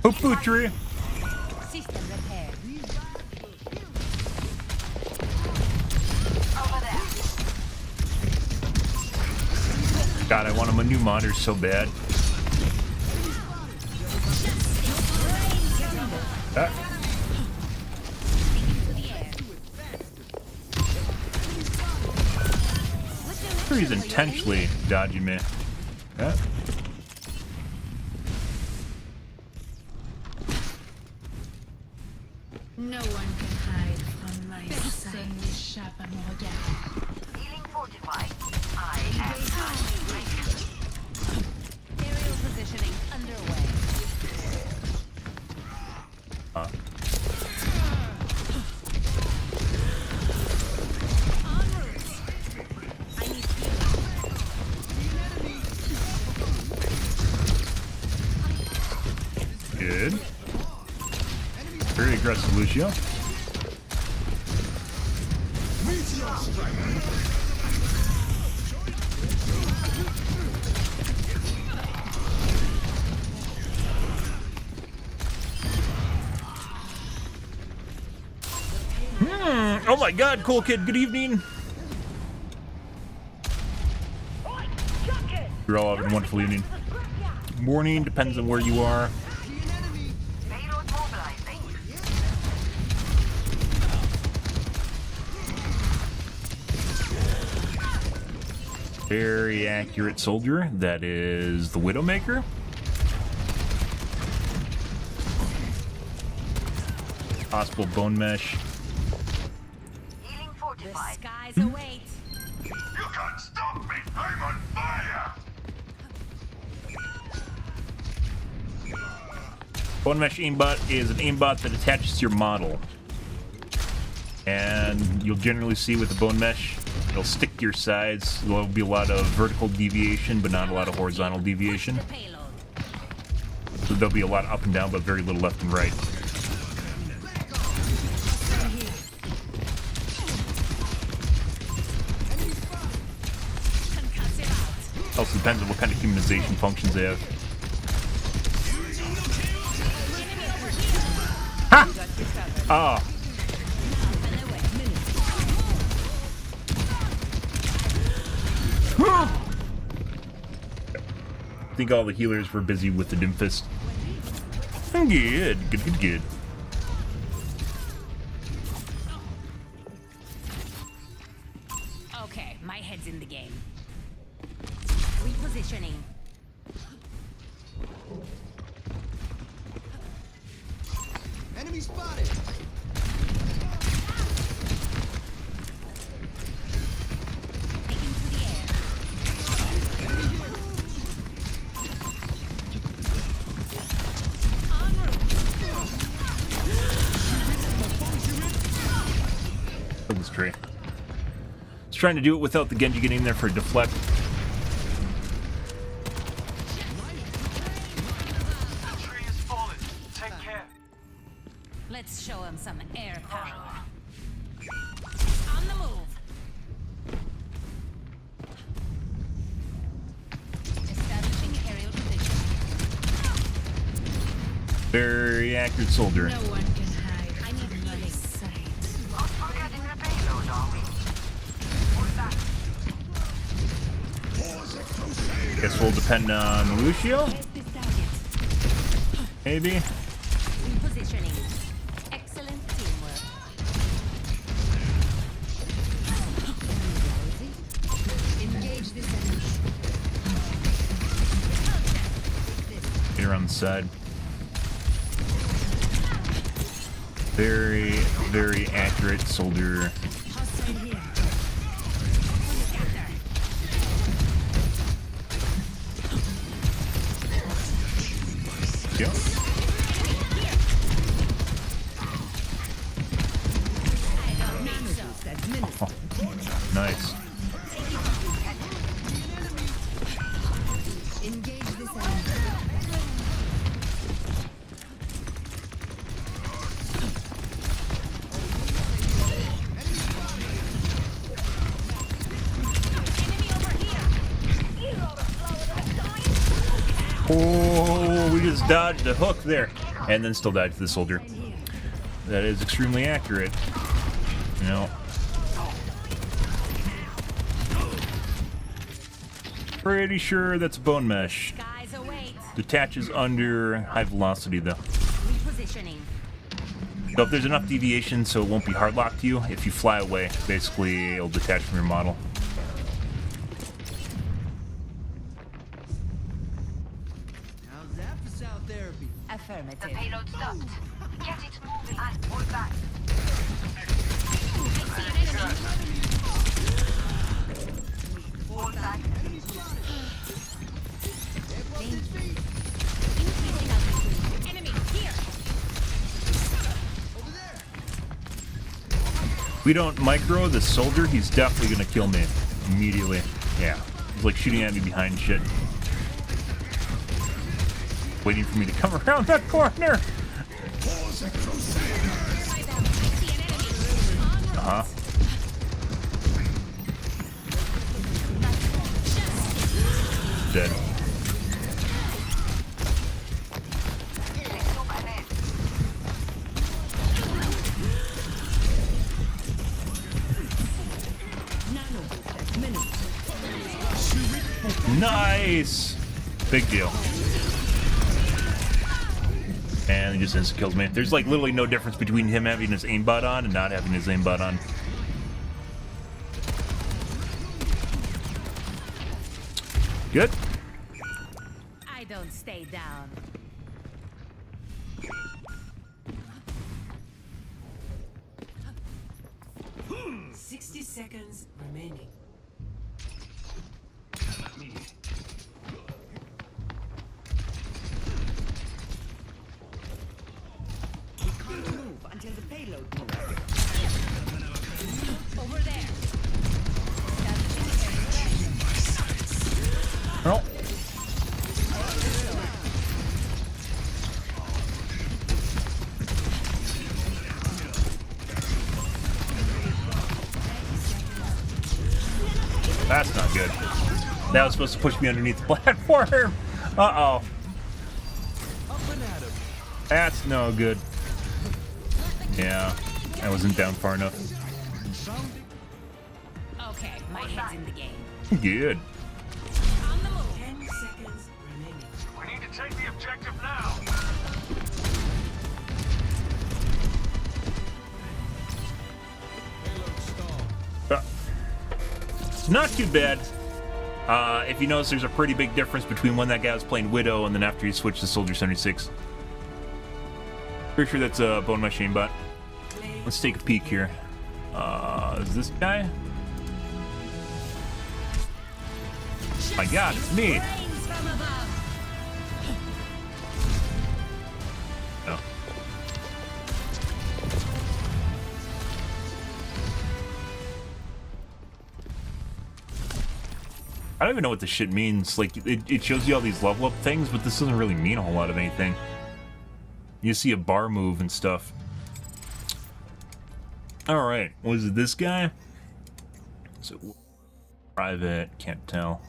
Hoopootree. System repair. God, I want him a new monitor so bad. Ah. Sure he's intentionally dodging me. Yeah. No one can hide from my sight. Feeling fortified. I Aerial positioning underway. En route. I need Good. Very aggressive, Lucio. Meteor strike! Oh my god, cool kid, good evening. You're all having a wonderful evening. Morning, depends on where you are. Very accurate soldier. That is the Widowmaker. Possible bone mesh. the skies await. You can't stop me! I'm on fire! Bone mesh aimbot is an aimbot that attaches to your model. And you'll generally see with the bone mesh, it'll stick to your sides. There'll be a lot of vertical deviation, but not a lot of horizontal deviation. So there'll be a lot up and down, but very little left and right. Also depends on what kind of humanization functions they have. Ha! Ah. I think all the healers were busy with the Doomfist. Good, good, good, good. Okay, my head's in the game. Repositioning. Enemy spotted! Kill this tree. Just trying to do it without the Genji getting in there for a deflect. Let's show him some air power. On the move. Establishing aerial position. Very accurate soldier. No one can hide from my sight. Guess we'll depend on Lucio. Maybe. Repositioning. Excellent teamwork. there on the side. Very, very accurate soldier. Yep. Oh, nice. Oh, we just dodged a hook there, and then still dodged the soldier. That is extremely accurate. You know. Pretty sure that's bone mesh. Detaches under high velocity though. Repositioning. So if there's enough deviation so it won't be hard locked to you, if you fly away, basically it'll detach from your model. How's that for cell therapy? Affirmative. The payload stopped. Get it moving and pull back. Pull back. Enemy here. If we don't micro the soldier, he's definitely gonna kill me immediately. Yeah, he's like shooting at me behind shit. Waiting for me to come around that corner. Uh-huh. Dead. Nice! Big deal. And he just instant kills me. There's like literally no difference between him having his aimbot on and not having his aimbot on. Good. I don't stay down. Hmm. 60 seconds remaining. We can't move until the payload moves. Over there. Oh. That's not good. That was supposed to push me underneath the platform. Uh-oh. That's no good. Yeah, I wasn't down far enough. Okay, my head's in the game. Good. 10 seconds remaining. We need to take the objective now. Not too bad. If you notice, there's a pretty big difference between when that guy was playing Widow and then after he switched to Soldier 76. Pretty sure that's a Bone Machine bot. Let's take a peek here. Is this guy? My God, it's me. Oh. I don't even know what this shit means. Like, it shows you all these level up things, but this doesn't really mean a whole lot of anything. You see a bar move and stuff. Alright, was it this guy? So, private, can't tell.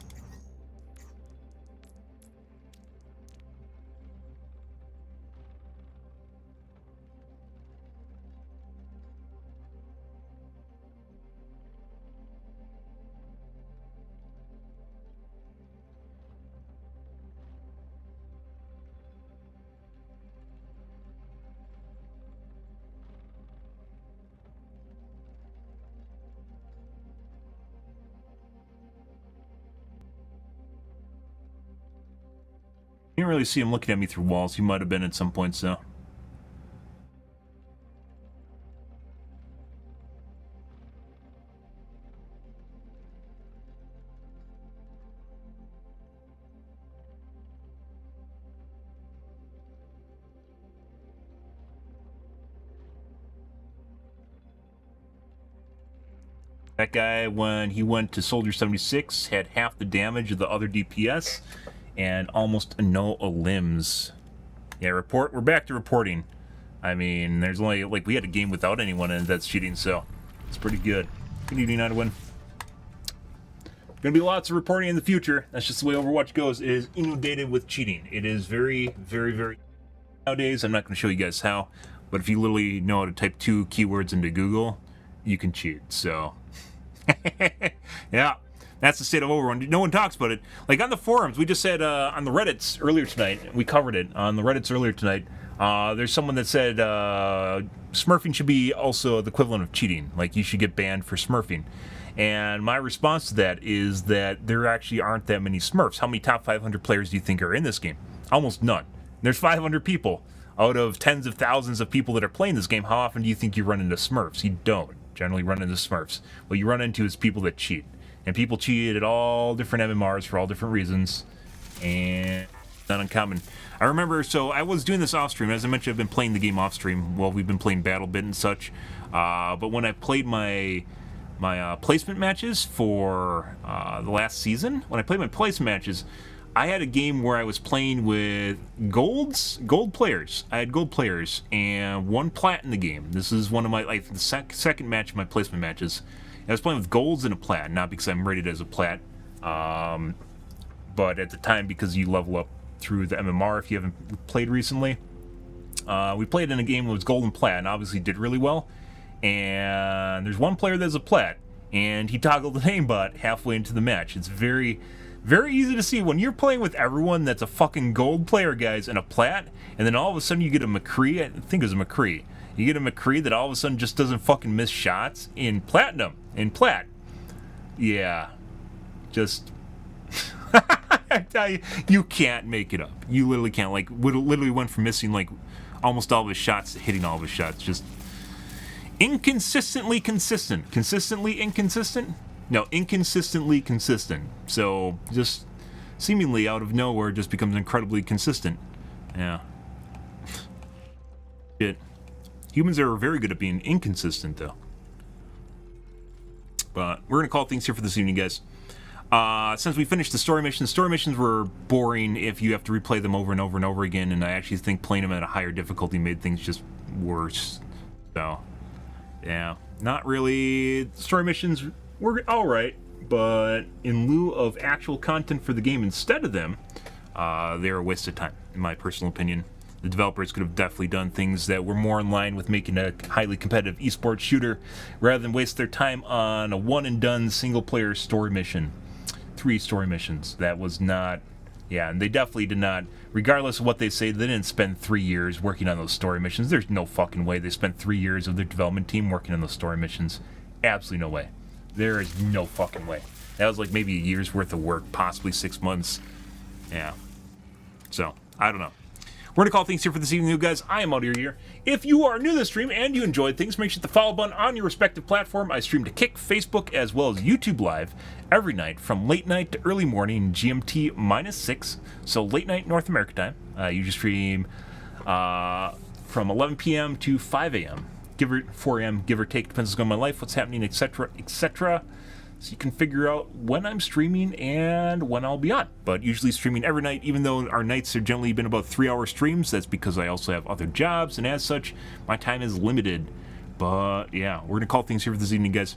Didn't really see him looking at me through walls. He might have been at some points, though. That guy, when he went to Soldier 76, had half the damage of the other DPS and almost no limbs. Yeah, report. We're back to reporting. I mean, there's only, like, we had a game without anyone in it that's cheating, so it's pretty good. Good evening, Nightwin. Gonna be lots of reporting in the future. That's just the way Overwatch goes. It is inundated with cheating. It is very, very, very... Nowadays, I'm not going to show you guys how, but if you literally know how to type 2 keywords into Google, you can cheat, so... Yeah, that's the state of Overwatch. No one talks about it. Like on the forums, we just said on the Reddits earlier tonight, we covered it on the Reddits earlier tonight. There's someone that said smurfing should be also the equivalent of cheating. Like you should get banned for smurfing. And my response to that is that there actually aren't that many smurfs. How many top 500 players do you think are in this game? Almost none. There's 500 people out of tens of thousands of people that are playing this game. How often do you think you run into smurfs? You don't generally run into smurfs. What you run into is people that cheat. And people cheat at all different MMRs for all different reasons. And not uncommon. I remember, so I was doing this off stream. As I mentioned, I've been playing the game off stream while we've been playing BattleBit and such. But when I played my placement matches for the last season, when I played my placement matches, I had a game where I was playing with gold players. I had gold players and 1 plat in the game. This is one of my, like, the second match of my placement matches. I was playing with golds and a plat, not because I'm rated as a plat, but at the time because you level up through the MMR if you haven't played recently. We played in a game that was gold and plat and obviously did really well. And there's one player that's a plat, and he toggled the aimbot halfway into the match. It's very... very easy to see when you're playing with everyone that's a fucking gold player, guys, and a plat, and then all of a sudden you get a McCree. I think it was a McCree. You get a McCree that all of a sudden just doesn't fucking miss shots in platinum, in plat. Yeah. Just... I tell you, you can't make it up. You literally can't. Like, literally went from missing, like, almost all of his shots to hitting all of his shots. Just inconsistently consistent. Consistently inconsistent? No, inconsistently consistent. So, just seemingly out of nowhere just becomes incredibly consistent. Yeah. Shit. Humans are very good at being inconsistent, though. But we're going to call things here for this evening, guys. Since we finished the story missions were boring if you have to replay them over and over and over again, and I actually think playing them at a higher difficulty made things just worse. So, yeah. Not really... Story missions... were alright, but in lieu of actual content for the game instead of them, they're a waste of time, in my personal opinion. The developers could have definitely done things that were more in line with making a highly competitive esports shooter, rather than waste their time on a one-and-done single-player story mission. 3 story missions. That was not... Yeah, and they definitely did not, regardless of what they say, they didn't spend 3 years working on those story missions. There's no fucking way they spent 3 years of their development team working on those story missions. Absolutely no way. There is no fucking way. That was like maybe a year's worth of work, possibly 6 months. Yeah. So, I don't know. We're going to call things here for this evening, you guys. I am out here. If you are new to the stream and you enjoyed things, make sure to hit the follow button on your respective platform. I stream to Kick, Facebook, as well as YouTube Live every night from late night to early morning, GMT -6. So late night North America time. I usually stream from 11 p.m. to 5 a.m. 4 a.m., give or take, depends on my life, what's happening, etc., etc. So you can figure out when I'm streaming and when I'll be on. But usually streaming every night, even though our nights have generally been about 3-hour streams. That's because I also have other jobs, and as such, my time is limited. But yeah, we're gonna call things here for this evening, guys.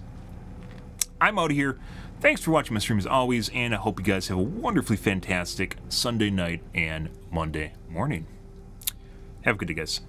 I'm out of here. Thanks for watching my stream as always, and I hope you guys have a wonderfully fantastic Sunday night and Monday morning. Have a good day, guys.